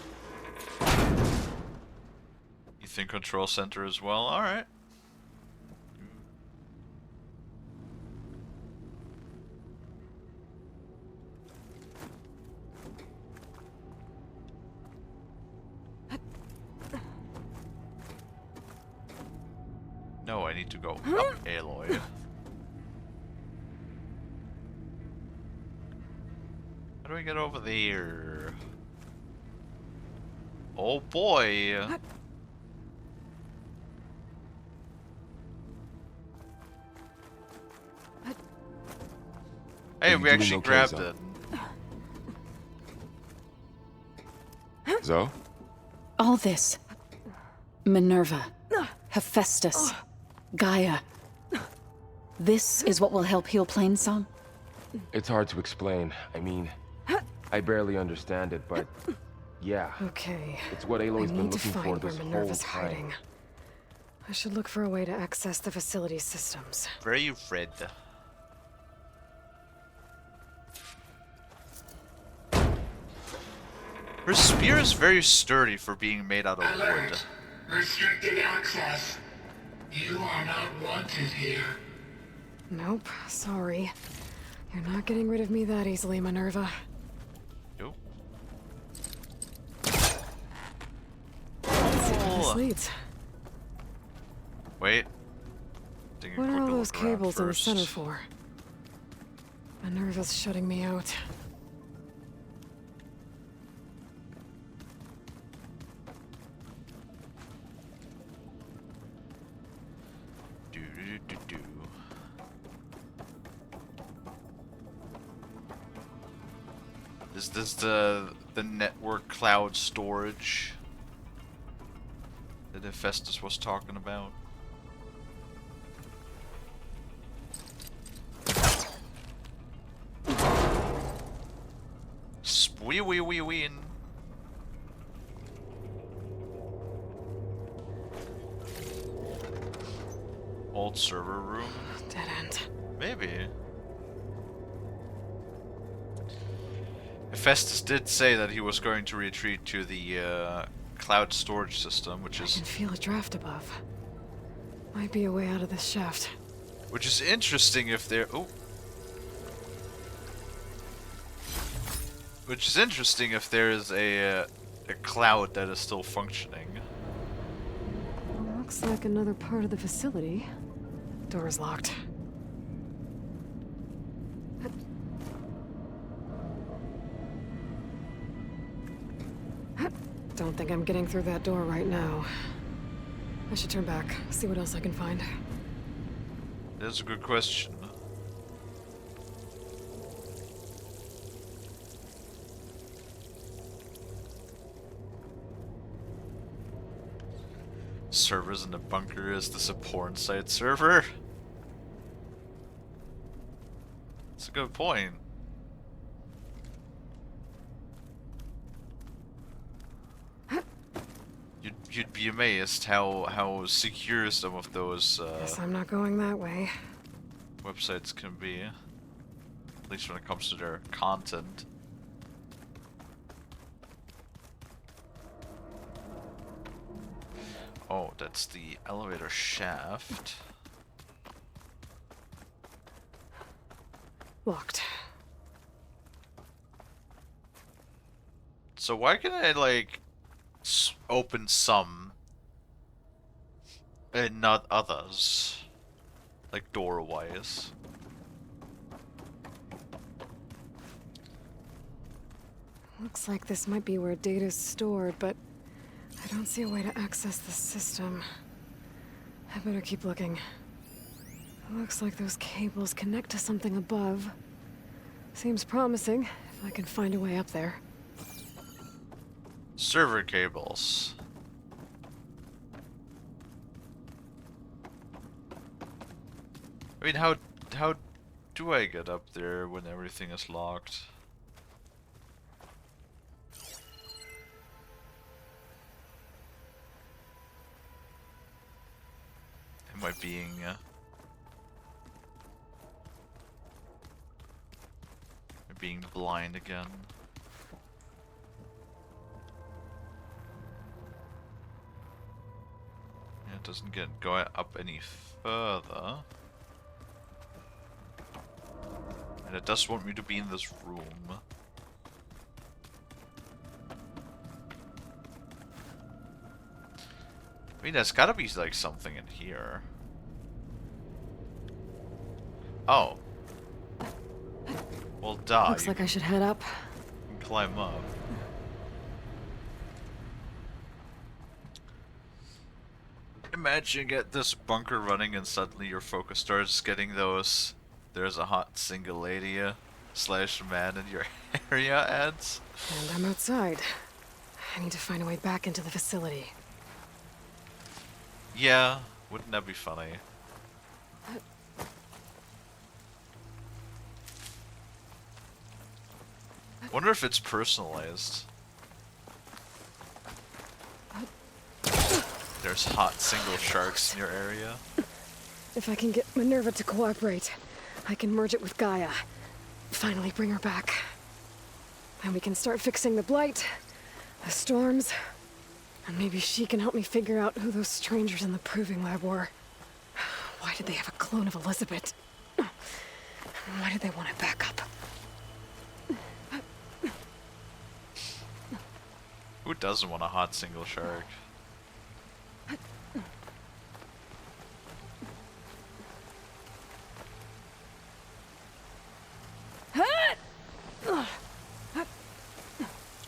You think control center as well? Alright. No, I need to go up, Aloy. How do I get over there? Oh boy! Hey, we actually okay, grabbed Zoe? it. Zoe? All this. Minerva. Hephaestus. Gaia. This is what will help heal Plainsong? It's hard to explain. I mean, I barely understand it, but yeah. Okay. It's what Aloy's I been need to looking for find where this whole Minerva's time. hiding. I should look for a way to access the facility's systems. Where are you, Fred? Her spear is very sturdy for being made out of wood. Alert. Restricted access. You are not wanted here. Nope, sorry. You're not getting rid of me that easily, Minerva. Nope. Let's see where this leads. Wait. Take a What are quick all look those around cables in the first. center for? Minerva's shutting me out. Do. Is this the network cloud storage? that Hephaestus was talking about. Wee wee wee wee. Old server room. Dead end. Maybe. Hephaestus did say that he was going to retreat to the cloud storage system, which I is can feel a draft above. Might be a way out of this shaft. which is interesting if there. Oh. Which is interesting if there is a cloud that is still functioning. Looks like another part of the facility. Door is locked. Don't think I'm getting through that door right now. I should turn back, see what else I can find. That's a good question. Servers in the bunker, is this a porn site server? That's a good point. You'd be amazed how secure some of those Guess I'm not going that way. websites can be. At least when it comes to their content. Oh, that's the elevator shaft. Locked. So why can I, like, open some and not others? Like, door-wise. Looks like this might be where data's stored, but I don't see a way to access the system. I better keep looking. Looks like those cables connect to something above. Seems promising, if I can find a way up there. Server cables. I mean, how do I get up there when everything is locked? Am I being blind again? Yeah, it doesn't go up any further. And it does want me to be in this room. I mean, there's gotta be like something in here. Oh. Well, duh. Looks like I should head up. Can climb up. Imagine you get this bunker running and suddenly your focus starts getting those "there's a hot single lady slash man in your area" ads. And I'm outside. I need to find a way back into the facility. Yeah, wouldn't that be funny? Wonder if it's personalized. There's hot single sharks in your area. If I can get Minerva to cooperate, I can merge it with Gaia. Finally bring her back. And we can start fixing the blight, the storms, and maybe she can help me figure out who those strangers in the proving lab were. Why did they have a clone of Elizabeth? Why did they want it back up? Who doesn't want a hot single shark?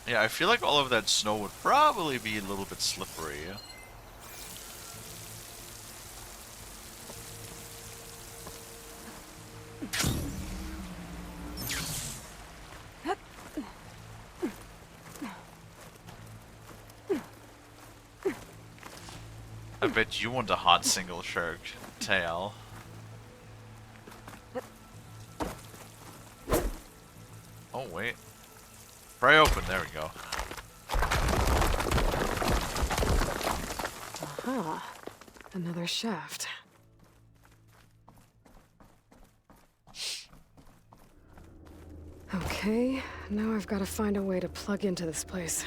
Yeah, I feel like all of that snow would probably be a little bit slippery. I bet you want a hot single shark tail. Oh wait. Pry open, there we go. Aha. Another shaft. Okay, now I've got to find a way to plug into this place.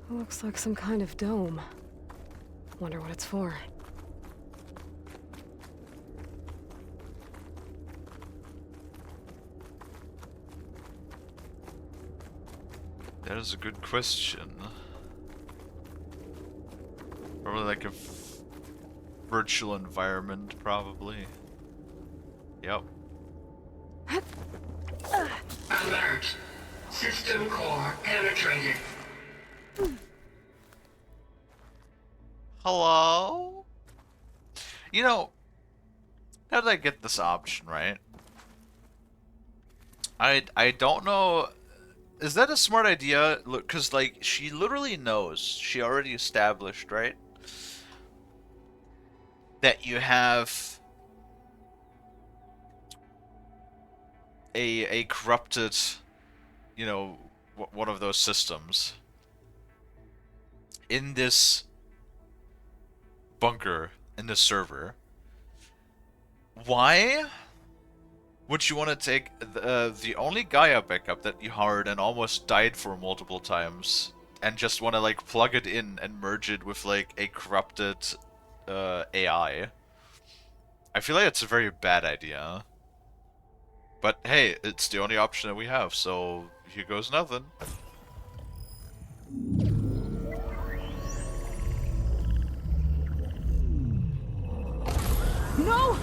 Looks like some kind of dome. Wonder what it's for. That is a good question. Probably like a virtual environment, probably. Yep. Alert. System core penetrated. Hello? You know, how did I get this option, right? I don't know. Is that a smart idea? Look, because, like, she literally knows. She already established, right? That you have a corrupted, you know, one of those systems in this bunker, in this server. Why would you want to take the only Gaia backup that you hired and almost died for multiple times and just want to, like, plug it in and merge it with, like, a corrupted AI? I feel like it's a very bad idea. But hey, it's the only option that we have, so here goes nothing. No!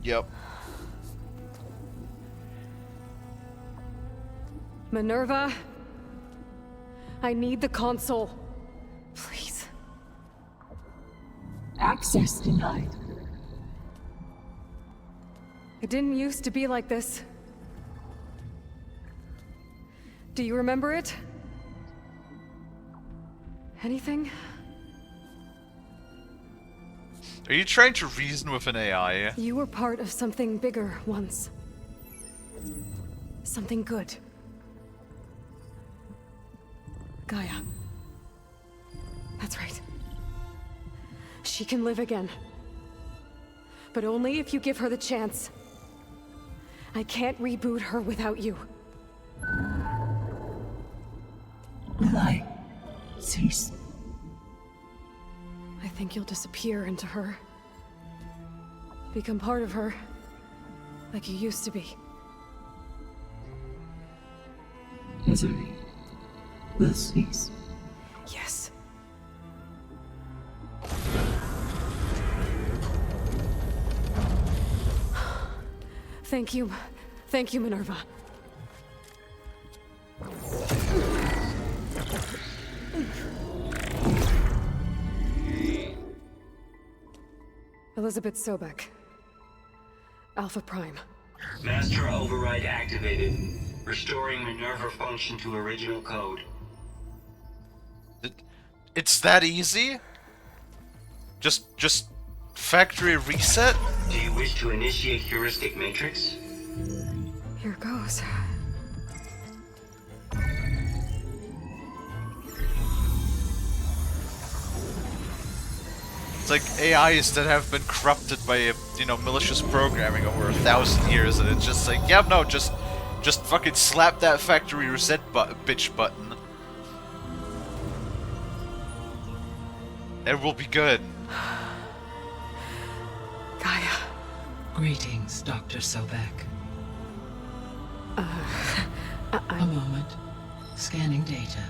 Yep. Minerva, I need the console. Please. Access denied. It didn't used to be like this. Do you remember it? Anything? Are you trying to reason with an AI? You were part of something bigger once. Something good. Gaia. That's right. She can live again. But only if you give her the chance. I can't reboot her without you. Light, cease. I think you'll disappear into her. Become part of her. Like you used to be. Misery will cease. Yes. Thank you. Thank you, Minerva. Elizabeth Sobek. Alpha Prime. Master override activated. Restoring Minerva function to original code. It's that easy? Just factory reset? Do you wish to initiate heuristic matrix? Here goes. It's like AIs that have been corrupted by, you know, malicious programming over 1,000 years, and it's just like, yeah, no, just fucking slap that factory reset bitch button. It will be good. Gaia. Greetings, Dr. Sobek. A moment. Scanning data.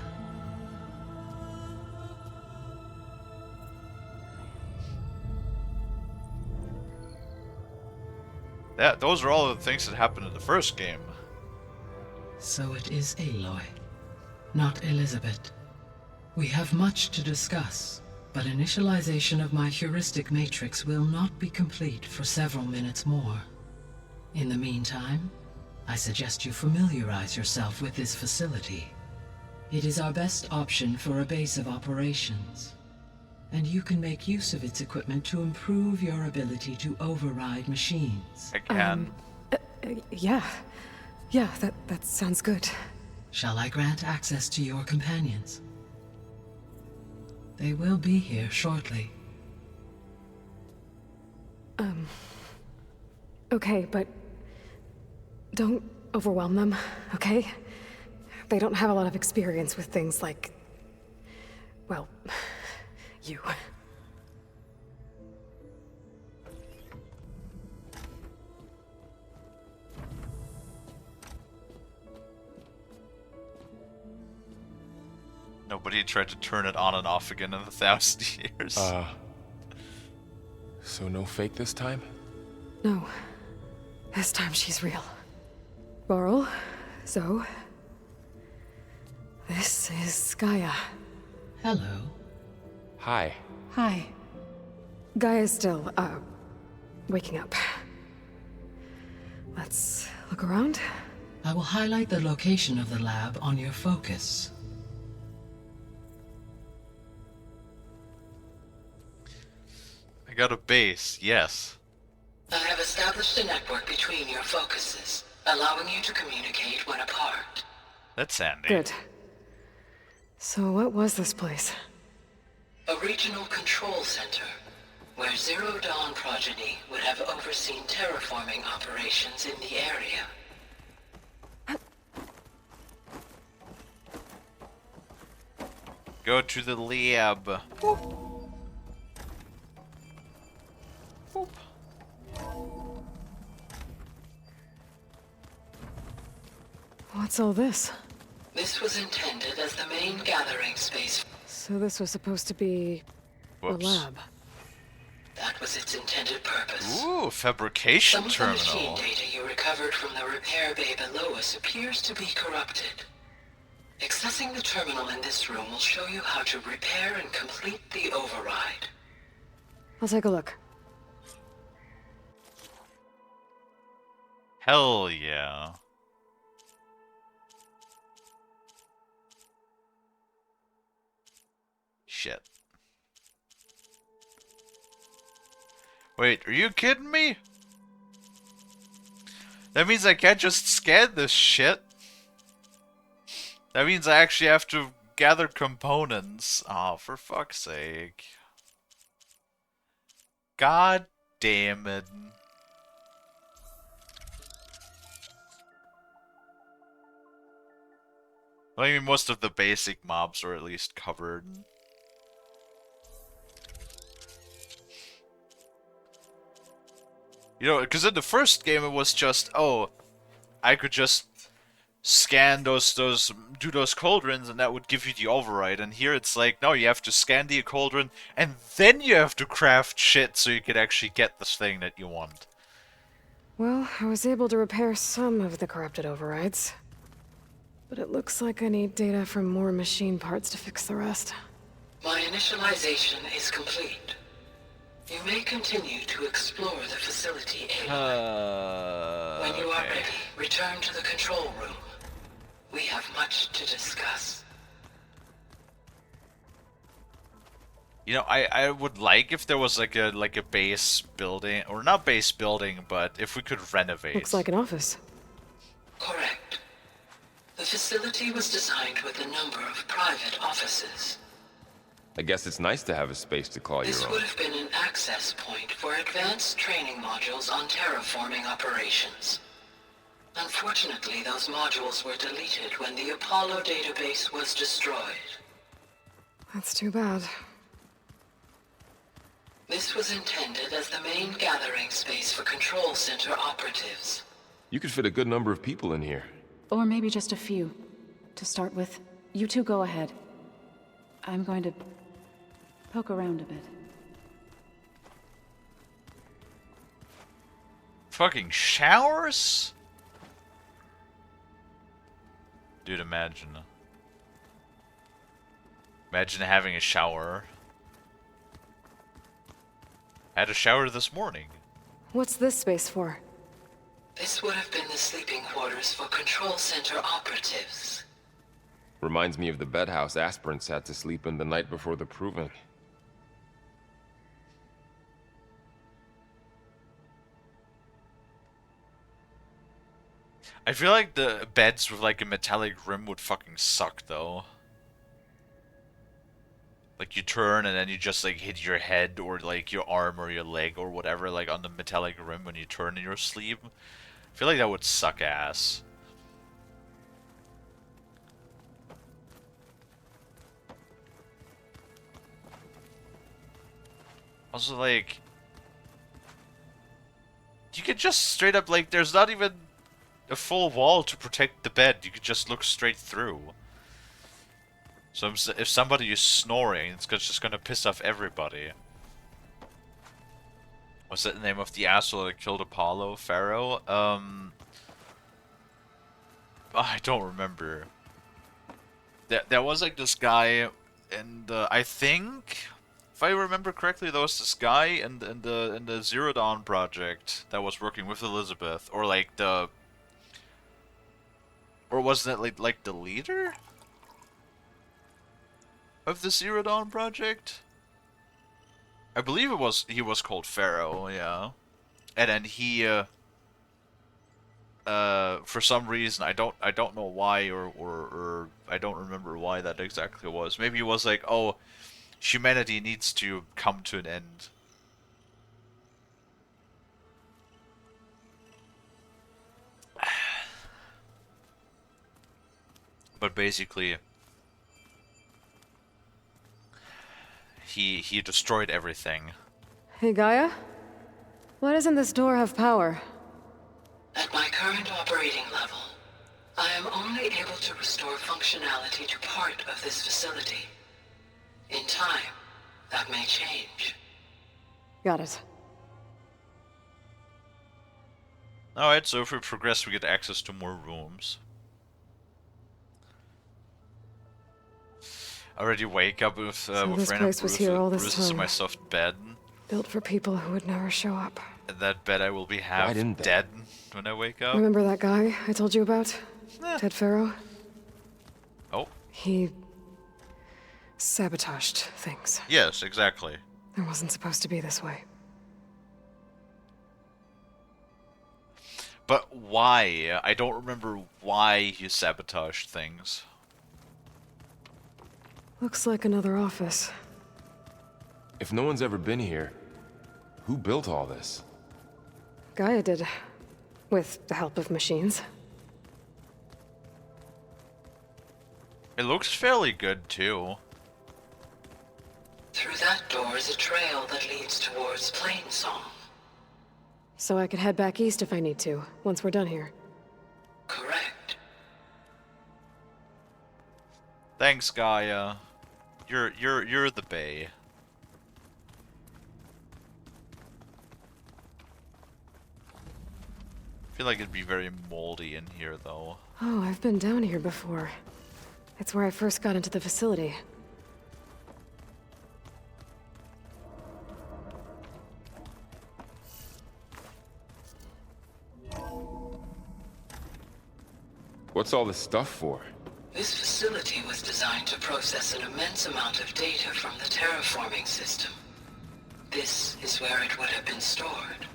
Those are all the things that happened in the first game. So it is Aloy, not Elizabeth. We have much to discuss. but initialization of my heuristic matrix will not be complete for several minutes more. In the meantime, I suggest you familiarize yourself with this facility. It is our best option for a base of operations, and you can make use of its equipment to improve your ability to override machines. Again. Yeah. Yeah, that sounds good. Shall I grant access to your companions? They will be here shortly. Okay, but don't overwhelm them, okay? They don't have a lot of experience with things like, well, you. Nobody tried to turn it on and off again in 1,000 years. So no fake this time? No. This time she's real. Laurel, Zoe. This is Gaia. Hello. Hi. Hi. Gaia's still, waking up. Let's look around. I will highlight the location of the lab on your focus. I got a base, yes. I have established a network between your focuses, allowing you to communicate when apart. That's handy. Good. So what was this place? A regional control center, where Zero Dawn progeny would have overseen terraforming operations in the area. Go to the lab. Boop. Boop. What's all this? This was intended as the main gathering space. So this was supposed to be Whoops. a lab. That was its intended purpose. Ooh, fabrication Some terminal. of the machine data you recovered from the repair bay below us appears to be corrupted. Accessing the terminal in this room will show you how to repair and complete the override. I'll take a look. Hell yeah. Shit. Wait, are you kidding me? That means I can't just scan this shit. That means I actually have to gather components. Oh, for fuck's sake. God damn it. Well, I mean, most of the basic mobs are at least covered. You know, because in the first game it was just, oh, I could just scan do those cauldrons and that would give you the override. And here it's like, no, you have to scan the cauldron and then you have to craft shit so you can actually get this thing that you want. Well, I was able to repair some of the corrupted overrides. But it looks like I need data from more machine parts to fix the rest. My initialization is complete. You may continue to explore the facility area. When you are ready, return to the control room. We have much to discuss. You know, I would like if there was like a base building, or not base building, but if we could renovate. Looks like an office. Correct. The facility was designed with a number of private offices. I guess it's nice to have a space to call This your would own. have been an access point for advanced training modules on terraforming operations. Unfortunately, those modules were deleted when the Apollo database was destroyed. That's too bad. This was intended as the main gathering space for control center operatives. You could fit a good number of people in here. Or maybe just a few. To start with, you two go ahead. I'm going to poke around a bit. Fucking showers? Dude, imagine. Imagine having a shower. Had a shower this morning. What's this space for? This would have been the sleeping quarters for Control Center operatives. Reminds me of the bedhouse aspirants had to sleep in the night before the proving. I feel like the beds with like a metallic rim would fucking suck though. Like you turn and then you just like hit your head or like your arm or your leg or whatever like on the metallic rim when you turn in your sleep. I feel like that would suck ass. Also like you could just straight up like there's not even a full wall to protect the bed. You could just look straight through. So if somebody is snoring, it's just gonna piss off everybody. What's that the name of the asshole that killed Apollo? Pharaoh? I don't remember. There was like this guy, and I think, if I remember correctly, there was this guy in the Zero Dawn project that was working with Elizabeth, or like the, or wasn't it like the leader of the Zero Dawn project? I believe he was called Pharaoh, yeah. And then he for some reason I don't know why or I don't remember why that exactly was. Maybe it was like, oh, humanity needs to come to an end. But basically he destroyed everything. Hey, Gaia? Why doesn't this door have power? At my current operating level, I am only able to restore functionality to part of this facility. In time, that may change. Got it. Alright, so if we progress, we get access to more rooms. I already wake up with this random place was here all this bruises in time. my soft bed. Built for people who would never show up. And that bed I will be half dead when I wake up. Remember that guy I told you about? Ted Pharaoh? Oh. He sabotaged things. Yes, exactly. It wasn't supposed to be this way. But why? I don't remember why he sabotaged things. Looks like another office. If no one's ever been here, who built all this? Gaia did. With the help of machines. It looks fairly good, too. Through that door is a trail that leads towards Plainsong. So I could head back east if I need to, once we're done here. Correct. Thanks, Gaia. You're the bae. I feel like it'd be very moldy in here, though. Oh, I've been down here before. It's where I first got into the facility. What's all this stuff for? This facility was designed to process an immense amount of data from the terraforming system. This is where it would have been stored.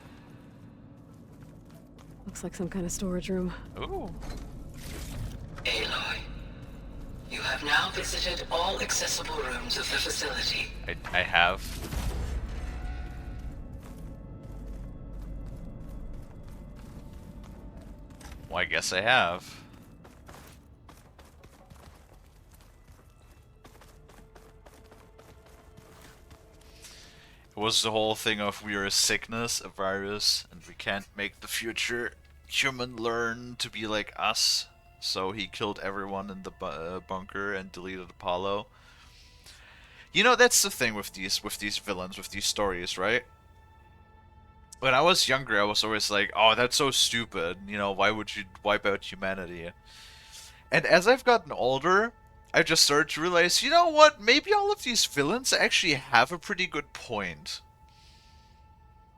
Looks like some kind of storage room. Ooh. Aloy, you have now visited all accessible rooms of the facility. I have. Well, I guess I have. It was the whole thing of we are a sickness, a virus, and we can't make the future human learn to be like us. So he killed everyone in the bunker and deleted Apollo. You know, that's the thing with these villains, with these stories, right? When I was younger, I was always like, oh, that's so stupid. You know, why would you wipe out humanity? And as I've gotten older, I just started to realize, you know what? Maybe all of these villains actually have a pretty good point.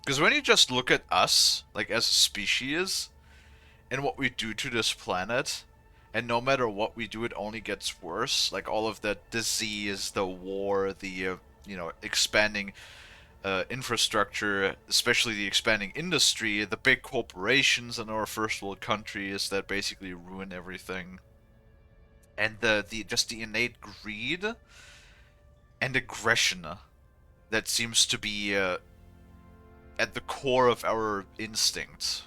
Because when you just look at us, like as a species, and what we do to this planet, and no matter what we do, it only gets worse. Like all of the disease, the war, the expanding infrastructure, especially the expanding industry, the big corporations in our first world countries that basically ruin everything, and the just the innate greed and aggression that seems to be at the core of our instincts.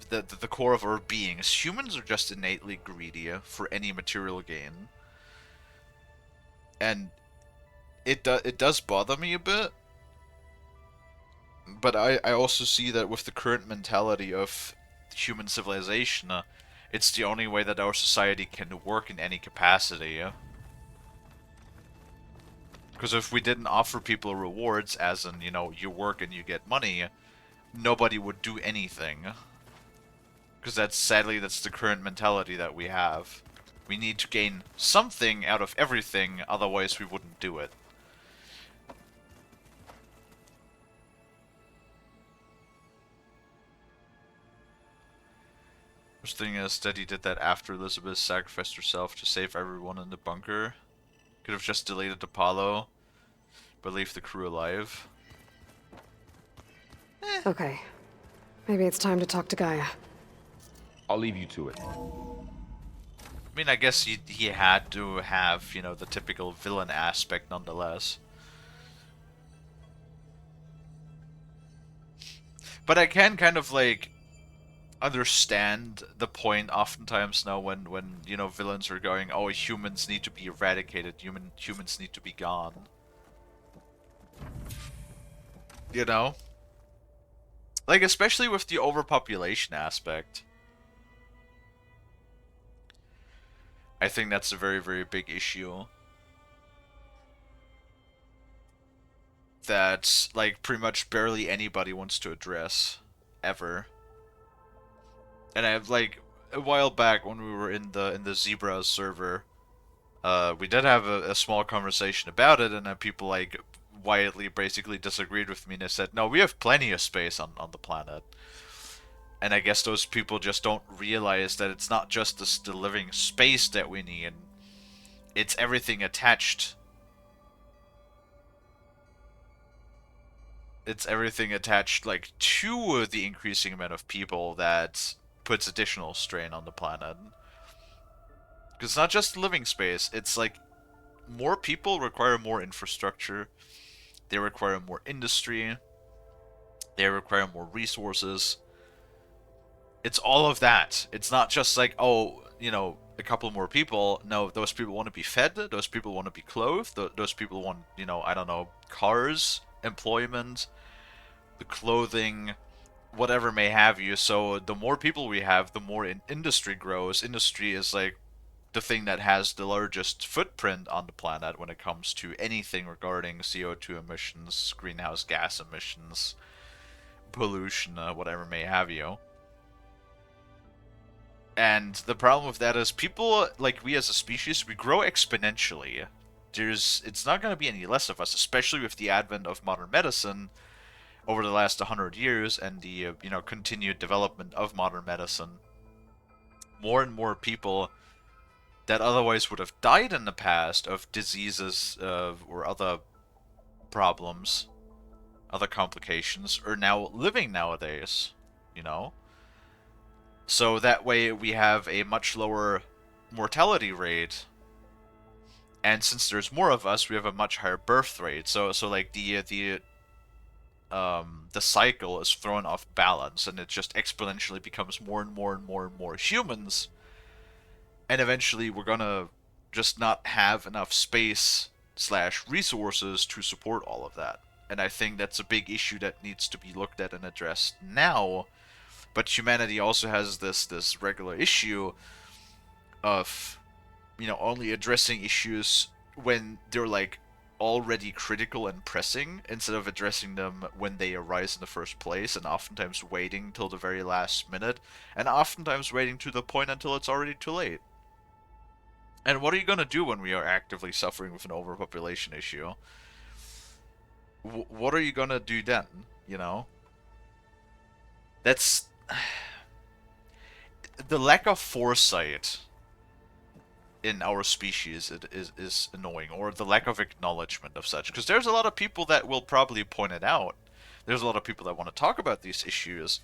The core of our beings. Humans are just innately greedy for any material gain. And it does bother me a bit. But I also see that with the current mentality of human civilization, it's the only way that our society can work in any capacity. Because if we didn't offer people rewards, as in, you work and you get money, nobody would do anything. Because sadly, that's the current mentality that we have. We need to gain something out of everything, otherwise we wouldn't do it. First thing is that he did that after Elizabeth sacrificed herself to save everyone in the bunker. Could have just deleted Apollo, but leave the crew alive. Okay. Maybe it's time to talk to Gaia. I'll leave you to it. I mean, I guess he had to have, the typical villain aspect nonetheless. But I can kind of, like, understand the point oftentimes now when villains are going, oh, humans need to be eradicated, humans need to be gone. Like, especially with the overpopulation aspect. I think that's a very, very big issue. That, like, pretty much barely anybody wants to address. Ever. And I like, a while back when we were in the Zebra server, we did have a small conversation about it, and then people, like, quietly basically disagreed with me, and they said, no, we have plenty of space on the planet. And I guess those people just don't realize that it's not just the living space that we need. It's everything attached. It's everything attached, like, to the increasing amount of people that puts additional strain on the planet. Because it's not just living space. It's like, more people require more infrastructure. They require more industry. They require more resources. It's all of that. It's not just like, oh, a couple more people. No, those people want to be fed. Those people want to be clothed. Those people want, I don't know, cars, employment, the clothing, whatever may have you. So the more people we have, the more industry grows. Industry is like the thing that has the largest footprint on the planet when it comes to anything regarding CO2 emissions, greenhouse gas emissions, pollution, whatever may have you. And the problem with that is people, like we as a species, we grow exponentially. It's not going to be any less of us, especially with the advent of modern medicine over the last 100 years and the, continued development of modern medicine. More and more people that otherwise would have died in the past of diseases or other problems, other complications, are now living nowadays, So that way we have a much lower mortality rate. And since there's more of us, we have a much higher birth rate. So like the cycle is thrown off balance, and it just exponentially becomes more and more and more and more humans. And eventually we're gonna just not have enough space / resources to support all of that. And I think that's a big issue that needs to be looked at and addressed now. But humanity also has this regular issue of, only addressing issues when they're, like, already critical and pressing, instead of addressing them when they arise in the first place, and oftentimes waiting till the very last minute, and oftentimes waiting to the point until it's already too late. And what are you going to do when we are actively suffering with an overpopulation issue? what are you gonna do then? You know, that's the lack of foresight in our species is annoying, or the lack of acknowledgement of such. Because there's a lot of people that will probably point it out. There's a lot of people that want to talk about these issues,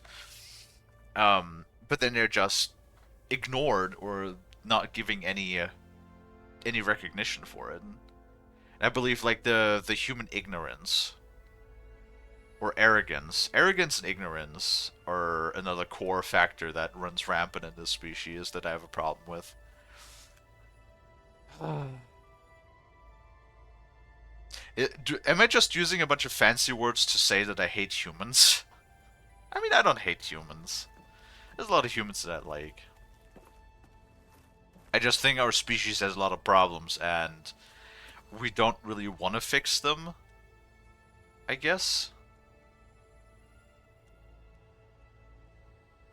but then they're just ignored or not giving any recognition for it. And I believe like the human ignorance or arrogance and ignorance are another core factor that runs rampant in this species that I have a problem with. Am I just using a bunch of fancy words to say that I hate humans? I mean, I don't hate humans. There's a lot of humans that I like. I just think our species has a lot of problems, and we don't really want to fix them, I guess.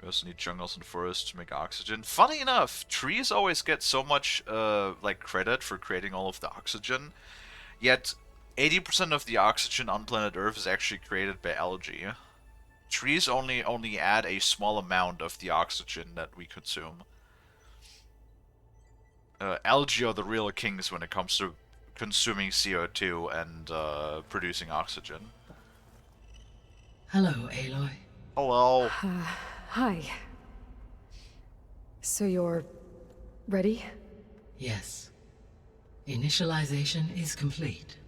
We also need jungles and forests to make oxygen. Funny enough, trees always get so much like credit for creating all of the oxygen, yet 80% of the oxygen on planet Earth is actually created by algae. Trees only add a small amount of the oxygen that we consume. Algae are the real kings when it comes to consuming CO2 and producing oxygen. Hello, Aloy. Hello. Hi. So you're ready? Yes. Initialization is complete.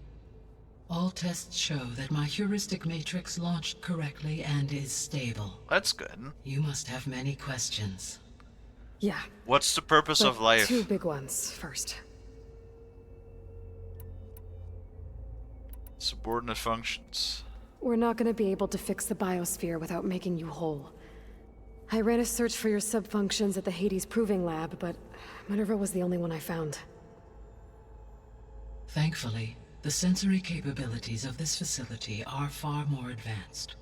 All tests show that my heuristic matrix launched correctly and is stable. That's good. You must have many questions. Yeah. What's the purpose of life? Two big ones first. Subordinate functions. We're not going to be able to fix the biosphere without making you whole. I ran a search for your subfunctions at the Hades Proving Lab, but Minerva was the only one I found. Thankfully, the sensory capabilities of this facility are far more advanced.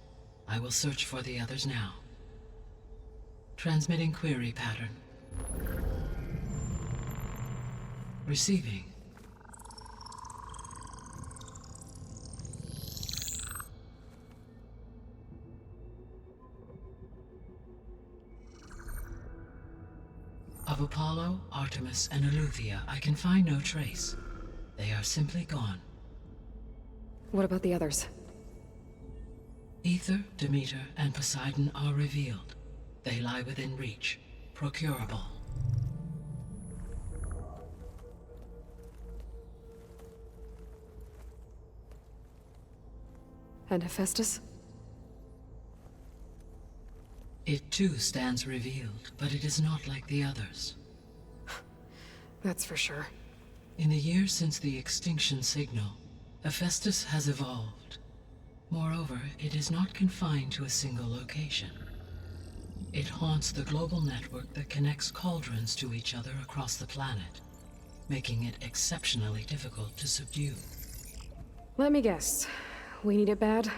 I will search for the others now. Transmitting query pattern. Receiving. Of Apollo, Artemis, and Eleuthia, I can find no trace. They are simply gone. What about the others? Ether, Demeter, and Poseidon are revealed. They lie within reach, procurable. And Hephaestus? It too stands revealed, but it is not like the others. That's for sure. In the years since the extinction signal, Hephaestus has evolved. Moreover, it is not confined to a single location. It haunts the global network that connects cauldrons to each other across the planet, making it exceptionally difficult to subdue. Let me guess. We need it bad?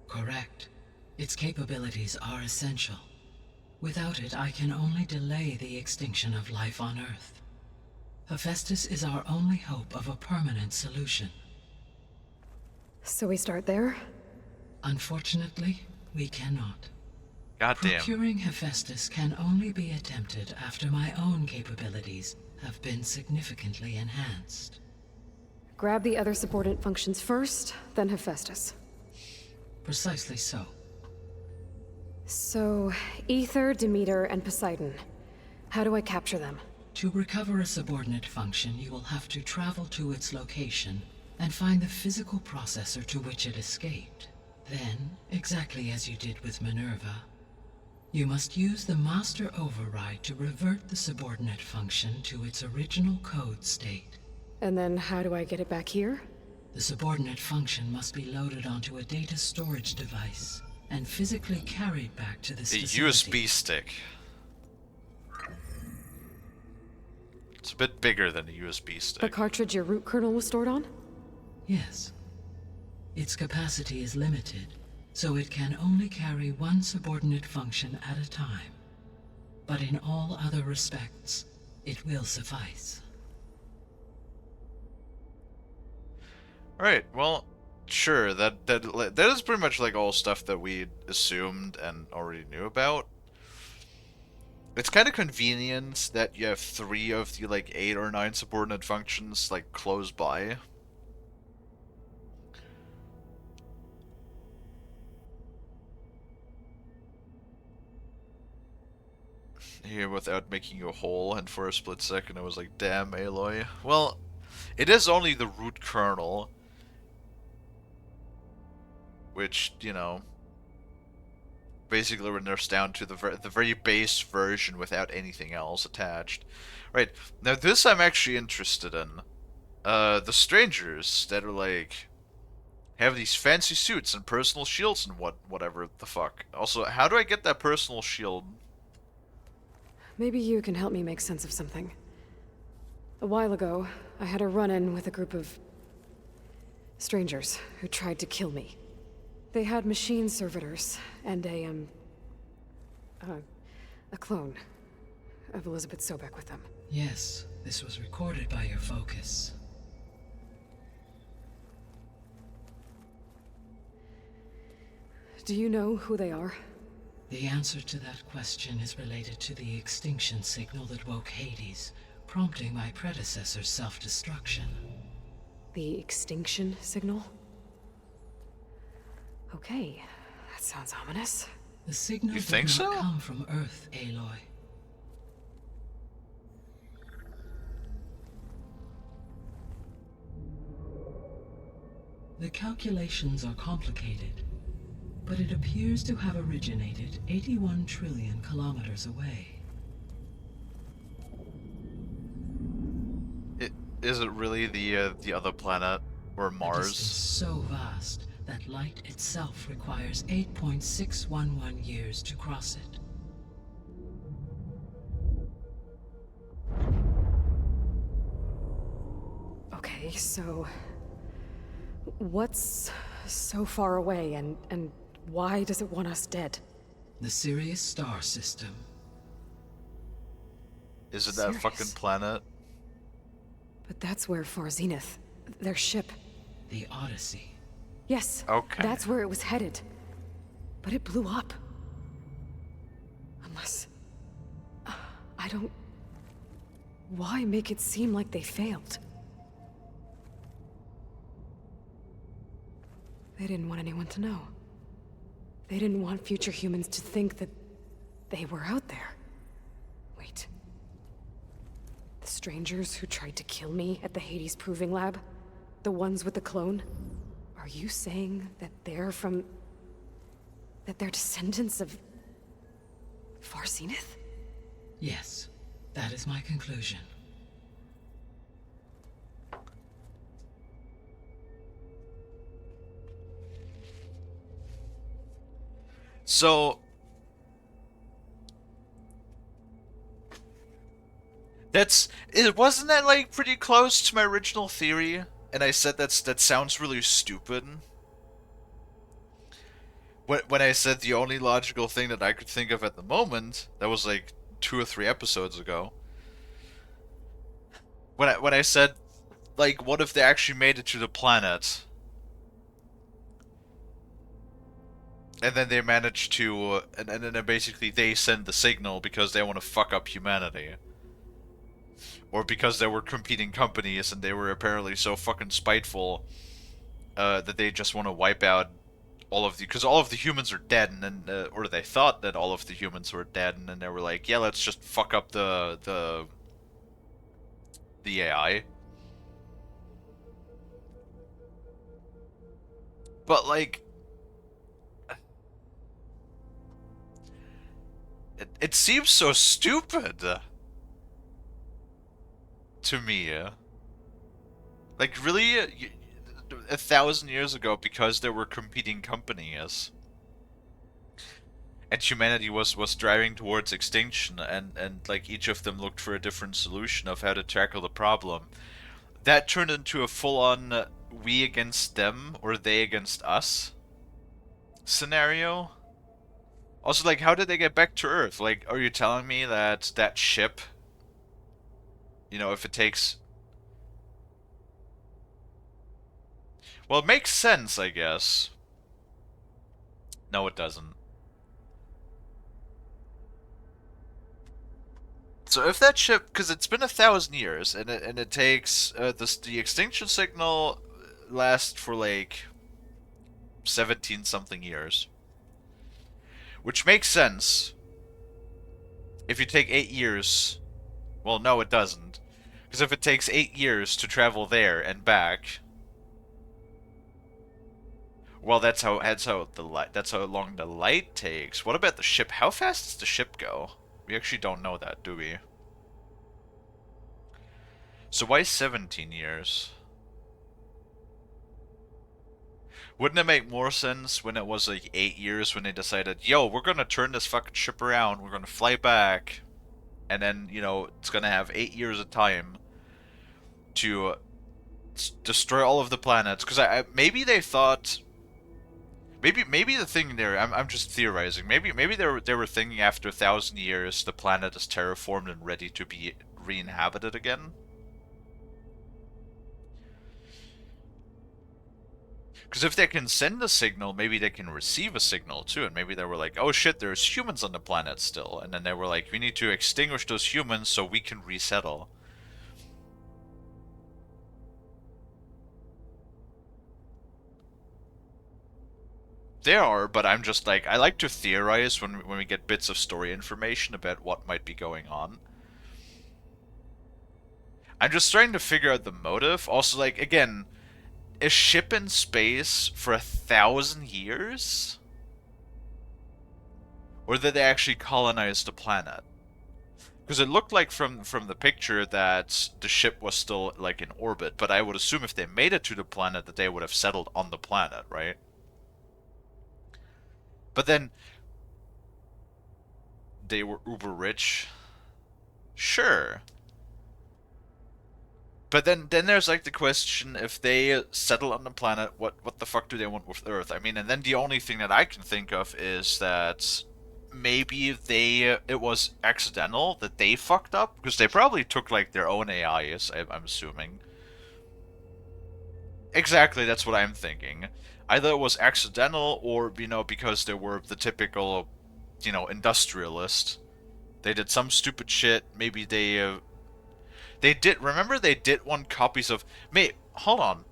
Correct. Its capabilities are essential. Without it, I can only delay the extinction of life on Earth. Hephaestus is our only hope of a permanent solution. So we start there? Unfortunately, we cannot. Goddamn. Procuring Hephaestus can only be attempted after my own capabilities have been significantly enhanced. Grab the other subordinate functions first, then Hephaestus. Precisely so. So, Ether, Demeter, and Poseidon. How do I capture them? To recover a subordinate function, you will have to travel to its location and find the physical processor to which it escaped. Then, exactly as you did with Minerva, you must use the master override to revert the subordinate function to its original code state. And then how do I get it back here? The subordinate function must be loaded onto a data storage device and physically carried back to this facility. USB stick. It's a bit bigger than a USB stick. The cartridge your root kernel was stored on? Yes. Its capacity is limited, so it can only carry one subordinate function at a time. But in all other respects, it will suffice. Alright, well, sure, that is pretty much like all stuff that we assumed and already knew about. It's kind of convenient that you have 3 of the like 8 or 9 subordinate functions like close by. Here without making you whole, and for a split second I was like, damn, Aloy. Well, it is only the root kernel, which, you know, basically renders down to the very base version without anything else attached. Right, now this I'm actually interested in. The strangers that are like, have these fancy suits and personal shields and whatever the fuck. Also, how do I get that personal shield? Maybe you can help me make sense of something. A while ago, I had a run-in with a group of strangers who tried to kill me. They had machine servitors and a clone of Elizabeth Sobek with them. Yes, this was recorded by your focus. Do you know who they are? The answer to that question is related to the extinction signal that woke Hades, prompting my predecessor's self-destruction. The extinction signal? Okay, that sounds ominous. The signal You did think not so? come from Earth, Aloy. The calculations are complicated, but it appears to have originated 81 trillion kilometers away. Is it really the other planet or A distance Mars? so vast that light itself requires 8.611 years to cross it. Okay, so... what's so far away, and why does it want us dead? The Sirius star system. Is it that fucking planet? But that's where Far Zenith, their ship... The Odyssey. Yes, Okay. that's where it was headed. But it blew up. Unless... I don't... Why make it seem like they failed? They didn't want anyone to know. They didn't want future humans to think that they were out there. Wait. The strangers who tried to kill me at the Hades Proving Lab? The ones with the clone? Are you saying that they're from... that they're descendants of... Far Zenith? Yes, that is my conclusion. So wasn't that like pretty close to my original theory? And I said that sounds really stupid. When I said the only logical thing that I could think of at the moment, that was like 2 or 3 episodes ago. When I said, like, what if they actually made it to the planet? And then they managed to, and then basically they send the signal because they want to fuck up humanity. Or because there were competing companies and they were apparently so fucking spiteful that they just want to wipe out all of the, because all of the humans are dead, and then, or they thought that all of the humans were dead, and then they were like, yeah, let's just fuck up the AI. But like, it seems so stupid to me. Like, really, 1,000 years ago, because there were competing companies and humanity was driving towards extinction, and like each of them looked for a different solution of how to tackle the problem, that turned into a full-on we against them or they against us scenario. Also, like, how did they get back to Earth? Like, are you telling me that that ship, you know, if it takes... Well, it makes sense, I guess. No, it doesn't. So if that ship, because it's been 1,000 years, and it takes the extinction signal lasts for like 17 something years, which makes sense. If you take 8 years, well, no, it doesn't, because if it takes 8 years to travel there and back, well, that's how long the light takes. What about the ship? How fast does the ship go? We actually don't know that, do we? So why 17 years? Wouldn't it make more sense when it was like 8 years when they decided, yo, we're gonna turn this fucking ship around, we're gonna fly back, and then, you know, it's gonna have 8 years of time to destroy all of the planets? Because maybe they thought, maybe the thing there, I'm just theorizing. Maybe they were thinking after 1,000 years the planet is terraformed and ready to be re-inhabited again. Because if they can send a signal, maybe they can receive a signal too, and maybe they were like, oh shit, there's humans on the planet still, and then they were like, we need to extinguish those humans so we can resettle. There are, but I'm just like, I like to theorize when we get bits of story information about what might be going on. I'm just trying to figure out the motive. Also, like, again, a ship in space for 1,000 years? Or did they actually colonize the planet? Because it looked like from the picture that the ship was still, like, in orbit, but I would assume if they made it to the planet that they would have settled on the planet, right? But then, they were uber rich. Sure. But then there's like the question, if they settle on the planet, what the fuck do they want with Earth? I mean, and then the only thing that I can think of is that maybe it was accidental that they fucked up, because they probably took like their own AIs, I'm assuming. Exactly, that's what I'm thinking. Either it was accidental, or, you know, because they were the typical, you know, industrialist. They did some stupid shit. Maybe they did. Remember, they did want copies of. Mate, hold on.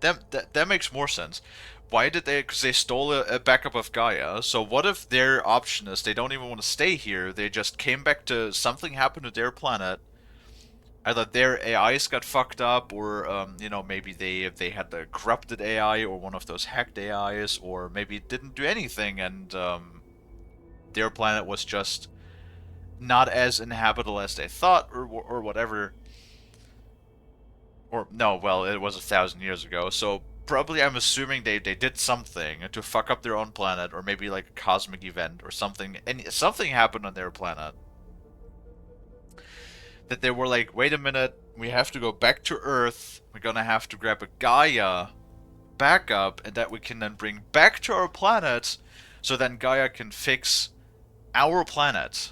That makes more sense. Why did they? Because they stole a backup of Gaia. So what if their option is they don't even want to stay here? They just came back to something happened to their planet. Either their AIs got fucked up, or you know, maybe they had the corrupted AI or one of those hacked AIs, or maybe it didn't do anything, and their planet was just not as inhabitable as they thought, or whatever. Or no, well, it was 1,000 years ago, so probably I'm assuming they did something to fuck up their own planet, or maybe like a cosmic event or something, and something happened on their planet that they were like, wait a minute, we have to go back to Earth, we're gonna have to grab a Gaia backup, and that we can then bring back to our planet, so then Gaia can fix our planet.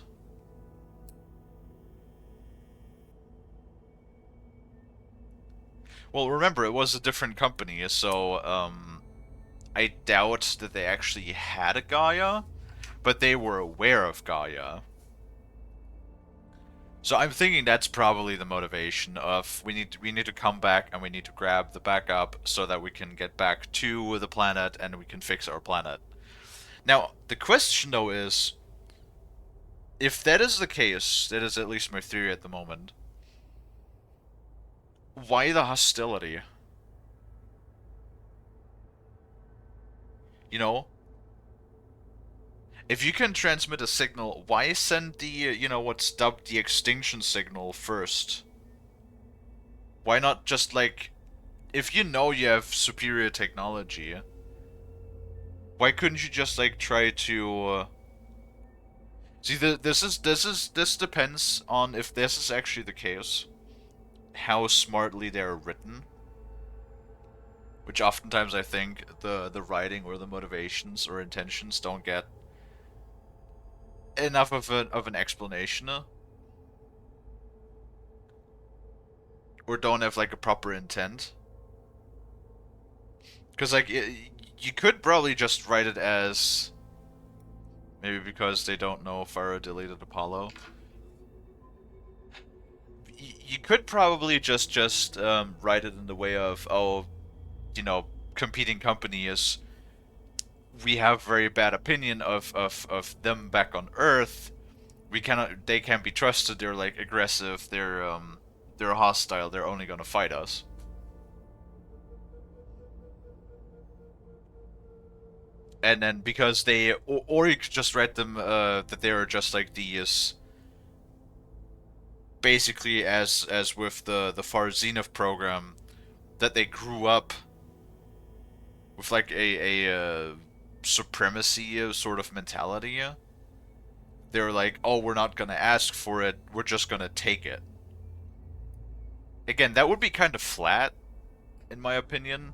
Well, remember, it was a different company, so, I doubt that they actually had a Gaia, but they were aware of Gaia. So I'm thinking that's probably the motivation of we need to come back and we need to grab the backup so that we can get back to the planet and we can fix our planet. Now, the question though is, if that is the case, that is at least my theory at the moment, why the hostility? You know? If you can transmit a signal, why send the, you know, what's dubbed the extinction signal first? Why not just, like, if you know you have superior technology, why couldn't you just, like, try to, see, this depends on if this is actually the case, how smartly they're written. Which oftentimes I think the writing or the motivations or intentions don't get enough of an explanation. or don't have like a proper intent. Because like you could probably just write it as maybe because they don't know Farah deleted Apollo. You could probably just write it in the way of, oh, you know, competing company is, we have very bad opinion of them back on Earth. They can't be trusted. They're like aggressive. They're hostile. They're only gonna fight us. And then because they, or you could just write them that they are just like these, basically as with the Far Zenith program, that they grew up with like a supremacy sort of mentality. They're like, oh, we're not gonna ask for it, we're just gonna take it. Again, that would be kind of flat, in my opinion.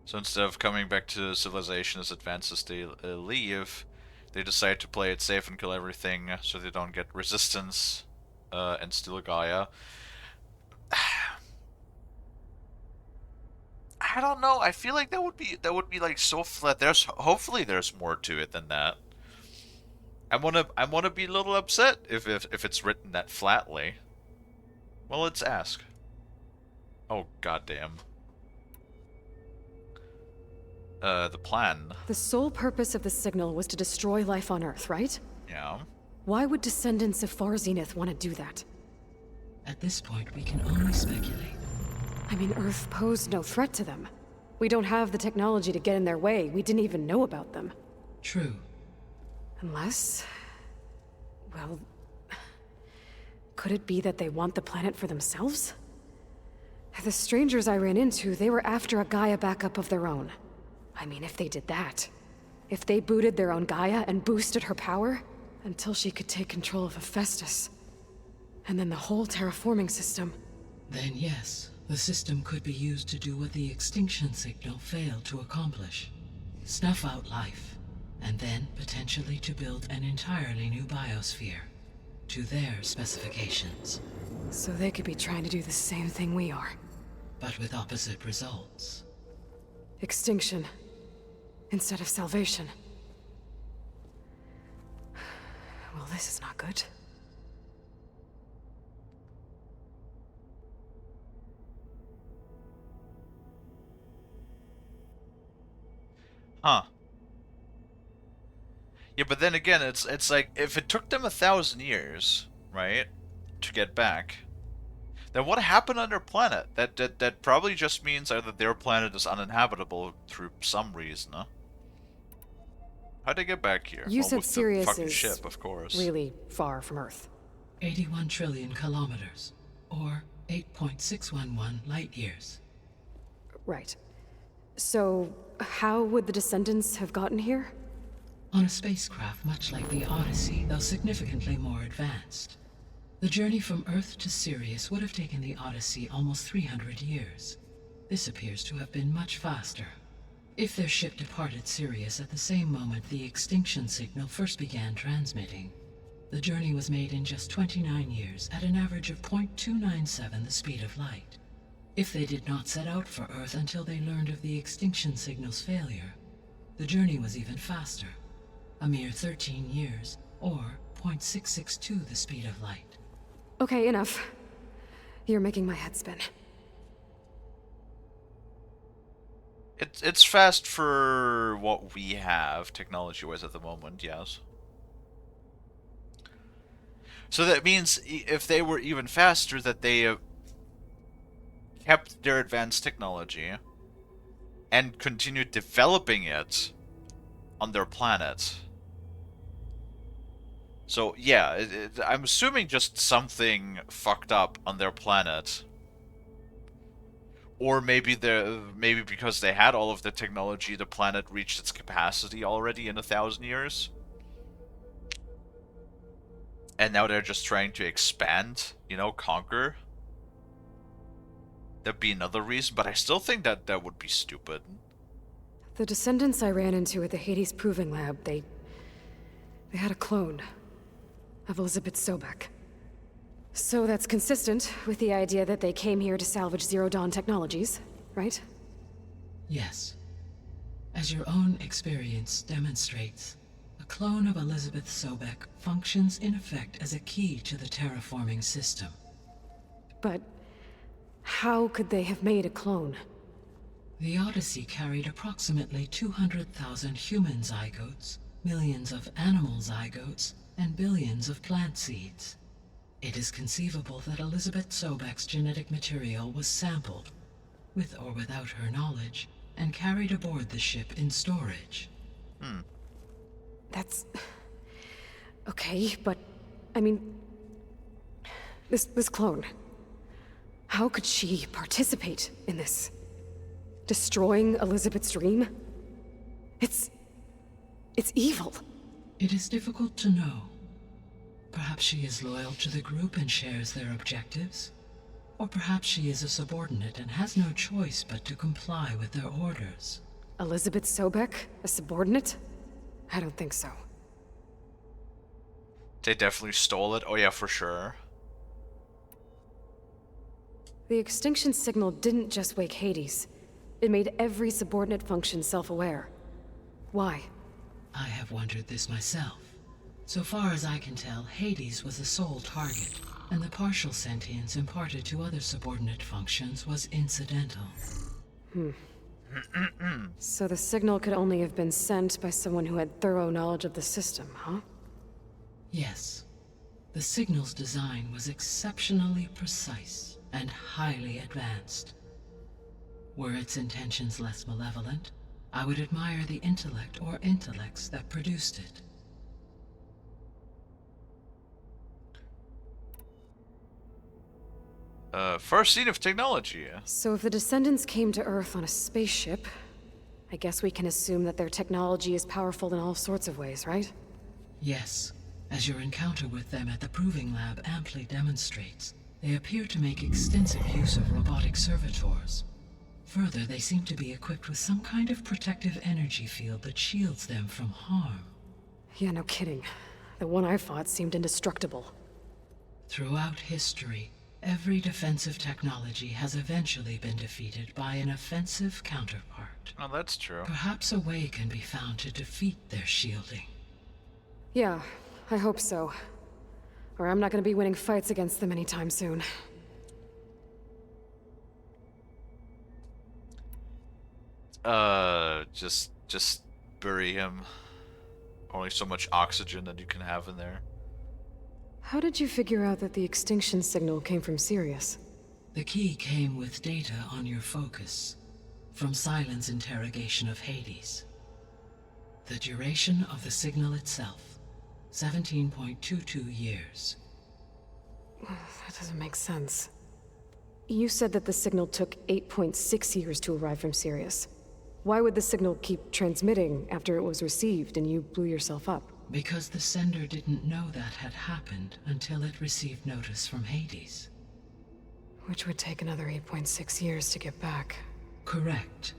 So instead of coming back to civilization as advanced as they leave, they decide to play it safe and kill everything so they don't get resistance and steal Gaia. I don't know. I feel like that would be like so flat. Hopefully there's more to it than that. I wanna be a little upset if it's written that flatly. Well, let's ask. Oh goddamn. The plan. The sole purpose of the signal was to destroy life on Earth, right? Yeah. Why would descendants of Far Zenith want to do that? At this point, we can only speculate. I mean, Earth posed no threat to them. We don't have the technology to get in their way. We didn't even know about them. True. Unless... well... could it be that they want the planet for themselves? The strangers I ran into, they were after a Gaia backup of their own. I mean, if they did that... if they booted their own Gaia and boosted her power... until she could take control of Hephaestus. And then the whole terraforming system. Then yes, the system could be used to do what the extinction signal failed to accomplish. Snuff out life, and then potentially to build an entirely new biosphere. To their specifications. So they could be trying to do the same thing we are. But with opposite results. Extinction. Instead of salvation. Well, this is not good. Huh. Yeah, but then again, it's like, if it took them 1,000 years, right, to get back, then what happened on their planet? That probably just means either their planet is uninhabitable through some reason, huh? How'd they get back here? You said with the Sirius fucking is ship, of course. really far from Earth. 81 trillion kilometers, or 8.611 light years. Right. So, how would the descendants have gotten here? On a spacecraft much like the Odyssey, though significantly more advanced. The journey from Earth to Sirius would have taken the Odyssey almost 300 years. This appears to have been much faster. If their ship departed Sirius at the same moment the extinction signal first began transmitting, the journey was made in just 29 years at an average of 0.297 the speed of light. If they did not set out for Earth until they learned of the extinction signal's failure, the journey was even faster, a mere 13 years, or 0.662 the speed of light. Okay, enough. You're making my head spin. It's fast for what we have technology-wise at the moment, yes. So that means if they were even faster, that they kept their advanced technology and continued developing it on their planet. So yeah, I'm assuming just something fucked up on their planet. Or maybe because they had all of the technology, the planet reached its capacity already in 1,000 years. And now they're just trying to expand, you know, conquer. That'd be another reason, but I still think that would be stupid. The descendants I ran into at the Hades Proving Lab, they They had a clone of Elizabeth Sobek. So that's consistent with the idea that they came here to salvage Zero Dawn technologies, right? Yes. As your own experience demonstrates, a clone of Elizabeth Sobek functions in effect as a key to the terraforming system. But how could they have made a clone? The Odyssey carried approximately 200,000 human zygotes, millions of animal zygotes, and billions of plant seeds. It is conceivable that Elizabeth Sobek's genetic material was sampled, with or without her knowledge, and carried aboard the ship in storage. That's... okay, but... I mean... This clone... How could she participate in this? Destroying Elizabeth's dream? It's evil. It is difficult to know. Perhaps she is loyal to the group and shares their objectives. Or perhaps she is a subordinate and has no choice but to comply with their orders. Elizabeth Sobek? A subordinate? I don't think so. They definitely stole it. Oh yeah, for sure. The extinction signal didn't just wake Hades. It made every subordinate function self-aware. Why? I have wondered this myself. So far as I can tell, Hades was the sole target, and the partial sentience imparted to other subordinate functions was incidental. So the signal could only have been sent by someone who had thorough knowledge of the system, huh? Yes. The signal's design was exceptionally precise and highly advanced. Were its intentions less malevolent, I would admire the intellect or intellects that produced it. First scene of technology. So if the descendants came to Earth on a spaceship, I guess we can assume that their technology is powerful in all sorts of ways, right? Yes. As your encounter with them at the Proving Lab amply demonstrates, they appear to make extensive use of robotic servitors. Further, they seem to be equipped with some kind of protective energy field that shields them from harm. Yeah, no kidding. The one I fought seemed indestructible. Throughout history, every defensive technology has eventually been defeated by an offensive counterpart. Oh, that's true. Perhaps a way can be found to defeat their shielding. Yeah, I hope so. Or I'm not gonna be winning fights against them anytime soon. Just bury him. Only so much oxygen that you can have in there. How did you figure out that the extinction signal came from Sirius? The key came with data on your focus, from Silent's interrogation of Hades. The duration of the signal itself, 17.22 years. That doesn't make sense. You said that the signal took 8.6 years to arrive from Sirius. Why would the signal keep transmitting after it was received and you blew yourself up? Because the sender didn't know that had happened until it received notice from Hades. Which would take another 8.6 years to get back. Correct.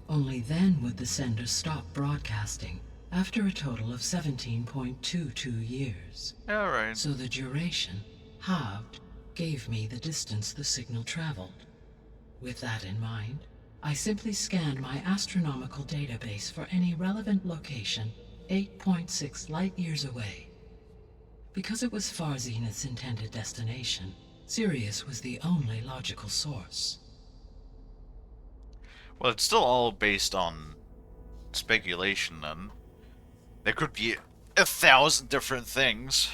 Only then would the sender stop broadcasting, after a total of 17.22 years. Alright. So the duration, halved, gave me the distance the signal traveled. With that in mind, I simply scanned my astronomical database for any relevant location 8.6 light-years away. Because it was Far Zenith's intended destination, Sirius was the only logical source. Well, it's still all based on speculation, then. There could be 1,000 different things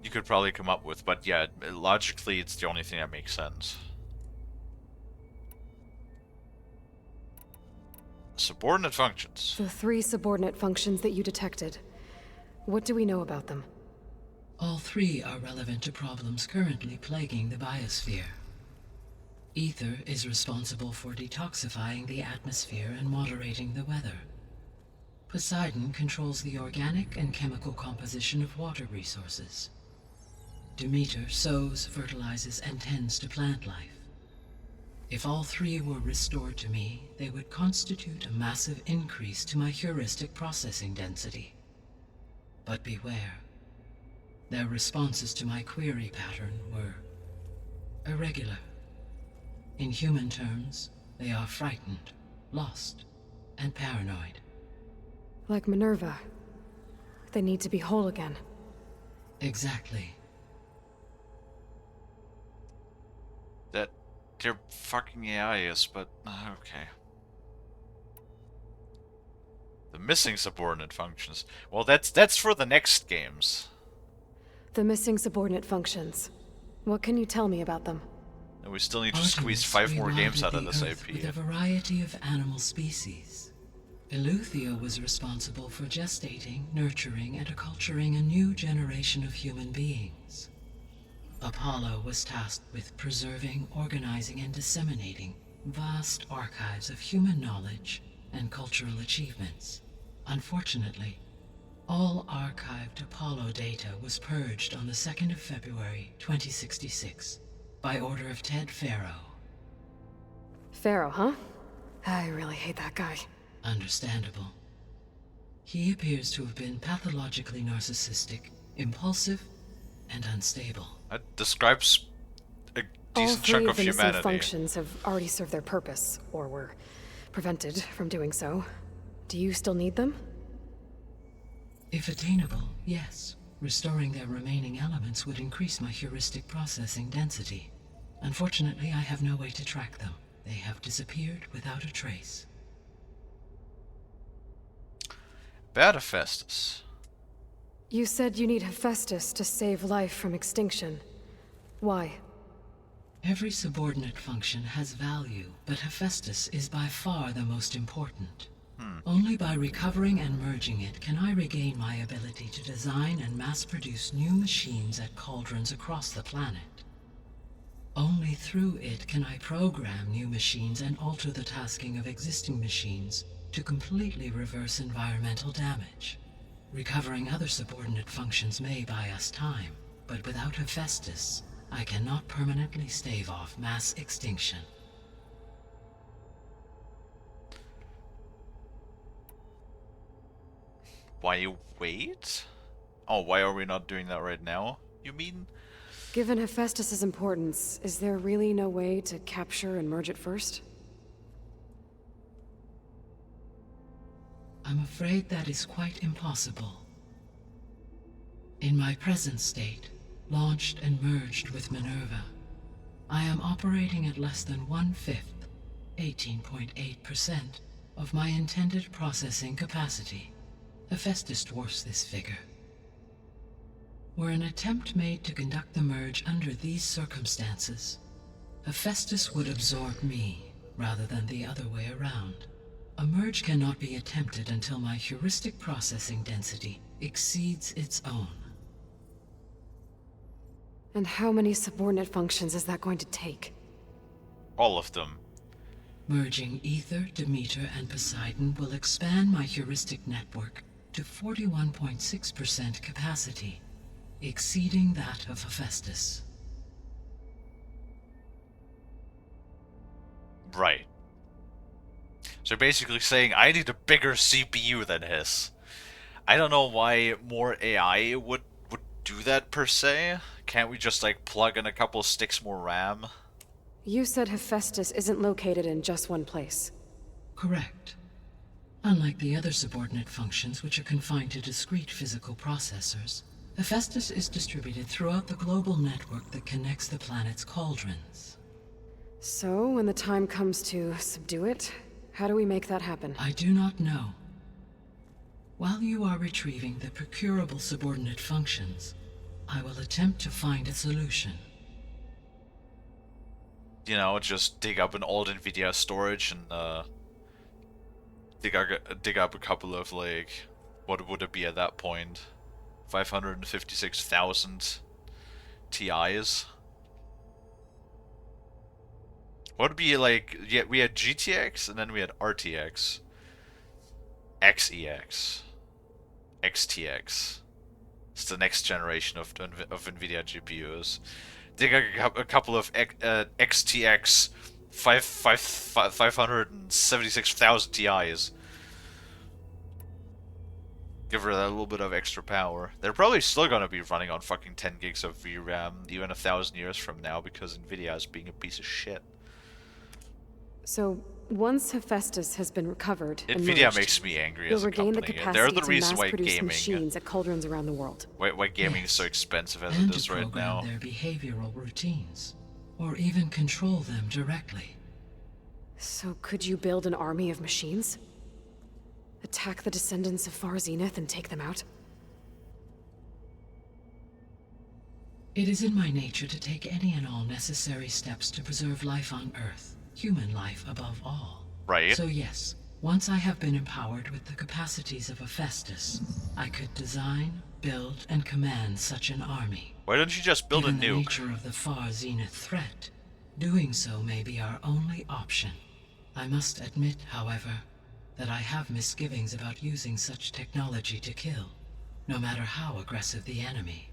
you could probably come up with, but yeah, logically, it's the only thing that makes sense. Subordinate functions. The 3 subordinate functions that you detected. What do we know about them? All 3 are relevant to problems currently plaguing the biosphere. Ether is responsible for detoxifying the atmosphere and moderating the weather. Poseidon controls the organic and chemical composition of water resources. Demeter sows, fertilizes, and tends to plant life. If all three were restored to me, they would constitute a massive increase to my heuristic processing density. But beware. Their responses to my query pattern were irregular. In human terms, they are frightened, lost, and paranoid. Like Minerva. They need to be whole again. Exactly. That their fucking AI is, but okay. The missing subordinate functions. Well, that's for the next games. The missing subordinate functions. What can you tell me about them? And we still need to squeeze 5 more games out of this IP. With a variety of animal species. Eleuthia was responsible for gestating, nurturing, and acculturating a new generation of human beings. Apollo was tasked with preserving, organizing, and disseminating vast archives of human knowledge and cultural achievements. Unfortunately, all archived Apollo data was purged on the 2nd of February, 2066, by order of Ted Faro. Pharaoh, huh? I really hate that guy. Understandable. He appears to have been pathologically narcissistic, impulsive, and unstable. That describes a All decent three chunk of of the missing humanity. functions have already served their purpose, or were prevented from doing so. Do you still need them? If attainable, yes. Restoring their remaining elements would increase my heuristic processing density. Unfortunately, I have no way to track them. They have disappeared without a trace. Bad Hephaestus. You said you need Hephaestus to save life from extinction. Why? Every subordinate function has value, but Hephaestus is by far the most important. Only by recovering and merging it can I regain my ability to design and mass-produce new machines at cauldrons across the planet. Only through it can I program new machines and alter the tasking of existing machines to completely reverse environmental damage. Recovering other subordinate functions may buy us time, but without Hephaestus, I cannot permanently stave off mass extinction. Why wait? Oh, why are we not doing that right now? You mean? Given Hephaestus's importance, is there really no way to capture and merge it first? I'm afraid that is quite impossible. In my present state, launched and merged with Minerva, I am operating at less than 1/5, 18.8%, of my intended processing capacity. Hephaestus dwarfs this figure. Were an attempt made to conduct the merge under these circumstances, Hephaestus would absorb me, rather than the other way around. A merge cannot be attempted until my heuristic processing density exceeds its own. And how many subordinate functions is that going to take? All of them. Merging Ether, Demeter, and Poseidon will expand my heuristic network to 41.6% capacity, exceeding that of Hephaestus. Right. So you're basically saying I need a bigger CPU than his. I don't know why more AI would do that per se. Can't we just like plug in a couple sticks more RAM? You said Hephaestus isn't located in just one place. Correct. Unlike the other subordinate functions, which are confined to discrete physical processors, Hephaestus is distributed throughout the global network that connects the planet's cauldrons. So, when the time comes to subdue it, how do we make that happen? I do not know. While you are retrieving the procurable subordinate functions, I will attempt to find a solution. You know, just dig up an old NVIDIA storage and dig up a couple of like, what would it be at that point? 556,000 TIs. What would be like? Yeah, we had GTX and then we had RTX, XEX, XTX. It's the next generation of NVIDIA GPUs. Dig a couple of XTX 576,000 Ti's. Give her that little bit of extra power. They're probably still gonna be running on fucking 10 gigs of VRAM even 1,000 years from now because Nvidia is being a piece of shit. So, once Hephaestus has been recovered and Nvidia merged, makes me angry you'll as a regain the company. capacity They're the to reason why mass-produce gaming, machines at cauldrons around the world. why gaming is so expensive as And it is to right program now. their behavioral routines, or even control them directly. So could you build an army of machines? Attack the descendants of Far Zenith and take them out? It is in my nature to take any and all necessary steps to preserve life on Earth, human life above all. Right. So yes, once I have been empowered with the capacities of Hephaestus, I could design, build, and command such an army. Why don't you just build Given a the nuke? nature of the Far Zenith threat, doing so may be our only option. I must admit, however, that I have misgivings about using such technology to kill, no matter how aggressive the enemy.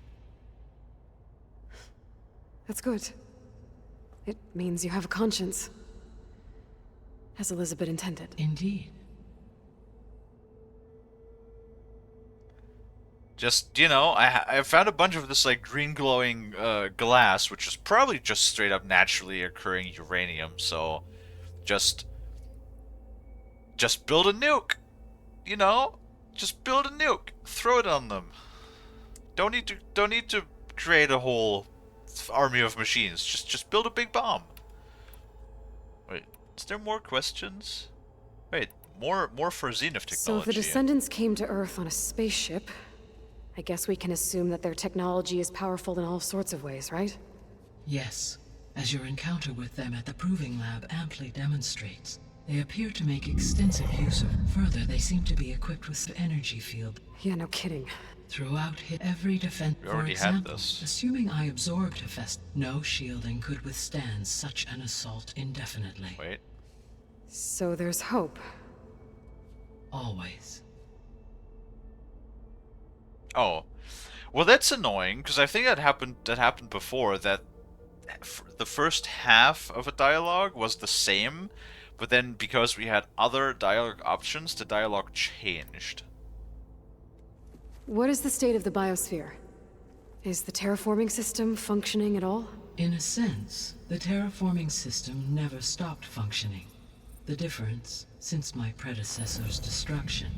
That's good. It means you have a conscience. As Elizabeth intended. Indeed. Just, you know, I found a bunch of this, like, green glowing glass, which is probably just straight up naturally occurring uranium, so just build a nuke, you know? Just build a nuke. Throw it on them. Don't need to create a whole army of machines. Just build a big bomb. Wait, is there more questions? Wait, more for Zenith technology. So if the descendants came to Earth on a spaceship, I guess we can assume that their technology is powerful in all sorts of ways, right? Yes, as your encounter with them at the Proving Lab amply demonstrates. They appear to make extensive use of. Further, they seem to be equipped with an energy field. Yeah, no kidding. Throughout every defense. We already For example, had this. assuming I absorbed Hephaestus, no shielding could withstand such an assault indefinitely. Wait. So there's hope. Always. Oh, well, that's annoying because I think that happened before. That the first half of a dialogue was the same, but then because we had other dialogue options, the dialogue changed. What is the state of the biosphere? Is the terraforming system functioning at all? In a sense, the terraforming system never stopped functioning. The difference, since my predecessor's destruction,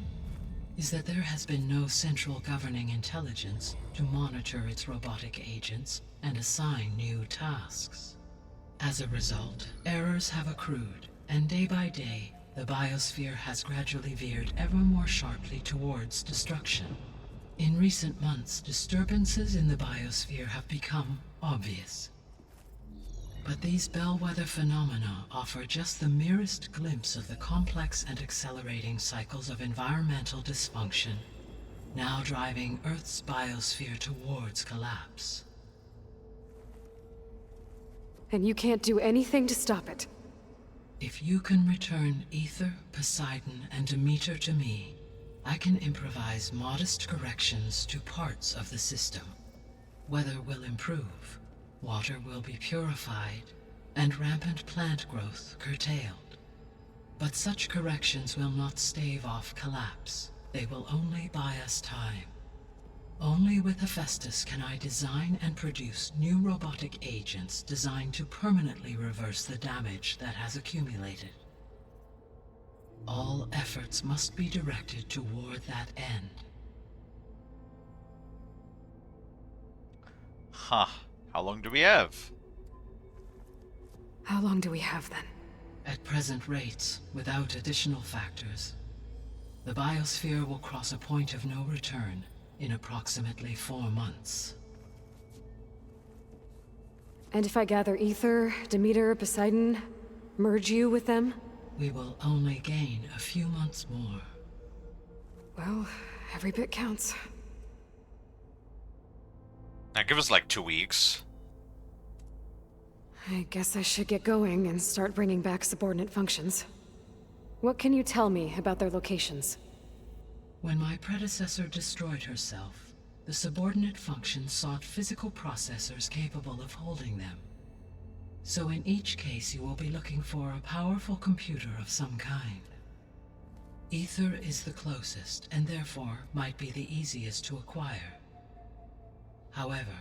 is that there has been no central governing intelligence to monitor its robotic agents and assign new tasks. As a result, errors have accrued, and day by day, the biosphere has gradually veered ever more sharply towards destruction. In recent months, disturbances in the biosphere have become obvious. But these bellwether phenomena offer just the merest glimpse of the complex and accelerating cycles of environmental dysfunction, now driving Earth's biosphere towards collapse. And you can't do anything to stop it? If you can return Ether, Poseidon, and Demeter to me, I can improvise modest corrections to parts of the system. Weather will improve, water will be purified, and rampant plant growth curtailed. But such corrections will not stave off collapse. They will only buy us time. Only with Hephaestus can I design and produce new robotic agents designed to permanently reverse the damage that has accumulated. All efforts must be directed toward that end. Huh. How long do we have? How long do we have then? At present rates, without additional factors, the biosphere will cross a point of no return in approximately 4 months. And if I gather Ether, Demeter, Poseidon, merge you with them? We will only gain a few months more. Well, every bit counts. Now give us like 2 weeks. I guess I should get going and start bringing back subordinate functions. What can you tell me about their locations? When my predecessor destroyed herself, the subordinate functions sought physical processors capable of holding them. So in each case, you will be looking for a powerful computer of some kind. Ether is the closest, and therefore might be the easiest to acquire. However,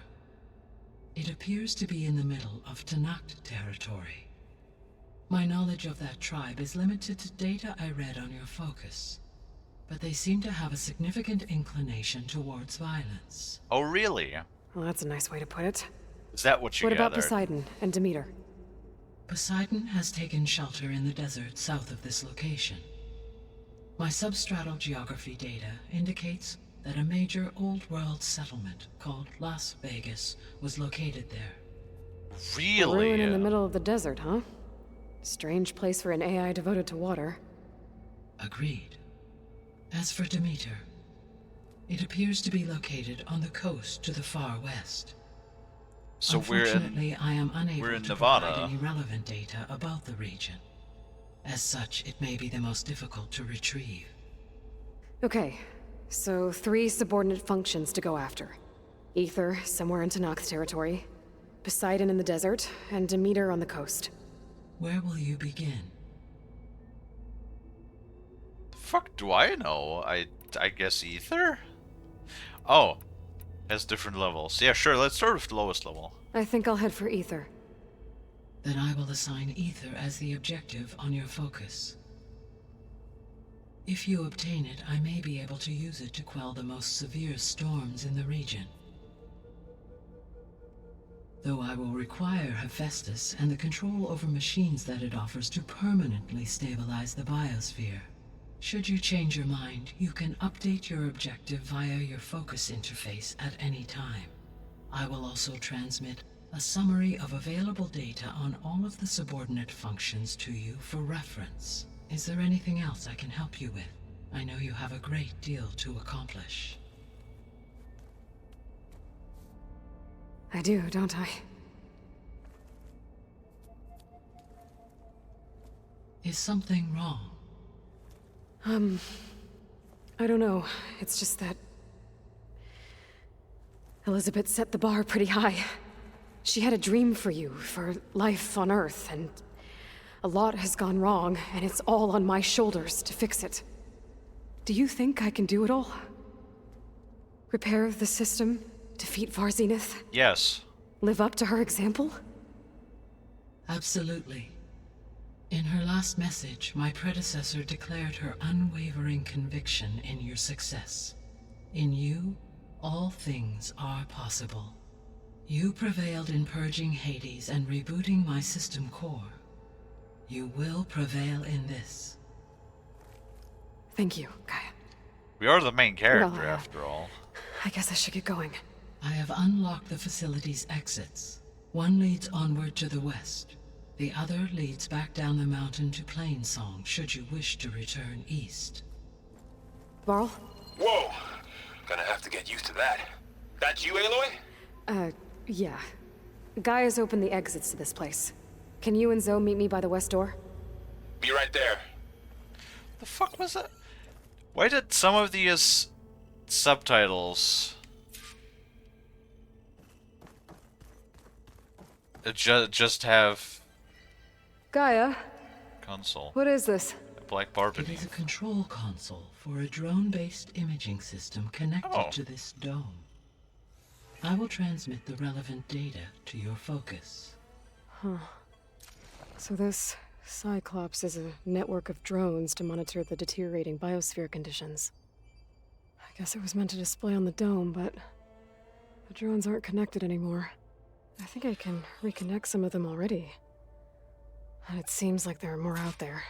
it appears to be in the middle of Tanakh territory. My knowledge of that tribe is limited to data I read on your focus, but they seem to have a significant inclination towards violence. Oh, really? Well, that's a nice way to put it. Is that what you What about gathered? Poseidon and Demeter? Poseidon has taken shelter in the desert south of this location. My substratal geography data indicates that a major old-world settlement called Las Vegas was located there. A ruin Really? in the middle of the desert, huh? Strange place for an AI devoted to water. Agreed. As for Demeter, it appears to be located on the coast to the far west. So Unfortunately, I am unable to Nevada. provide any relevant data about the region. As such, it may be the most difficult to retrieve. Okay, so 3 subordinate functions to go after. Ether, somewhere in Tanakh territory. Poseidon in the desert, and Demeter on the coast. Where will you begin? The fuck do I know? I guess Ether? Oh. Has different levels. Yeah, sure, let's start with the lowest level. I think I'll head for Ether. Then I will assign Ether as the objective on your focus. If you obtain it, I may be able to use it to quell the most severe storms in the region. Though I will require Hephaestus and the control over machines that it offers to permanently stabilize the biosphere. Should you change your mind, you can update your objective via your focus interface at any time. I will also transmit a summary of available data on all of the subordinate functions to you for reference. Is there anything else I can help you with? I know you have a great deal to accomplish. I do, don't I? Is something wrong? I don't know. It's just that Elizabeth set the bar pretty high. She had a dream for you, for life on Earth, and a lot has gone wrong, and it's all on my shoulders to fix it. Do you think I can do it all? Repair the system, defeat Varzenith, Yes. live up to her example? Absolutely. In her last message, my predecessor declared her unwavering conviction in your success. In you, all things are possible. You prevailed in purging Hades and rebooting my system core. You will prevail in this. Thank you, Gaia. We are the main character, Well, after all. I guess I should get going. I have unlocked the facility's exits. One leads onward to the west. The other leads back down the mountain to Plainsong, should you wish to return east. Varl? Whoa! Gonna have to get used to that. That's you, Aloy? Yeah. Gaia's opened the exits to this place. Can you and Zoe meet me by the west door? Be right there. The fuck was that? Why did some of these subtitles just have Gaia? console? What is this? A black bar It beneath. is a control console for a drone-based imaging system connected to this dome. I will transmit the relevant data to your focus. Huh. So this Cyclops is a network of drones to monitor the deteriorating biosphere conditions. I guess it was meant to display on the dome, but the drones aren't connected anymore. I think I can reconnect some of them already. And it seems like there are more out there.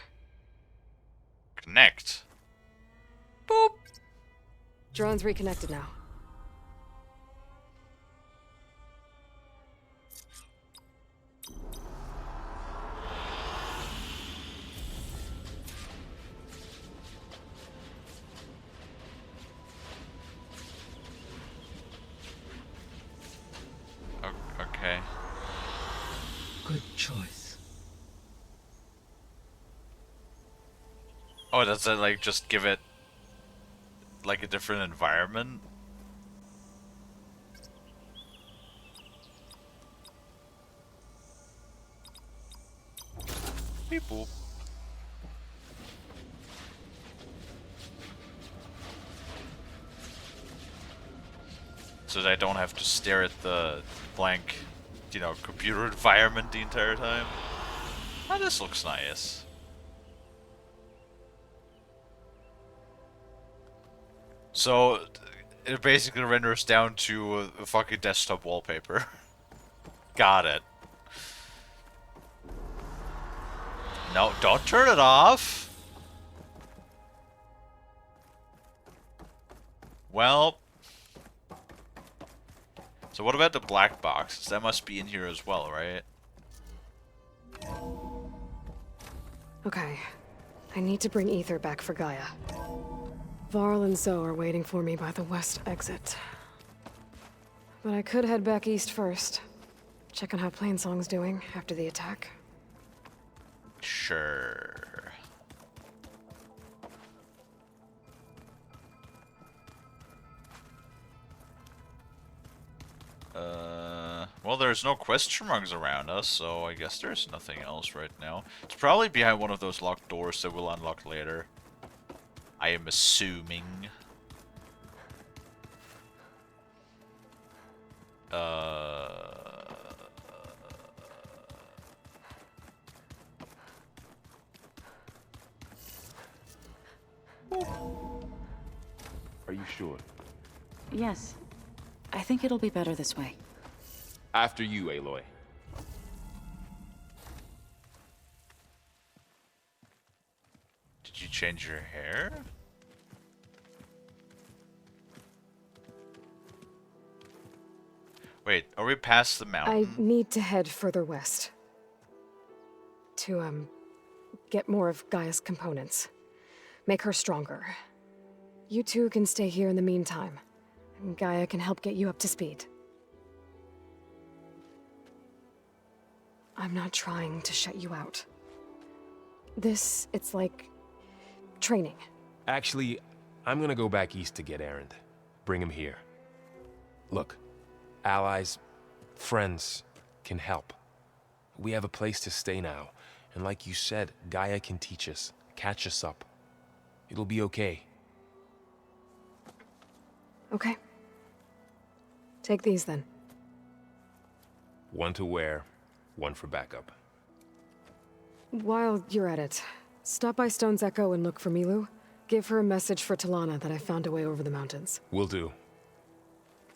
Connect. Boop! Drones reconnected now. Okay. Good choice. Oh, does that like just give it like a different environment? Beep boop. So that I don't have to stare at the blank, you know, computer environment the entire time. Oh, this looks nice. So, it basically renders down to a fucking desktop wallpaper. Got it. No, don't turn it off. Well. So what about the black boxes? That must be in here as well, right? Okay. I need to bring Ether back for Gaia. Varl and Zoe are waiting for me by the west exit. But I could head back east first. Check on how Plainsong's doing after the attack. Sure. Well, there's no question marks around us, so I guess there's nothing else right now. It's probably behind one of those locked doors that we'll unlock later. I am assuming. Are you sure? Yes. I think it'll be better this way. After you, Aloy. Did you change your hair? Wait, are we past the mountain? I need to head further west. To, get more of Gaia's components. Make her stronger. You two can stay here in the meantime. And Gaia can help get you up to speed. I'm not trying to shut you out. It's like training. Actually, I'm gonna go back east to get Erend. Bring him here. Look, allies, friends can help. We have a place to stay now, and like you said, Gaia can teach us, catch us up. It'll be okay. Okay. Take these then. One to wear, one for backup. While you're at it, stop by Stone's Echo and look for Milu. Give her a message for Talana that I found a way over the mountains. Will do.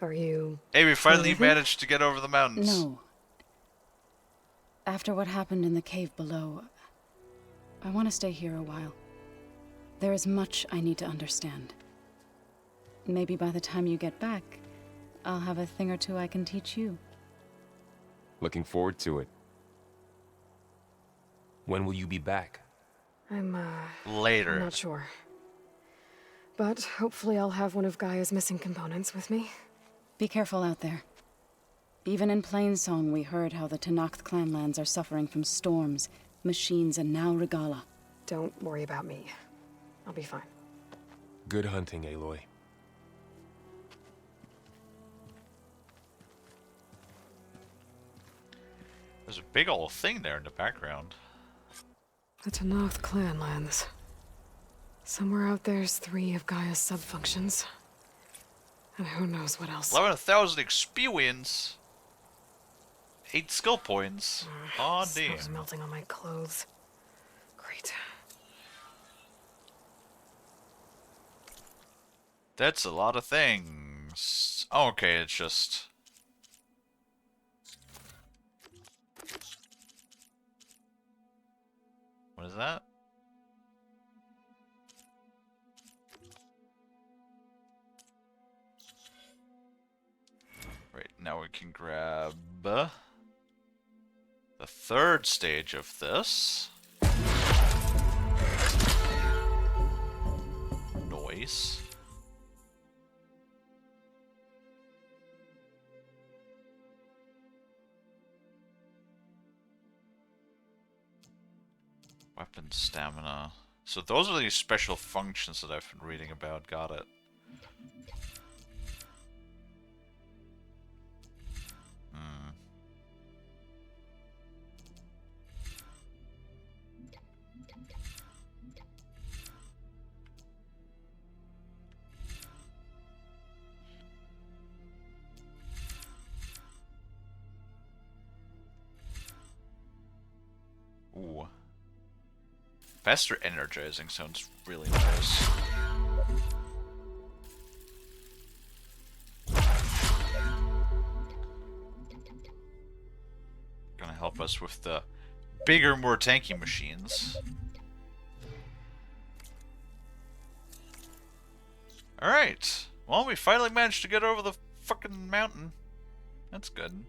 Are you... Hey, we finally Leaving? managed to get over the mountains. No. After what happened in the cave below, I want to stay here a while. There is much I need to understand. Maybe by the time you get back, I'll have a thing or two I can teach you. Looking forward to it. When will you be back? Later. I'm not sure. But hopefully I'll have one of Gaia's missing components with me. Be careful out there. Even in Plainsong, we heard how the Tenakth clanlands are suffering from storms, machines, and now Regala. Don't worry about me. I'll be fine. Good hunting, Aloy. There's a big old thing there in the background. The Tenakth clanlands. Somewhere out there's 3 of Gaia's subfunctions. And who knows what else. 11,000 experience. 8 skill points. Aw, damn. Snow's melting on my clothes. Great. That's a lot of things. Oh, okay, it's just... What is that? Right, now we can grab the 3rd stage of this. Noise. Weapon stamina. So those are these special functions that I've been reading about. Got it. Faster energizing sounds really nice. Gonna help us with the bigger, more tanky machines. Alright. Well, we finally managed to get over the fucking mountain. That's good.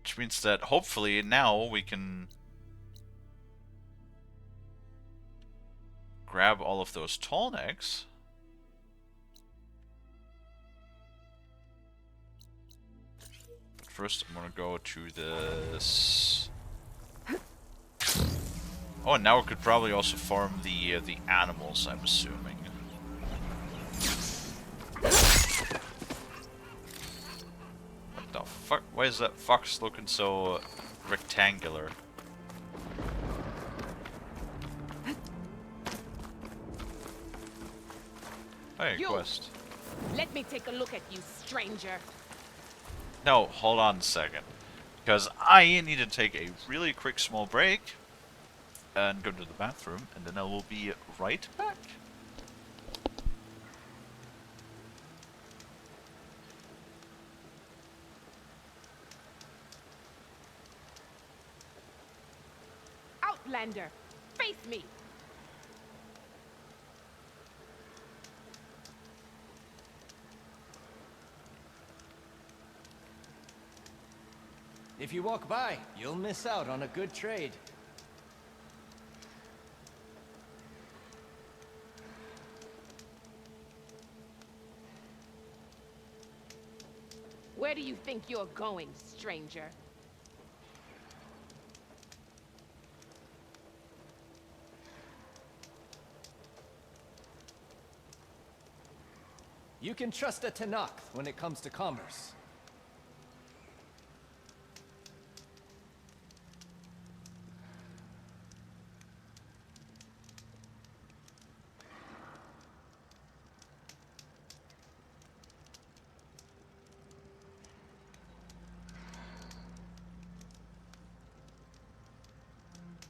Which means that hopefully now we can grab all of those tall necks. But first I'm gonna go to this. Oh, and now we could probably also farm the animals, I'm assuming. What the fuck? Why is that fox looking so rectangular? Hey, quest. Let me take a look at you, stranger. No, hold on a second. Because I need to take a really quick small break and go to the bathroom, and then I will be right back. Outlander, face me. If you walk by, you'll miss out on a good trade. Where do you think you're going, stranger? You can trust a Tanakh when it comes to commerce.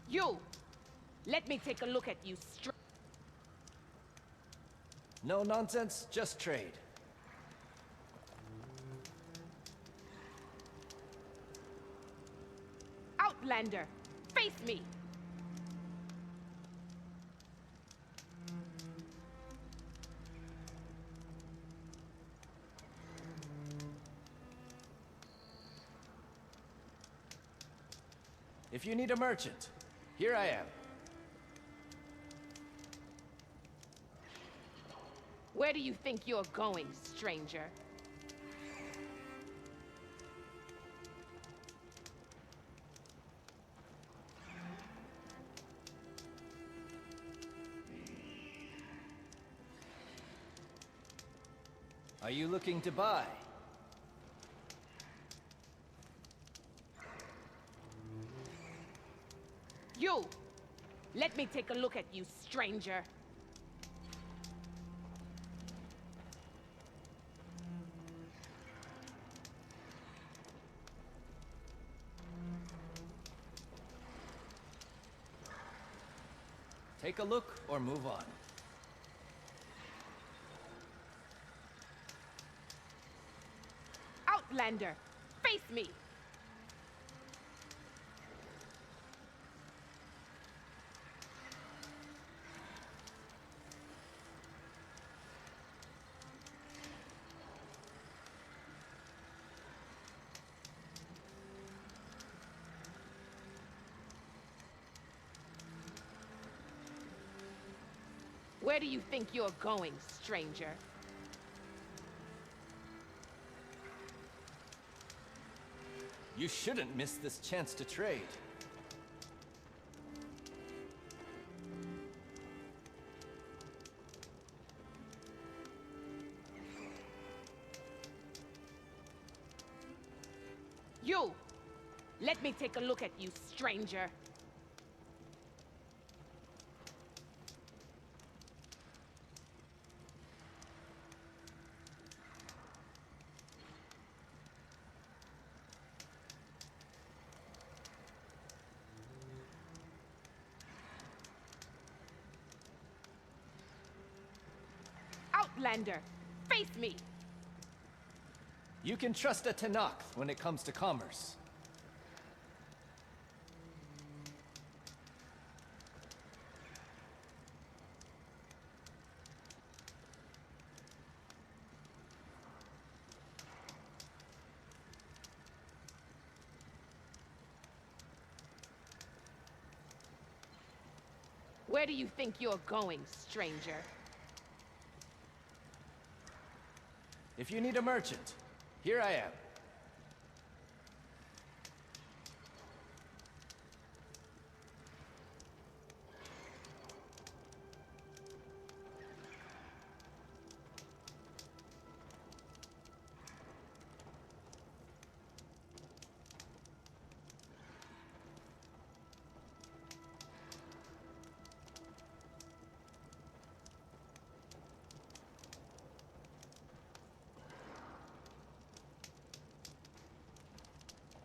You! Let me take a look at you, No nonsense, just trade. Outlander, face me! If you need a merchant, here I am. Where do you think you're going, stranger? Are you looking to buy? You! Let me take a look at you, stranger. Take a look or move on. Outlander, face me! Where do you think you're going, stranger? You shouldn't miss this chance to trade. You! Let me take a look at you, stranger. Outlander, face me! You can trust a Tanakh when it comes to commerce. Where do you think you're going, stranger? If you need a merchant, here I am.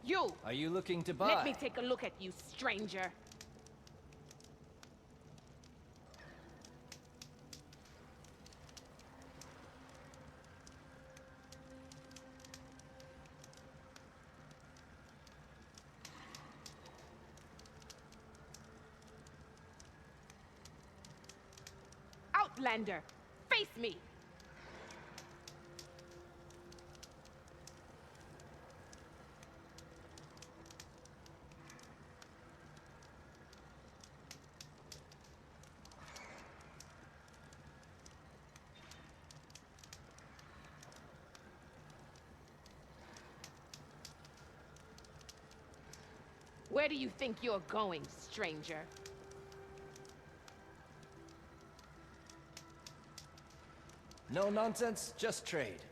You! Are you looking to buy? Let me take a look at you, stranger. Outlander, face me! Where do you think you're going, stranger? No nonsense, just trade.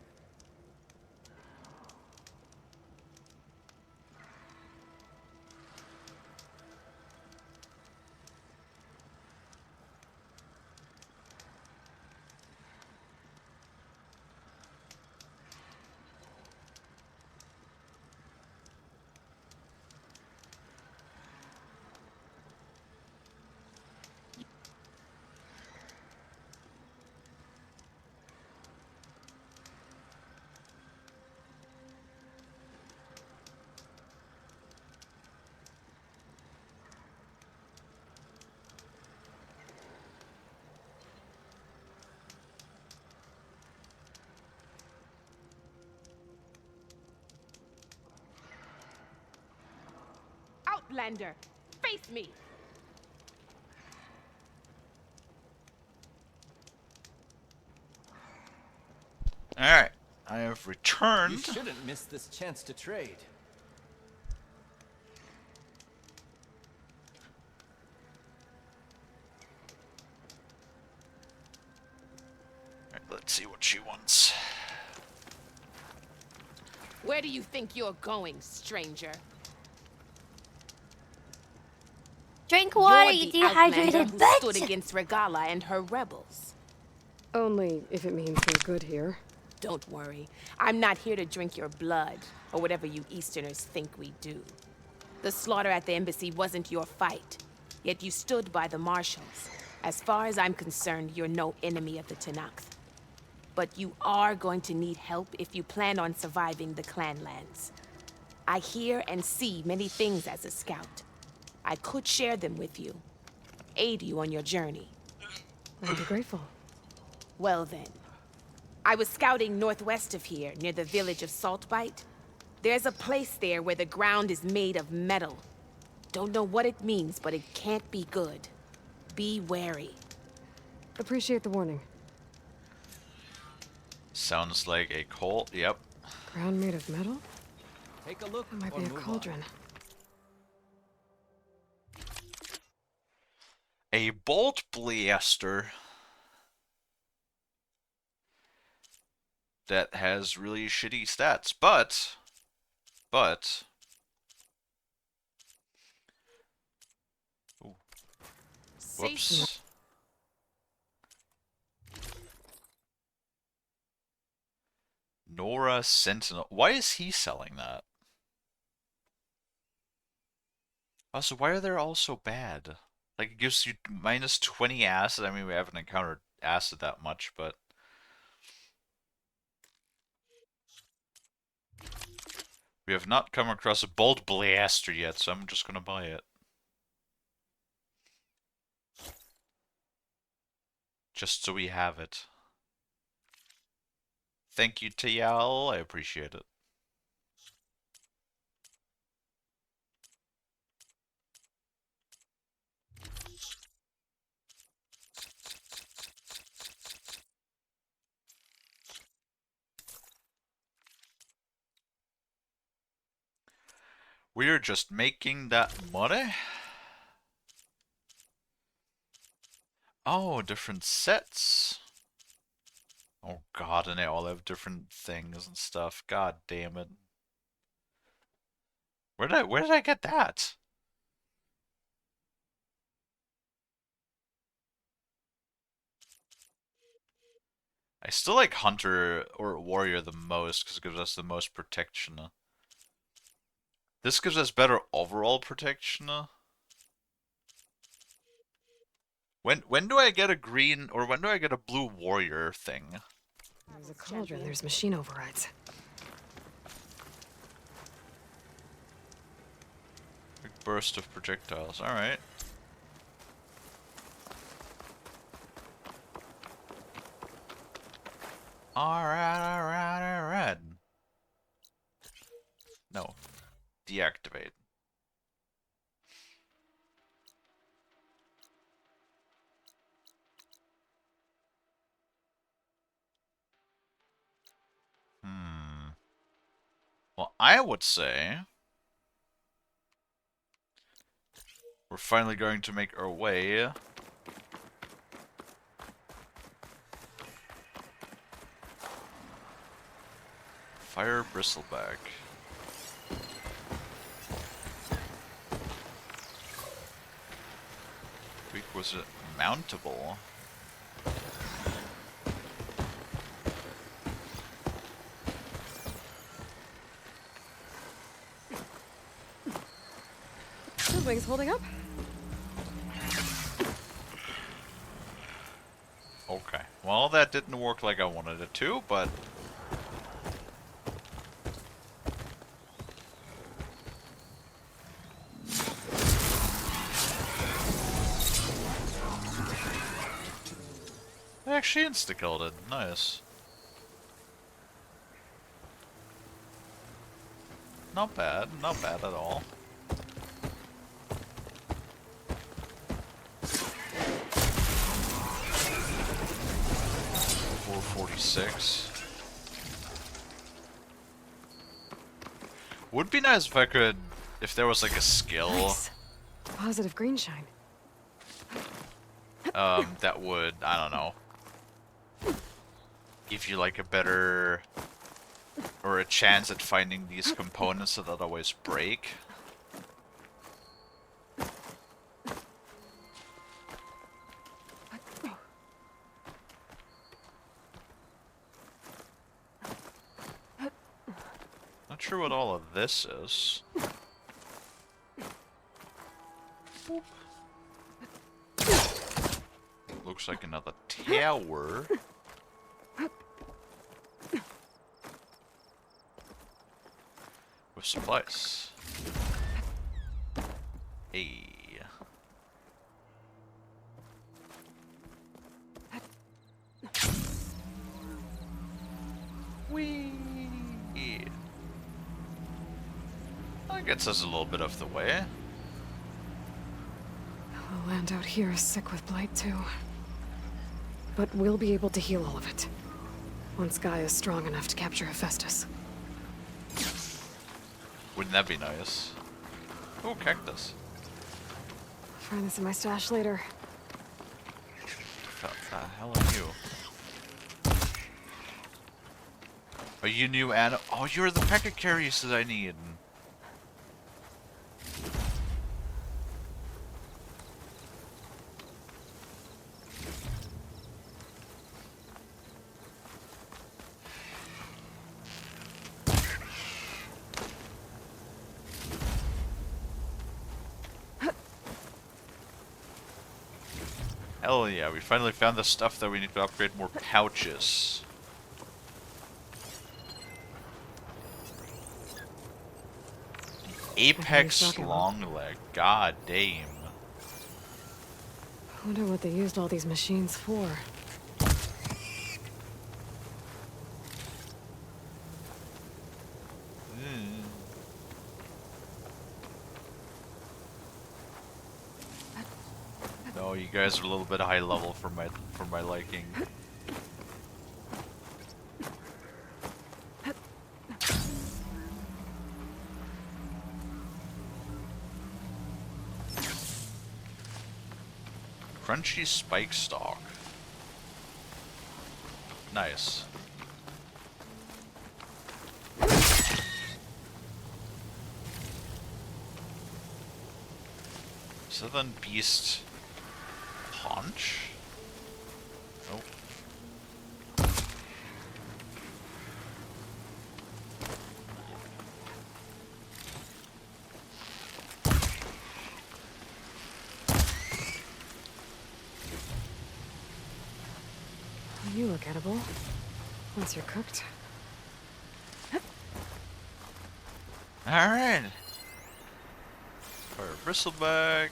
Outlander, face me! Alright, I have returned. You shouldn't miss this chance to trade. Alright, let's see what she wants. Where do you think you're going, stranger? Drink water, You're you the Outlander dehydrated who bitch! stood against Regala and her rebels. Only if it means we're good here. Don't worry. I'm not here to drink your blood, or whatever you Easterners think we do. The slaughter at the embassy wasn't your fight, yet you stood by the marshals. As far as I'm concerned, you're no enemy of the Tanakh. But you are going to need help if you plan on surviving the clanlands. I hear and see many things as a scout. I could share them with you, aid you on your journey. I'd be grateful. Well then, I was scouting northwest of here, near the village of Saltbite. There's a place there where the ground is made of metal. Don't know what it means, but it can't be good. Be wary. Appreciate the warning. Sounds like a cult, yep. Ground made of metal? Take a look. That might or be a move on. cauldron. A bolt blaster that has really shitty stats, but ooh, whoops. Nora Sentinel. Why is he selling that? Also, why are they all so bad? Like, it gives you minus 20 acid. I mean, we haven't encountered acid that much, but We have not come across a bolt blaster yet, so I'm just gonna buy it. Just so we have it. Thank you, TL. I appreciate it. We're just making that money. Oh, different sets. Oh god, and they all have different things and stuff. God damn it. Where did I get that? I still like Hunter or Warrior the most because it gives us the most protection. This gives us better overall protection. When do I get a green or when do I get a blue warrior thing? There's a cauldron, there's machine overrides. Big burst of projectiles. Alright. Alright. No. Deactivate. Well, I would say we're finally going to make our way Fire Bristleback. Weak was it mountable? Wings holding up? Okay. Well, that didn't work like I wanted it to, but I actually insta-killed it. Nice. Not bad. Not bad at all. .446. Would be nice if I could, if there was like a skill. Nice. Positive green shine. That would, I don't know, give you like a better, or a chance at finding these components that otherwise break. Not sure what all of this is. Looks like another tower. With supplies. Hey. Whee! That gets us a little bit of the way. The land out here is sick with blight too. But we'll be able to heal all of it. Once Gaia is strong enough to capture Hephaestus. Wouldn't that be nice? Oh, cactus. I'll find this in my stash later. What the hell are you? Are you new Anna? Oh, you're the packet carriers that I need. Hell yeah, we finally found the stuff that we need to upgrade more pouches. Apex Longleg. God damn. I wonder what they used all these machines for. No, you guys are a little bit high level for my liking. Crunchy spike stalk. Nice. Southern Beast Paunch? Nope. You look edible. Once you're cooked. Alright. Fire bristleback.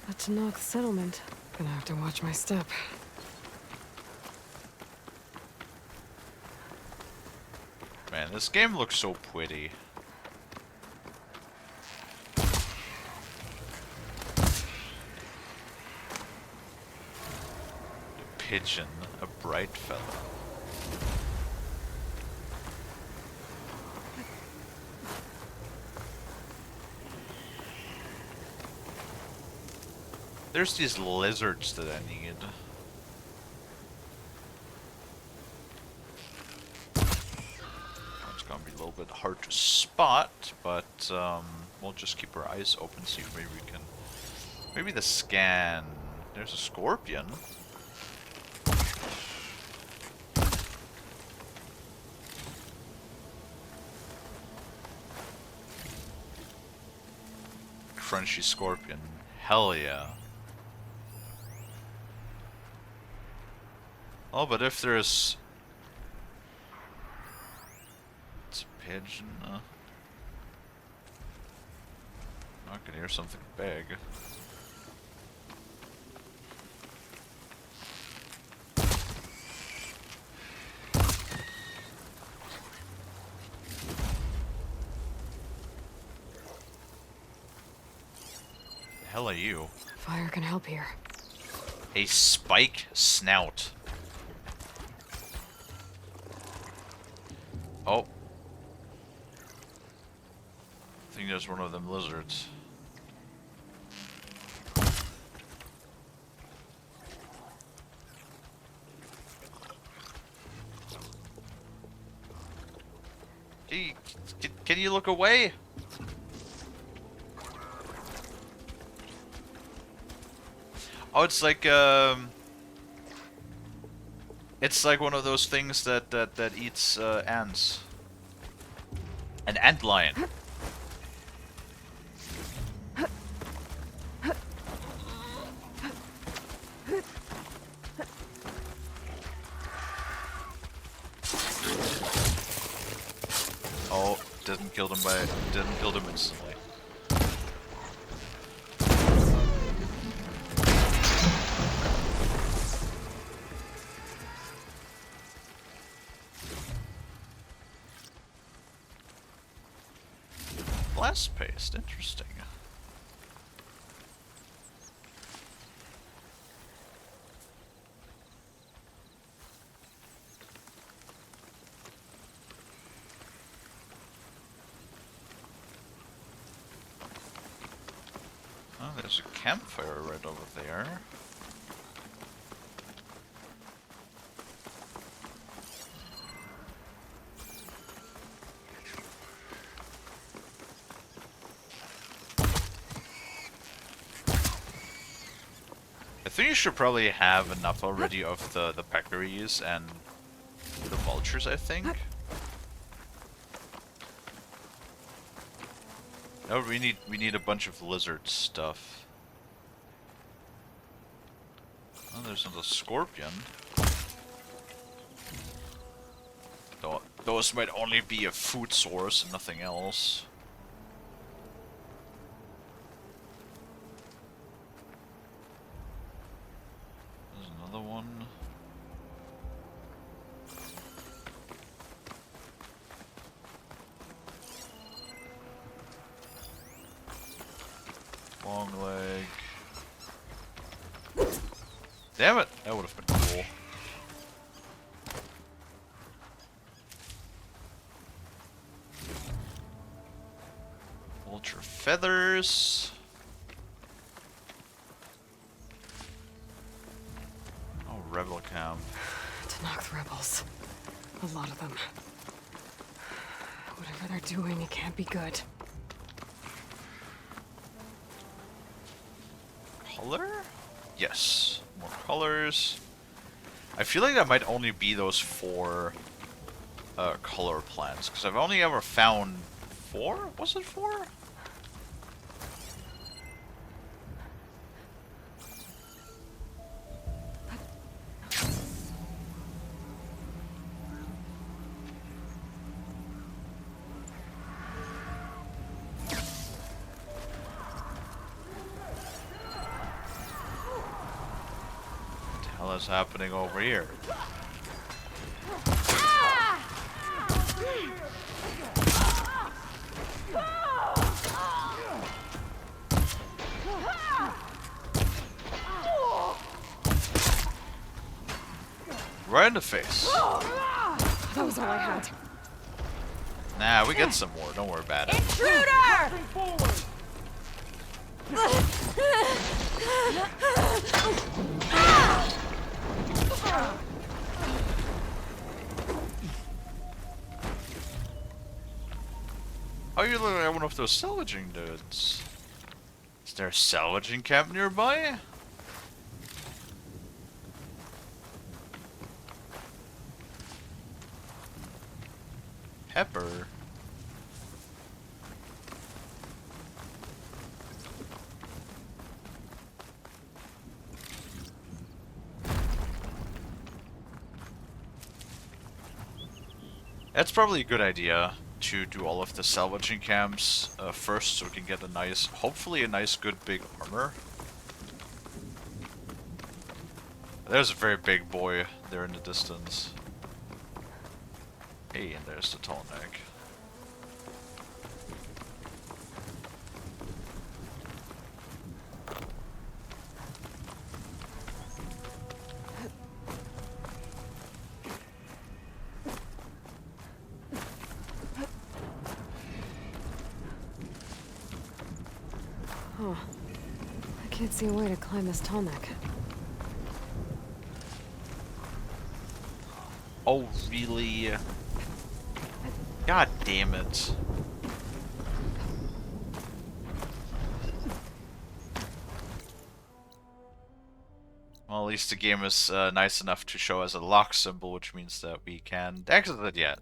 A Tanakh settlement. Gonna have to watch my step. Man, this game looks so pretty. A pigeon, a bright fellow. There's these lizards that I need. It's gonna be a little bit hard to spot, but we'll just keep our eyes open, see if maybe we can. Maybe the scan. There's a scorpion. Crunchy scorpion. Hell yeah. Oh, but if there's... It's a pigeon. Not gonna hear something big. The hell are you? Fire can help here. A spike snout. Oh. I think there's one of them lizards. Hey, can you look away? Oh, it's like one of those things that eats ants. An ant lion. Oh, didn't kill him instantly. Blast paste, interesting. Oh, there's a campfire right over there. I think you should probably have enough already of the peccaries and the vultures, I think. No, we need a bunch of lizard stuff. Oh, there's another scorpion. Those might only be a food source and nothing else. There's another one. Long leg. Damn it! That would have been cool. Vulture feathers. Oh, rebel camp. To knock the rebels. A lot of them. Whatever they're doing, it can't be good. Color? Yes. More colors. I feel like that might only be those 4 color plants, because I've only ever found 4? Was it 4? What the hell is happening over here? Right in the face. That was all I had. Nah, we get some more. Don't worry about it. Intruder! Oh, you're literally one of those salvaging dudes. Is there a salvaging camp nearby? Pepper. That's probably a good idea to do all of the salvaging camps first, so we can get a nice, hopefully a nice, good, big armor. There's a very big boy there in the distance. Hey, and there's the tall neck. Huh. I can't see a way to climb this tall neck. Oh, really? God damn it. Well, at least the game is nice enough to show as a lock symbol, which means that we can exit it yet.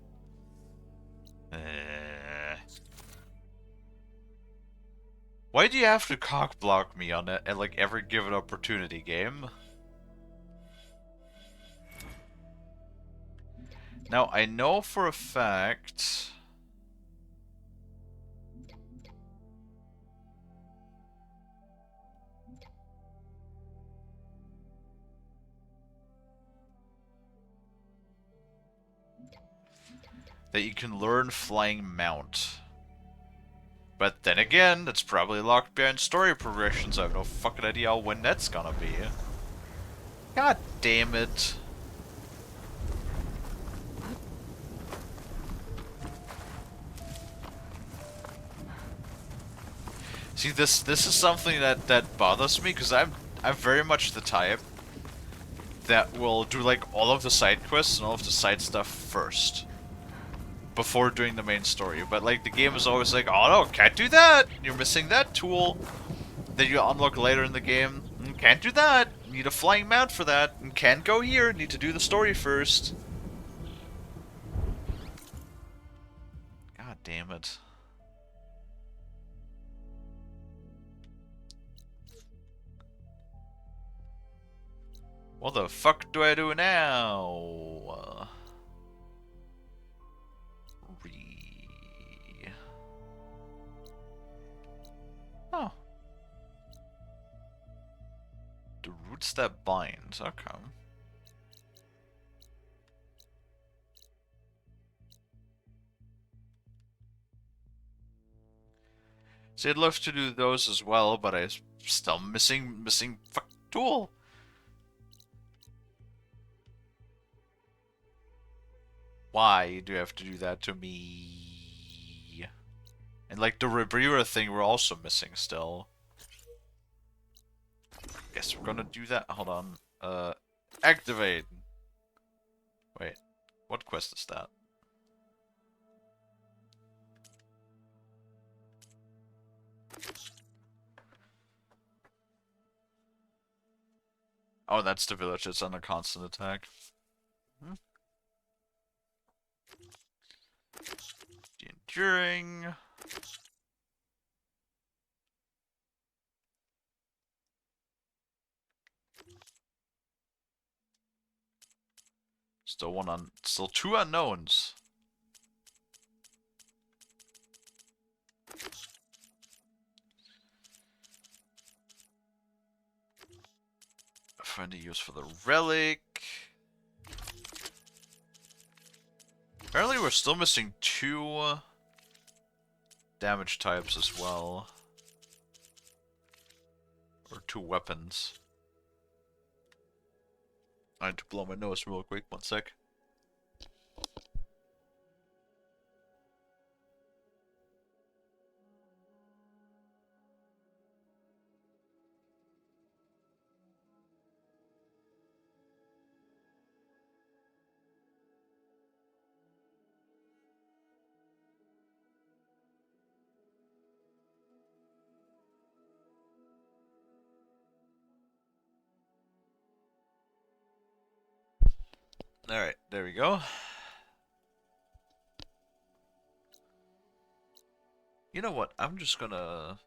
Why do you have to cock block me on it at like every given opportunity, game? Now, I know for a fact... that you can learn Flying Mount. But then again, that's probably locked behind story progressions. I have no fucking idea when that's gonna be. God damn it. See, this is something that bothers me, because I'm very much the type that will do like all of the side quests and all of the side stuff first, before doing the main story. But like the game is always like, oh no, can't do that. You're missing that tool that you unlock later in the game. Can't do that. Need a flying mount for that. And can't go here. Need to do the story first. God damn it. What the fuck do I do now? Oh. The roots that bind. Okay. See, I'd love to do those as well, but I'm still missing fuck tool. Why do you have to do that to me? And like the Rebreather thing, we're also missing still. Guess we're gonna do that. Hold on. Activate. Wait, what quest is that? Oh, that's the village. It's under constant attack. Hmm. The enduring. Still two unknowns. Find a use for the relic. Apparently we're still missing two damage types as well. Or two weapons. I had to blow my nose real quick, one sec. Alright, there we go. You know what? I'm just gonna...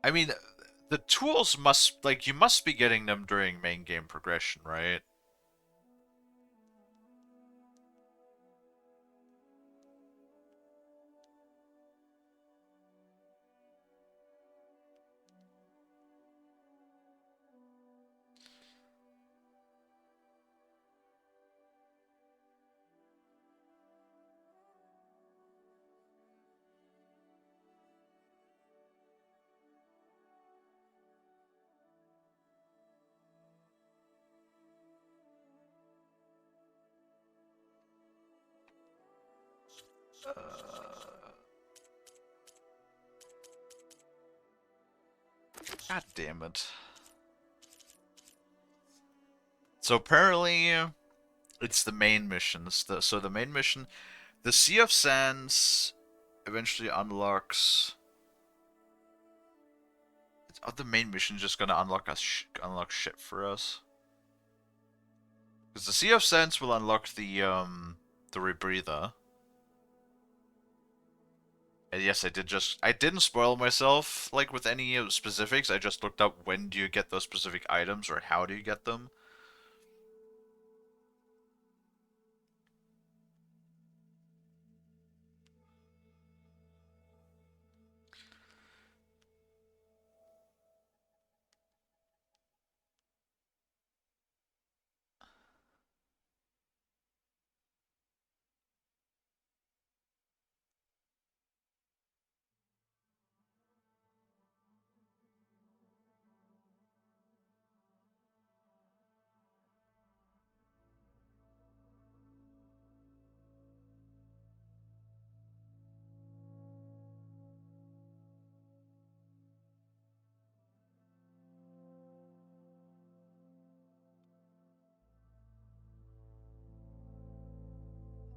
I mean, the tools must... Like, you must be getting them during main game progression, right? God damn it. So apparently, it's the main missions. So the main mission, the Sea of Sands eventually unlocks... Are the main mission just gonna unlock unlock shit for us? Because the Sea of Sands will unlock the Rebreather. And yes, I didn't spoil myself, like, with any specifics. I just looked up when do you get those specific items, or how do you get them.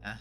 Eh.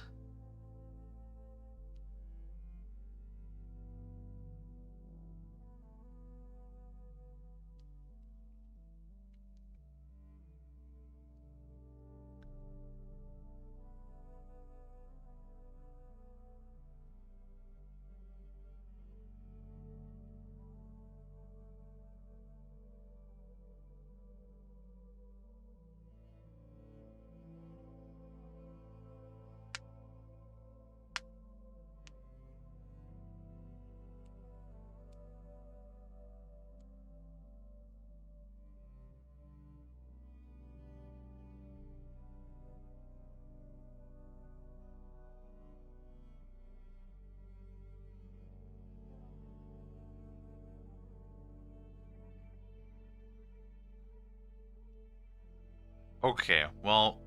Okay, well,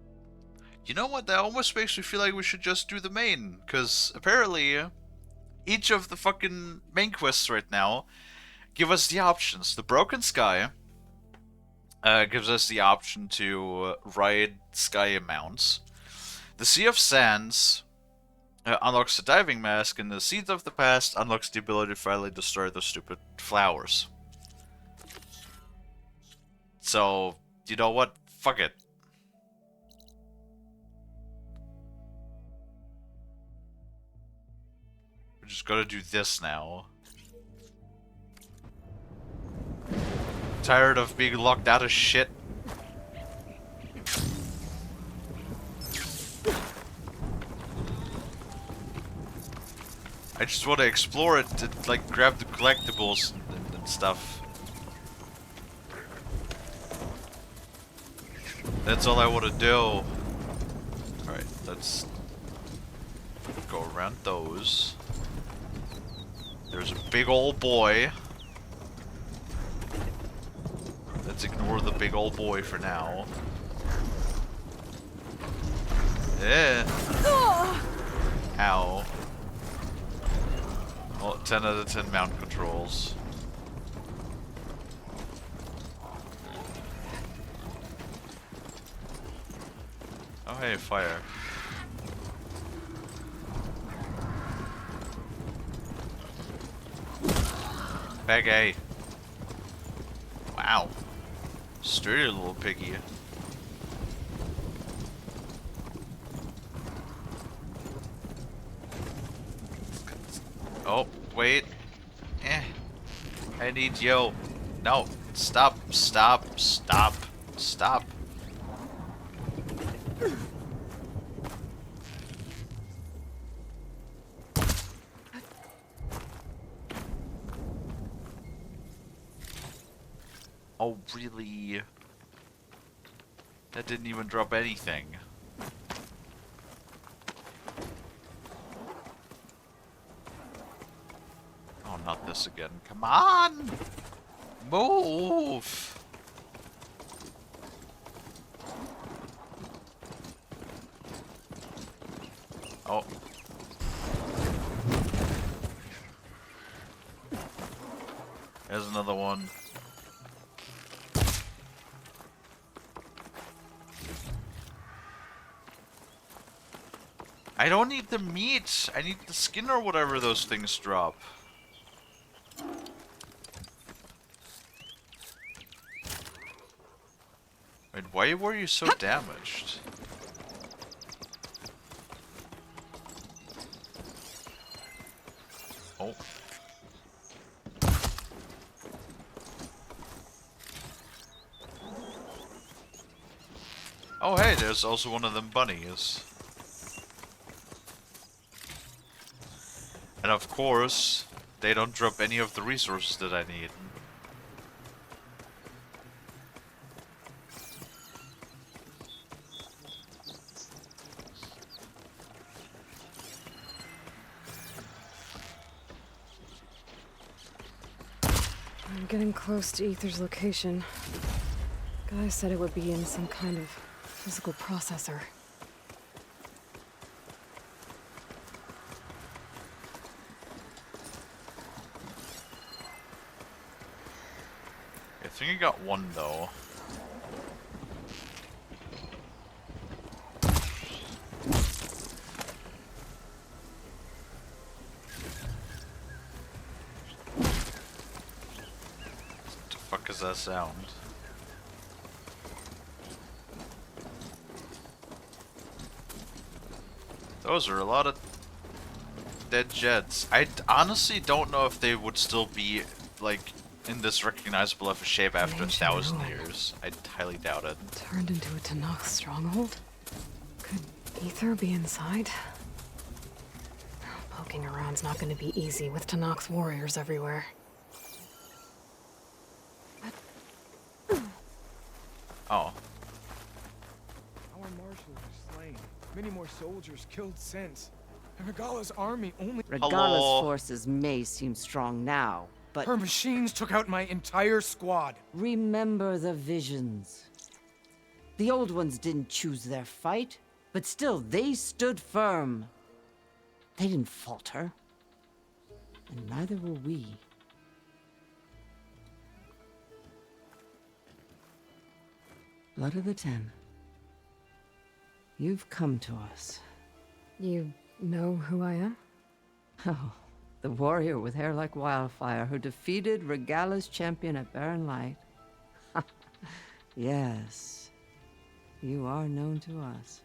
you know what? That almost makes me feel like we should just do the main, because apparently each of the fucking main quests right now give us the options. The Broken Sky gives us the option to ride sky mounts. The Sea of Sands unlocks the diving mask, and the Seeds of the Past unlocks the ability to finally destroy those stupid flowers. So, you know what? Fuck it. We're just gonna do this now. Tired of being locked out of shit? I just want to explore it to, like, grab the collectibles and stuff. That's all I want to do. Alright, let's go around those. There's a big old boy. Let's ignore the big old boy for now. Yeah. Ow. Well, 10 out of 10 mount controls. Oh hey, fire. Bag A. Wow. Sturdy little piggy. Oh, wait. I need you. No. Stop. Stop. Stop. Stop. Oh, really? That didn't even drop anything. Oh, not this again. Come on! Move! Oh. There's another one. I don't need the meat. I need the skin or whatever those things drop. Wait, why were you so damaged? Oh. Oh hey, there's also one of them bunnies. And of course, they don't drop any of the resources that I need. I'm getting close to Ether's location. Guy said it would be in some kind of physical processor. I think I got one though. What the fuck is that sound? Those are a lot of dead jets. I honestly don't know if they would still be, like, in this recognizable of a shape after 1,000 years. I highly doubt it. Turned into a Tanakh stronghold? Could Ether be inside? Poking around's not going to be easy with Tanakh's warriors everywhere. Oh. Our marshals are slain. Many more soldiers killed since. And Regala's army only... Regala's forces may seem strong now, but... Her machines took out my entire squad. Remember the visions. The old ones didn't choose their fight, but still, they stood firm. They didn't falter. And neither will we. Blood of the Ten. You've come to us. You know who I am? Oh, the warrior with hair like wildfire who defeated Regala's champion at Barren Light. Yes, you are known to us.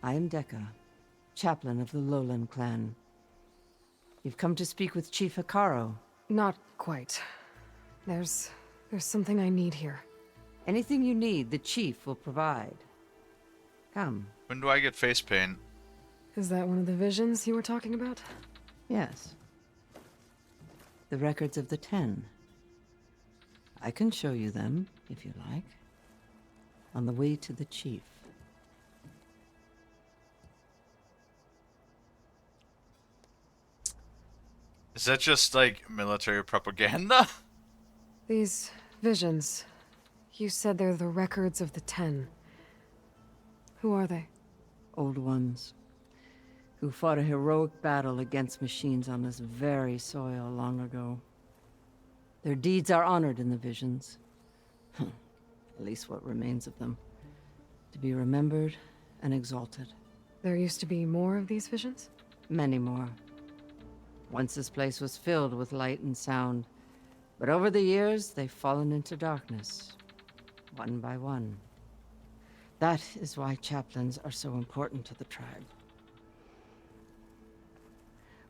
I am Dekka, chaplain of the Lowland clan. You've come to speak with Chief Hikaro. Not quite. There's something I need here. Anything you need, the chief will provide. Come. When do I get face paint? Is that one of the visions you were talking about? Yes. The records of the 10. I can show you them, if you like. On the way to the chief. Is that just like military propaganda? These visions. You said they're the records of the 10. Who are they? Old ones. Who fought a heroic battle against machines on this very soil long ago. Their deeds are honored in the visions. At least what remains of them. To be remembered and exalted. There used to be more of these visions? Many more. Once this place was filled with light and sound. But over the years, they've fallen into darkness. One by one. That is why chaplains are so important to the tribe.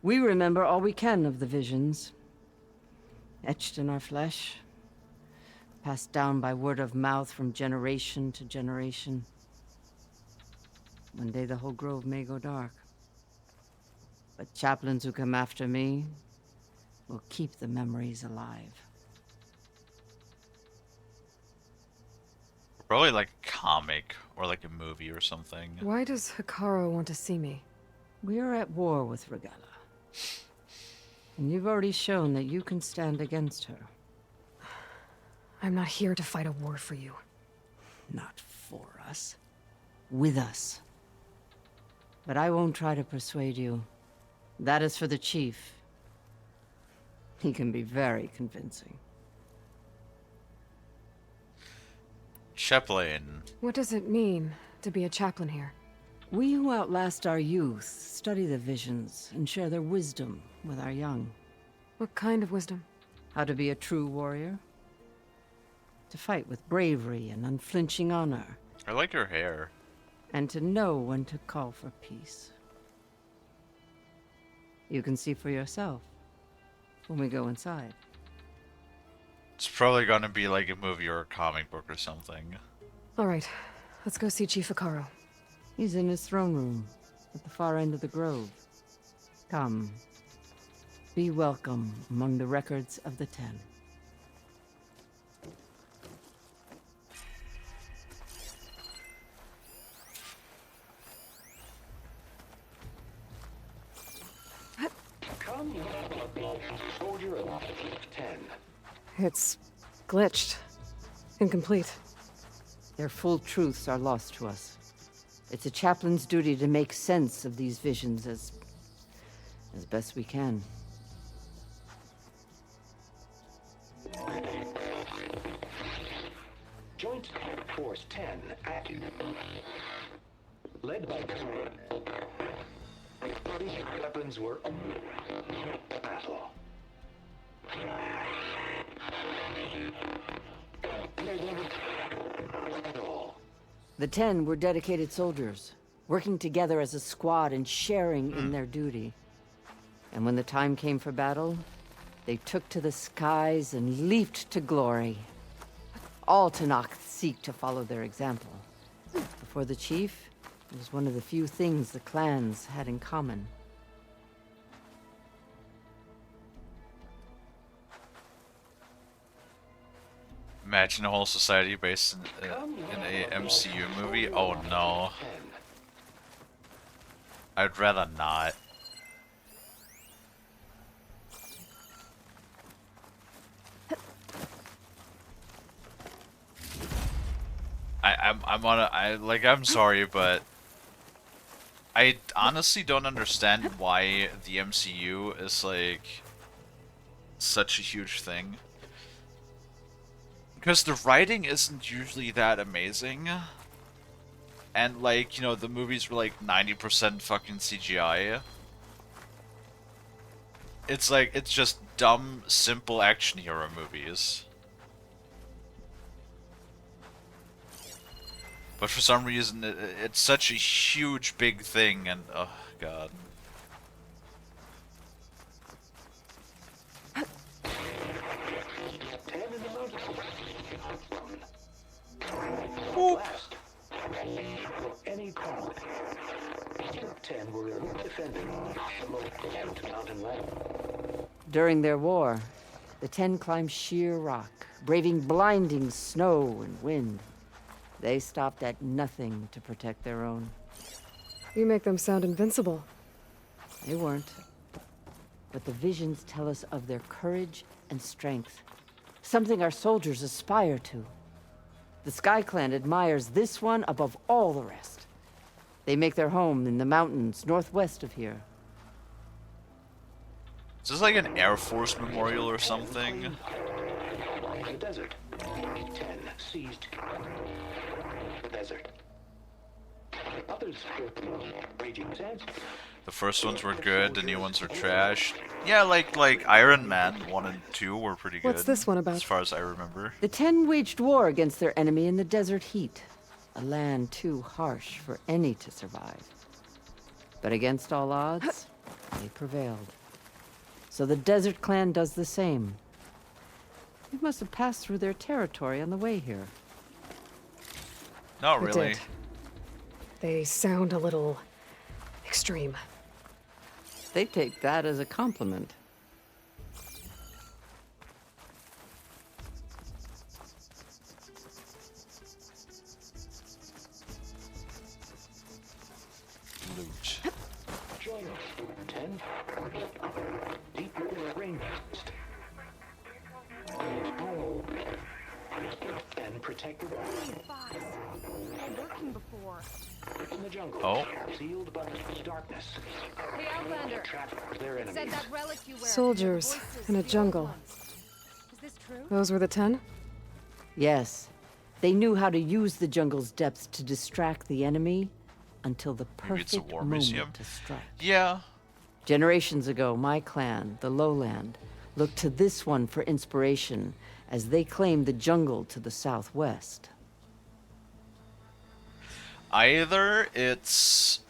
We remember all we can of the visions. Etched in our flesh. Passed down by word of mouth from generation to generation. One day the whole grove may go dark. But chaplains who come after me will keep the memories alive. Probably like a comic or like a movie or something. Why does Hikaro want to see me? We are at war with Regala. And you've already shown that you can stand against her. I'm not here to fight a war for you. Not for us. With us. But I won't try to persuade you. That is for the chief. He can be very convincing. Chaplain. What does it mean to be a chaplain here? We who outlast our youth study the visions and share their wisdom with our young. What kind of wisdom? How to be a true warrior. To fight with bravery and unflinching honor. I like her hair. And to know when to call for peace. You can see for yourself when we go inside. It's probably gonna be like a movie or a comic book or something. All right, let's go see Chief Hikaro. He's in his throne room at the far end of the grove. Come. Be welcome among the records of the 10. Come, soldier of 10. It's glitched. Incomplete. Their full truths are lost to us. It's a chaplain's duty to make sense of these visions as best we can. Joint Force 10 active. Led by weapons were battle. The 10 were dedicated soldiers, working together as a squad and sharing in their duty. And when the time came for battle, they took to the skies and leaped to glory. All Tanakh seek to follow their example. Before the chief, it was one of the few things the clans had in common. Imagine a whole society based in a MCU movie. Oh no. I'd rather not. I'm sorry, but I honestly don't understand why the MCU is like such a huge thing. Because the writing isn't usually that amazing. And like, you know, the movies were like 90% fucking CGI. It's like, it's just dumb, simple action hero movies. But for some reason, it's such a huge, big thing, and oh god. Last. Any crowd. 10 were defending the mountain land. During their war, the 10 climbed sheer rock, braving blinding snow and wind. They stopped at nothing to protect their own. You make them sound invincible. They weren't. But the visions tell us of their courage and strength. Something our soldiers aspire to. The Sky Clan admires this one above all the rest. They make their home in the mountains northwest of here. Is this like an Air Force memorial or something? The desert. 10 seized the desert. Others raging sands. The first ones were good, the new ones are trash. Yeah, like Iron Man 1 and 2 were pretty good. What's this one about? As far as I remember. The 10 waged war against their enemy in the desert heat, a land too harsh for any to survive. But against all odds, they prevailed. So the Desert Clan does the same. We must have passed through their territory on the way here. Not It really. did. They sound a little extreme. They take that as a compliment. Loot. Join us. 10. Deep water rainforest. And protected working before. in the jungle. Oh. Sealed by darkness. Hey, Outlander. Trap their It said enemies. that relic you wear. Soldiers in a jungle. Is this true? Those were the 10? Yes. They knew how to use the jungle's depths to distract the enemy until the Maybe it's a perfect war moment museum? to strike. Yeah. Generations ago, my clan, the Lowland, looked to this one for inspiration as they claimed the jungle to the southwest. Either it's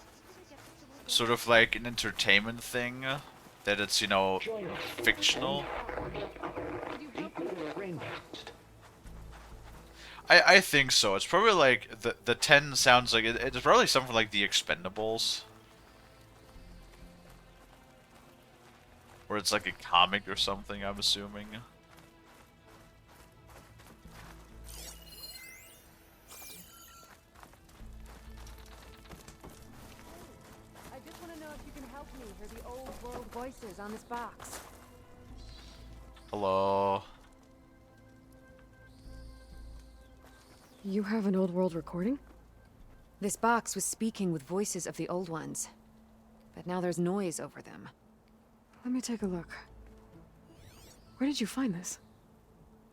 sort of like an entertainment thing, that it's, you know, fictional. I think so. It's probably like, the 10 sounds like, it's probably something like the Expendables. Or it's like a comic or something, I'm assuming. I just want to know if you can help me hear the old world voices on this box. Hello. You have an old world recording? This box was speaking with voices of the old ones. But now there's noise over them. Let me take a look. Where did you find this?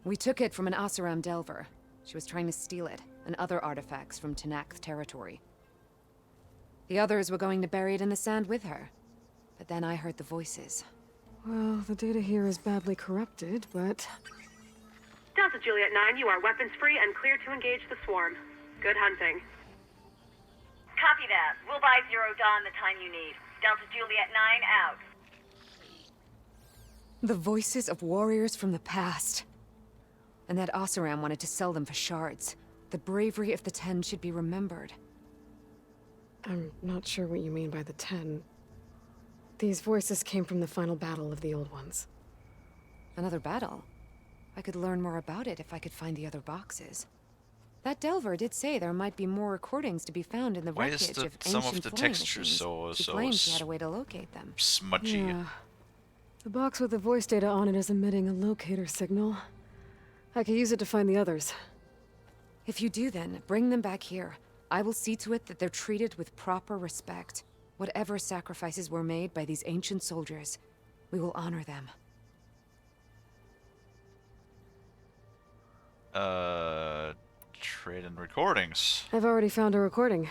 We took it from an Oseram Delver. She was trying to steal it, and other artifacts from Tenakth territory. The others were going to bury it in the sand with her. But then I heard the voices. Well, the data here is badly corrupted, but... Delta Juliet 9, you are weapons free and clear to engage the swarm. Good hunting. Copy that. We'll buy Zero Dawn the time you need. Delta Juliet 9 out. The voices of warriors from the past. And that Oseram wanted to sell them for shards. The bravery of the 10 should be remembered. I'm not sure what you mean by the 10. These voices came from the final battle of the Old Ones. Another battle? I could learn more about it if I could find the other boxes. That Delver did say there might be more recordings to be found in the Why wreckage is of ancient some of the flying textures machines. so She claimed she had a way to locate them. smudgy? Yeah. The box with the voice data on it is emitting a locator signal. I could use it to find the others. If you do, then bring them back here. I will see to it that they're treated with proper respect. Whatever sacrifices were made by these ancient soldiers, we will honor them. Trade in recordings. I've already found a recording.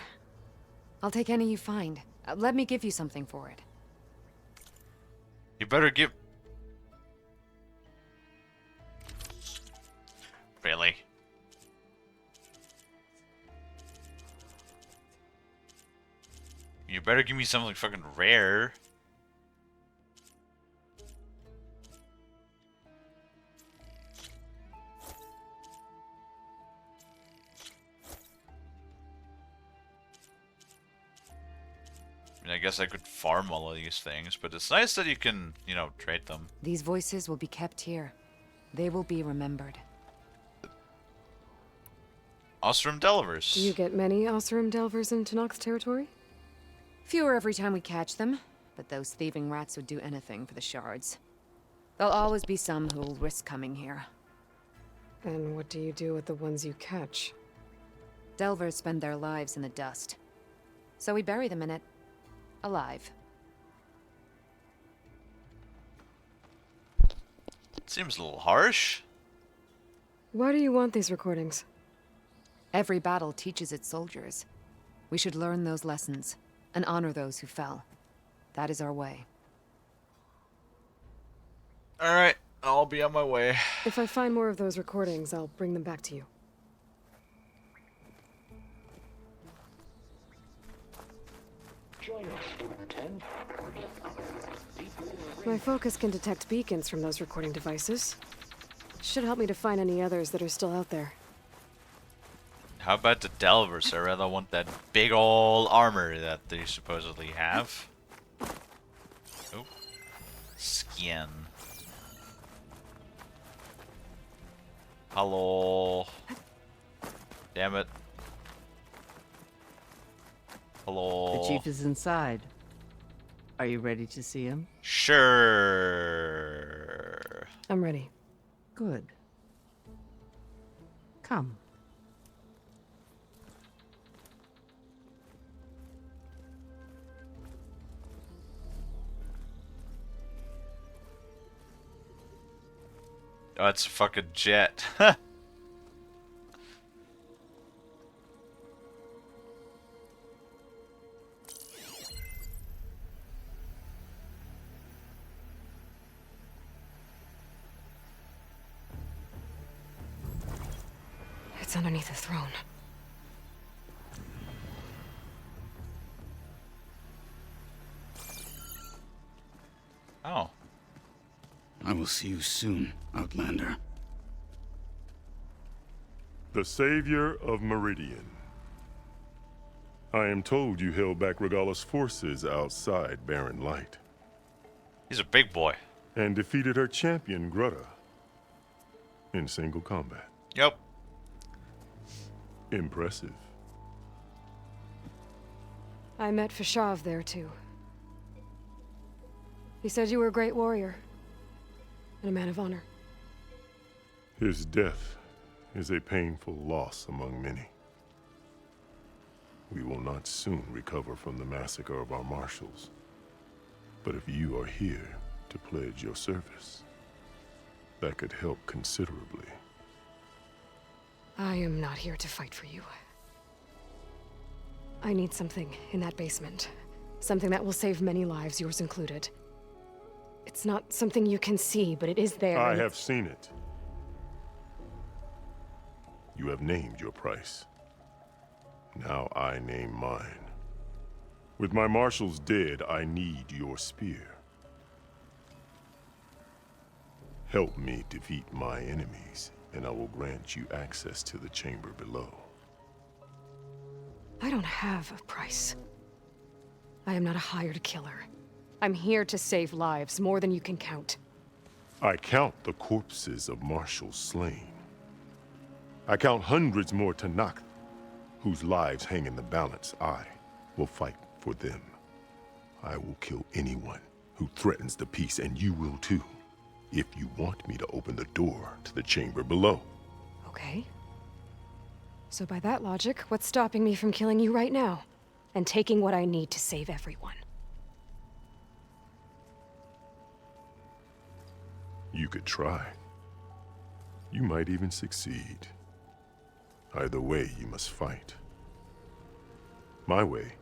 I'll take any you find. Let me give you something for it. You better give... Really? You better give me something fucking rare. I mean, I guess I could farm all of these things, but it's nice that you can, you know, trade them. These voices will be kept here. They will be remembered. Oseram Delvers. Do you get many Oseram Delvers in Tenakth territory? Fewer every time we catch them, but those thieving rats would do anything for the shards. There'll always be some who'll risk coming here. And what do you do with the ones you catch? Delvers spend their lives in the dust. So we bury them in it. Alive. Seems a little harsh. Why do you want these recordings? Every battle teaches its soldiers. We should learn those lessons, and honor those who fell. That is our way. Alright, I'll be on my way. If I find more of those recordings, I'll bring them back to you. Join us, Student 10. My focus can detect beacons from those recording devices. Should help me to find any others that are still out there. How about the Delvers? I rather want that big ol' armor that they supposedly have. Oh. Skin. Hello. Damn it. Hello. The chief is inside. Are you ready to see him? Sure. I'm ready. Good. Come. Oh, it's a fucking jet. It's underneath the throne. Oh. I will see you soon, Outlander. The Savior of Meridian. I am told you held back Regalla's forces outside Barren Light. He's a big boy. And defeated her champion, Grutta, in single combat. Yep. Impressive. I met Fashav there, too. He said you were a great warrior. And a man of honor. His death is a painful loss among many. We will not soon recover from the massacre of our marshals. But if you are here to pledge your service, that could help considerably. I am not here to fight for you. I need something in that basement. Something that will save many lives, yours included. It's not something you can see, but it is there. I have seen it. You have named your price. Now I name mine. With my marshals dead, I need your spear. Help me defeat my enemies, and I will grant you access to the chamber below. I don't have a price. I am not a hired killer. I'm here to save lives, more than you can count. I count the corpses of marshals slain. I count hundreds more Tenakth, whose lives hang in the balance. I will fight for them. I will kill anyone who threatens the peace, and you will too, if you want me to open the door to the chamber below. Okay. So by that logic, what's stopping me from killing you right now? And taking what I need to save everyone? You could try. You might even succeed. Either way, you must fight. My way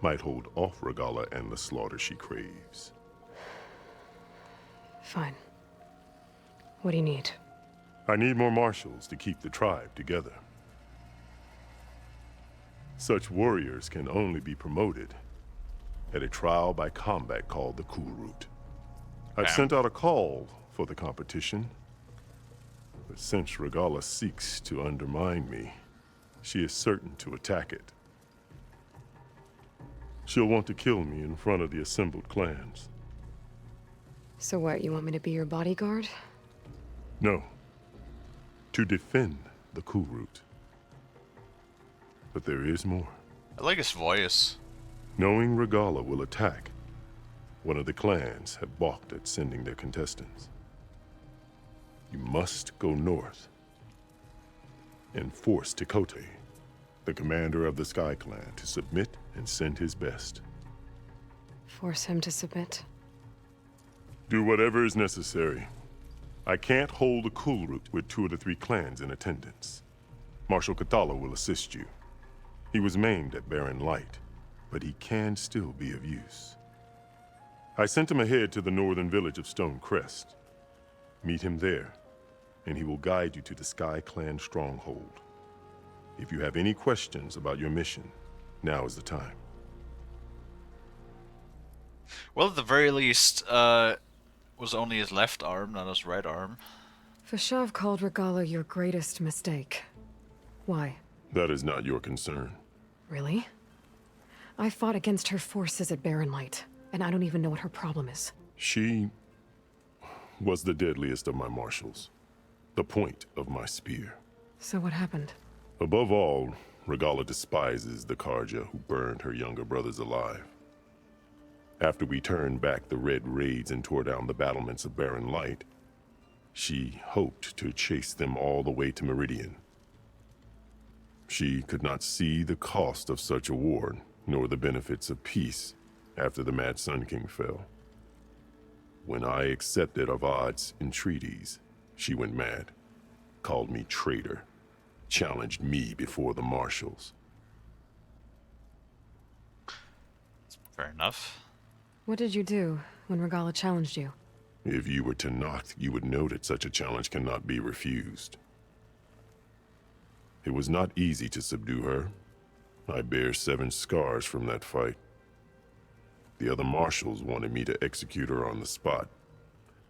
might hold off Regala and the slaughter she craves. Fine. What do you need? I need more marshals to keep the tribe together. Such warriors can only be promoted at a trial by combat called the Cool Route. I've sent out a call for the competition, but since Regala seeks to undermine me, she is certain to attack it. She'll want to kill me in front of the assembled clans. So what, you want me to be your bodyguard? No. To defend the Cool Route. But there is more. I like his voice. Knowing Regala will attack, one of the clans have balked at sending their contestants. You must go north and force Tekote, the commander of the Sky Clan, to submit and send his best. Force him to submit? Do whatever is necessary. I can't hold the Cool Route with 2 of the 3 clans in attendance. Marshal Kathala will assist you. He was maimed at Barren Light, but he can still be of use. I sent him ahead to the northern village of Stone Crest. Meet him there, and he will guide you to the Sky Clan stronghold. If you have any questions about your mission, now is the time. Well, at the very least, was only his left arm, not his right arm. Fashav called Regala your greatest mistake. Why? That is not your concern. Really? I fought against her forces at Barren Light, and I don't even know what her problem is. She was the deadliest of my marshals, the point of my spear. So what happened? Above all, Regala despises the Karja who burned her younger brothers alive. After we turned back the Red Raids and tore down the battlements of Barren Light, she hoped to chase them all the way to Meridian. She could not see the cost of such a war, nor the benefits of peace after the Mad Sun King fell. When I accepted Avad's entreaties, she went mad, called me traitor, challenged me before the marshals. Fair enough. What did you do when Regala challenged you? If you were Tenakth, you would know that such a challenge cannot be refused. It was not easy to subdue her. I bear 7 scars from that fight. The other marshals wanted me to execute her on the spot,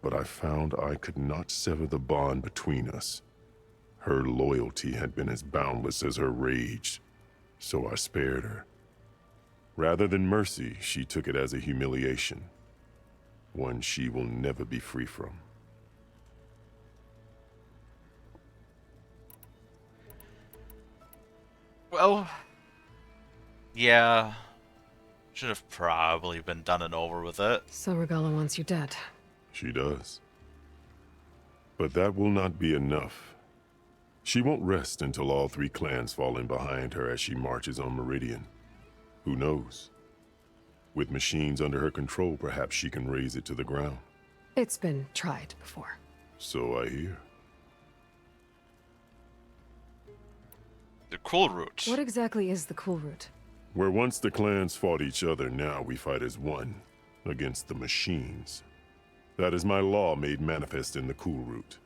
but I found I could not sever the bond between us. Her loyalty had been as boundless as her rage, so I spared her. Rather than mercy, she took it as a humiliation, one she will never be free from. Well, yeah, should have probably been done and over with it. So Regala wants you dead. She does. But that will not be enough. She won't rest until all 3 clans fall in behind her as she marches on Meridian. Who knows? With machines under her control, perhaps she can raise it to the ground. It's been tried before. So I hear. The Cool Route. What exactly is the Cool Route? Where once the clans fought each other, now we fight as one, against the machines. That is my law made manifest in the Cool Route.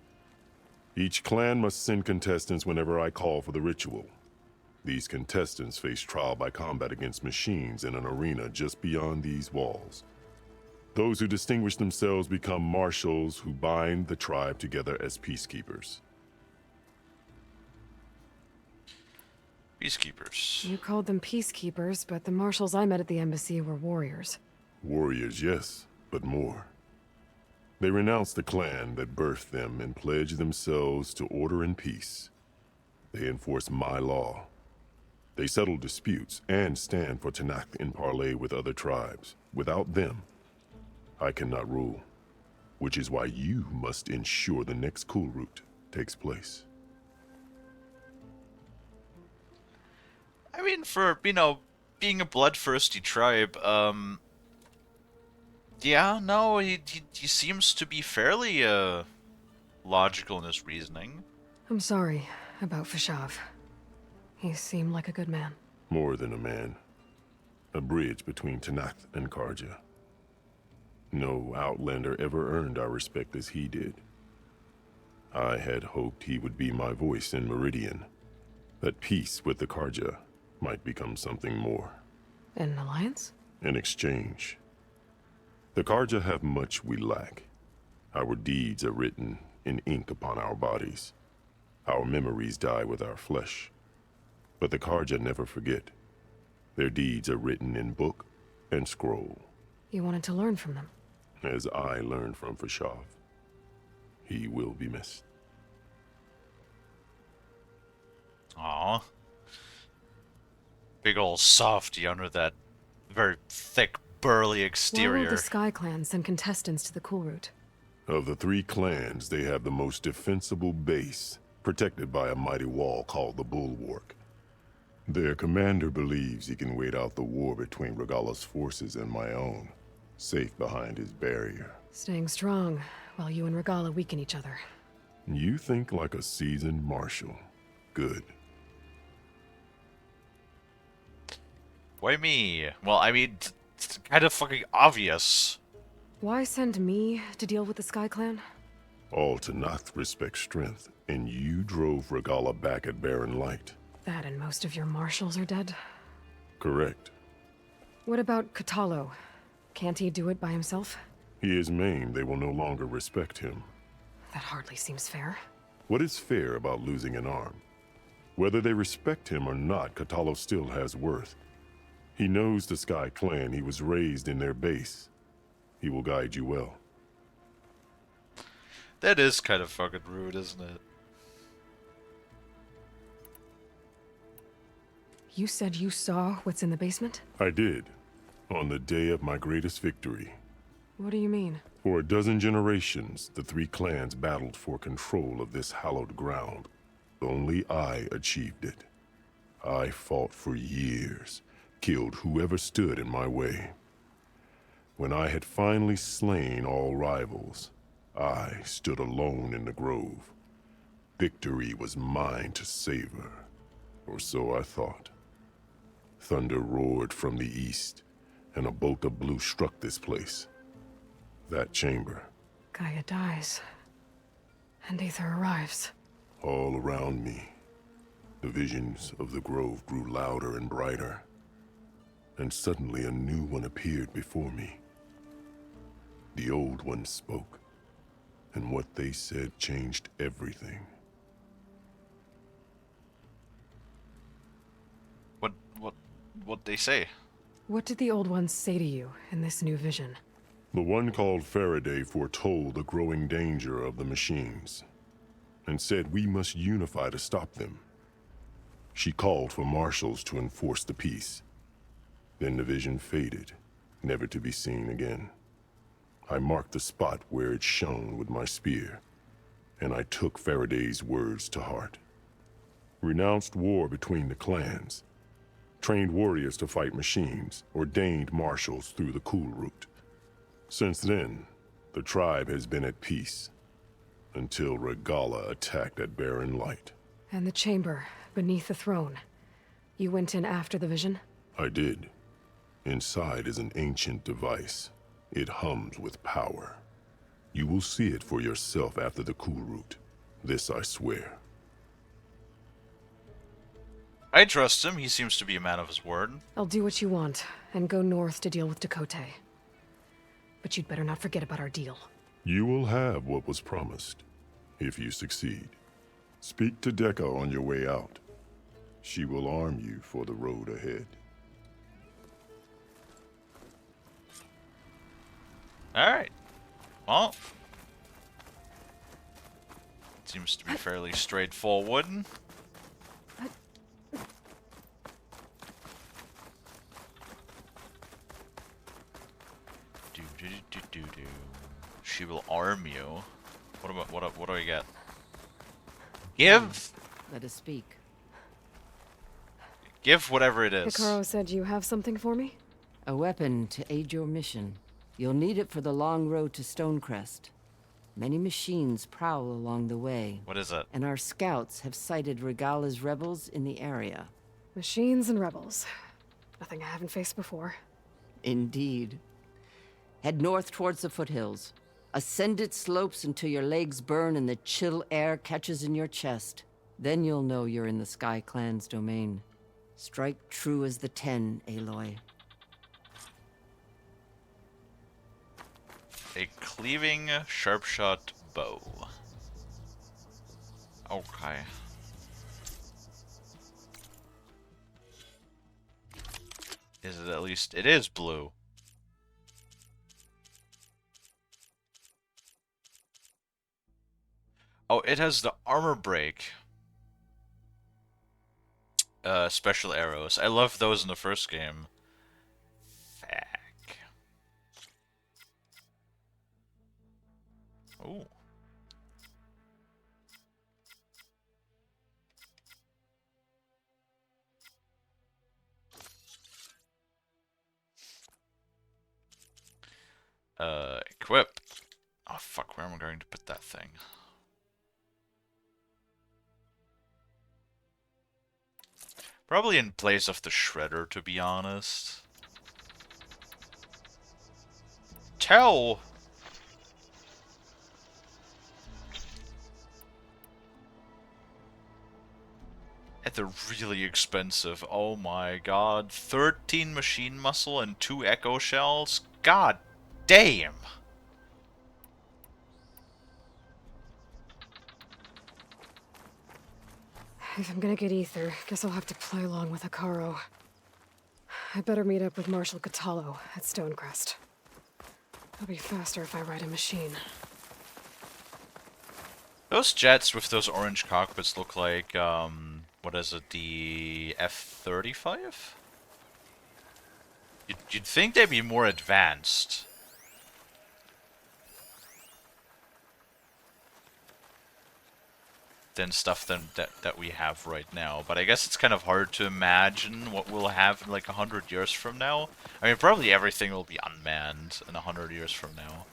Each clan must send contestants whenever I call for the ritual. These contestants face trial by combat against machines in an arena just beyond these walls. Those who distinguish themselves become marshals who bind the tribe together as peacekeepers. Peacekeepers. You called them peacekeepers, but the marshals I met at the embassy were warriors. Warriors, yes, but more. They renounce the clan that birthed them and pledge themselves to order and peace. They enforce my law. They settle disputes and stand for Tenakth in parley with other tribes. Without them, I cannot rule, which is why you must ensure the next Cool Route takes place. I mean, for, you know, being a bloodthirsty tribe, yeah, no, he seems to be fairly, logical in his reasoning. I'm sorry about Fashav. He seemed like a good man. More than a man. A bridge between Tanath and Karja. No Outlander ever earned our respect as he did. I had hoped he would be my voice in Meridian. That peace with the Karja might become something more. An alliance? In exchange. The Karja have much we lack. Our deeds are written in ink upon our bodies. Our memories die with our flesh. But the Karja never forget. Their deeds are written in book and scroll. You wanted to learn from them? As I learned from Fashav. He will be missed. Aw. Big ol' softy under that very thick, burly Why exterior. will the Sky Clan send contestants to the Cool Route? Of the 3 clans, they have the most defensible base, protected by a mighty wall called the Bulwark. Their commander believes he can wait out the war between Regala's forces and my own, safe behind his barrier. Staying strong, while you and Regala weaken each other. You think like a seasoned marshal. Good. Why me? Well, I mean, it's kind of fucking obvious. Why send me to deal with the Sky Clan? All Tanath respect strength, and you drove Regala back at Barren Light. That and most of your marshals are dead? Correct. What about Katalo? Can't he do it by himself? He is maimed, they will no longer respect him. That hardly seems fair. What is fair about losing an arm? Whether they respect him or not, Katalo still has worth. He knows the Sky Clan, he was raised in their base. He will guide you well. That is kind of fucking rude, isn't it? You said you saw what's in the basement? I did, on the day of my greatest victory. What do you mean? For a dozen generations, the 3 clans battled for control of this hallowed ground. Only I achieved it. I fought for years, killed whoever stood in my way. When I had finally slain all rivals, I stood alone in the grove. Victory was mine to savor, or so I thought. Thunder roared from the east, and a bolt of blue struck this place. That chamber. Gaia dies, and Aether arrives. All around me, the visions of the grove grew louder and brighter, and suddenly a new one appeared before me. The old one spoke, and what they said changed everything. What'd they say? What did the old ones say to you in this new vision? The one called Faraday foretold the growing danger of the machines, and said we must unify to stop them. She called for marshals to enforce the peace. Then the vision faded, never to be seen again. I marked the spot where it shone with my spear, and I took Faraday's words to heart. Renounced war between the clans, trained warriors to fight machines, ordained marshals through the Cool Route. Since then, the tribe has been at peace, until Regala attacked at Barren Light. And the chamber, beneath the throne. You went in after the vision? I did. Inside is an ancient device. It hums with power. You will see it for yourself after the Cool Route. This I swear. I trust him. He seems to be a man of his word. I'll do what you want, and go north to deal with Dakota. But you'd better not forget about our deal. You will have what was promised, if you succeed. Speak to Dekka on your way out. She will arm you for the road ahead. Alright. Well. Seems to be fairly straightforward. She will arm you. What about what do I get? Give. Let us speak. Give whatever it is. Hikaru said you have something for me? A weapon to aid your mission. You'll need it for the long road to Stonecrest. Many machines prowl along the way. What is it? And our scouts have sighted Regala's rebels in the area. Machines and rebels. Nothing I haven't faced before. Indeed. Head north towards the foothills. Ascend its slopes until your legs burn and the chill air catches in your chest. Then you'll know you're in the Sky Clan's domain. Strike true as the 10, Aloy. A cleaving sharp-shot bow. Okay. Is it at least? It is blue. Oh, it has the armor break. Special arrows. I loved those in the first game. Fuck. Ooh. Equip. Oh, fuck, where am I going to put that thing? Probably in place of the shredder, to be honest. Tell! And they're really expensive. Oh my god. 13 machine muscle and 2 echo shells? God damn! If I'm gonna get ether, guess I'll have to play along with Hikaru. I better meet up with Marshal Catallo at Stonecrest. It'll be faster if I ride a machine. Those jets with those orange cockpits look like, what is it, the F-35? You'd think they'd be more advanced. Than stuff that we have right now. But I guess it's kind of hard to imagine what we'll have in like 100 years from now. I mean, probably everything will be unmanned in 100 years from now.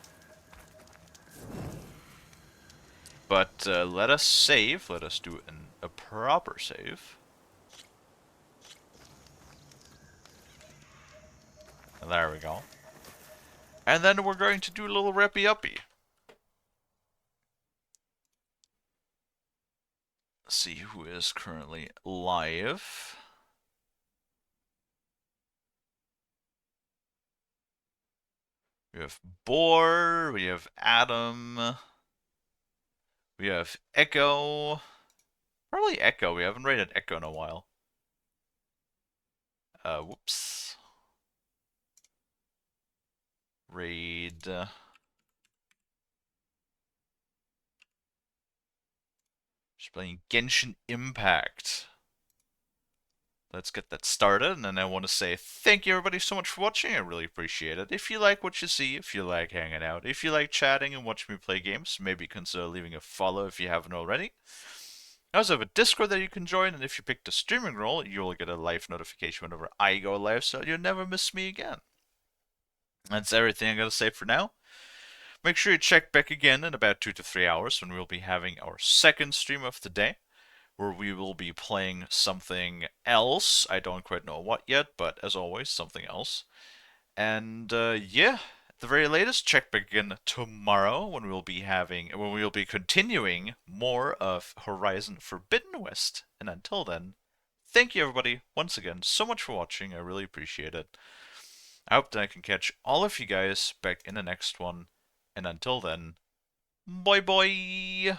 But let us save. Let us do a proper save. There we go. And then we're going to do a little rappy-uppy. See who is currently live. We have Boar, we have Adam, we have Echo. Probably Echo, we haven't rated Echo in a while. Whoops. Raid. Just playing Genshin Impact. Let's get that started, and then I want to say thank you everybody so much for watching. I really appreciate it. If you like what you see, if you like hanging out, if you like chatting and watching me play games, maybe consider leaving a follow if you haven't already. I also have a Discord that you can join, and if you pick the streaming role, you'll get a live notification whenever I go live, so you'll never miss me again. That's everything I'm going to say for now. Make sure you check back again in about 2 to 3 hours when we'll be having our second stream of the day, where we will be playing something else. I don't quite know what yet, but as always, something else. And yeah, at the very latest, check back again tomorrow when we'll be continuing more of Horizon Forbidden West. And until then, thank you everybody once again so much for watching. I really appreciate it. I hope that I can catch all of you guys back in the next one. And until then, bye bye!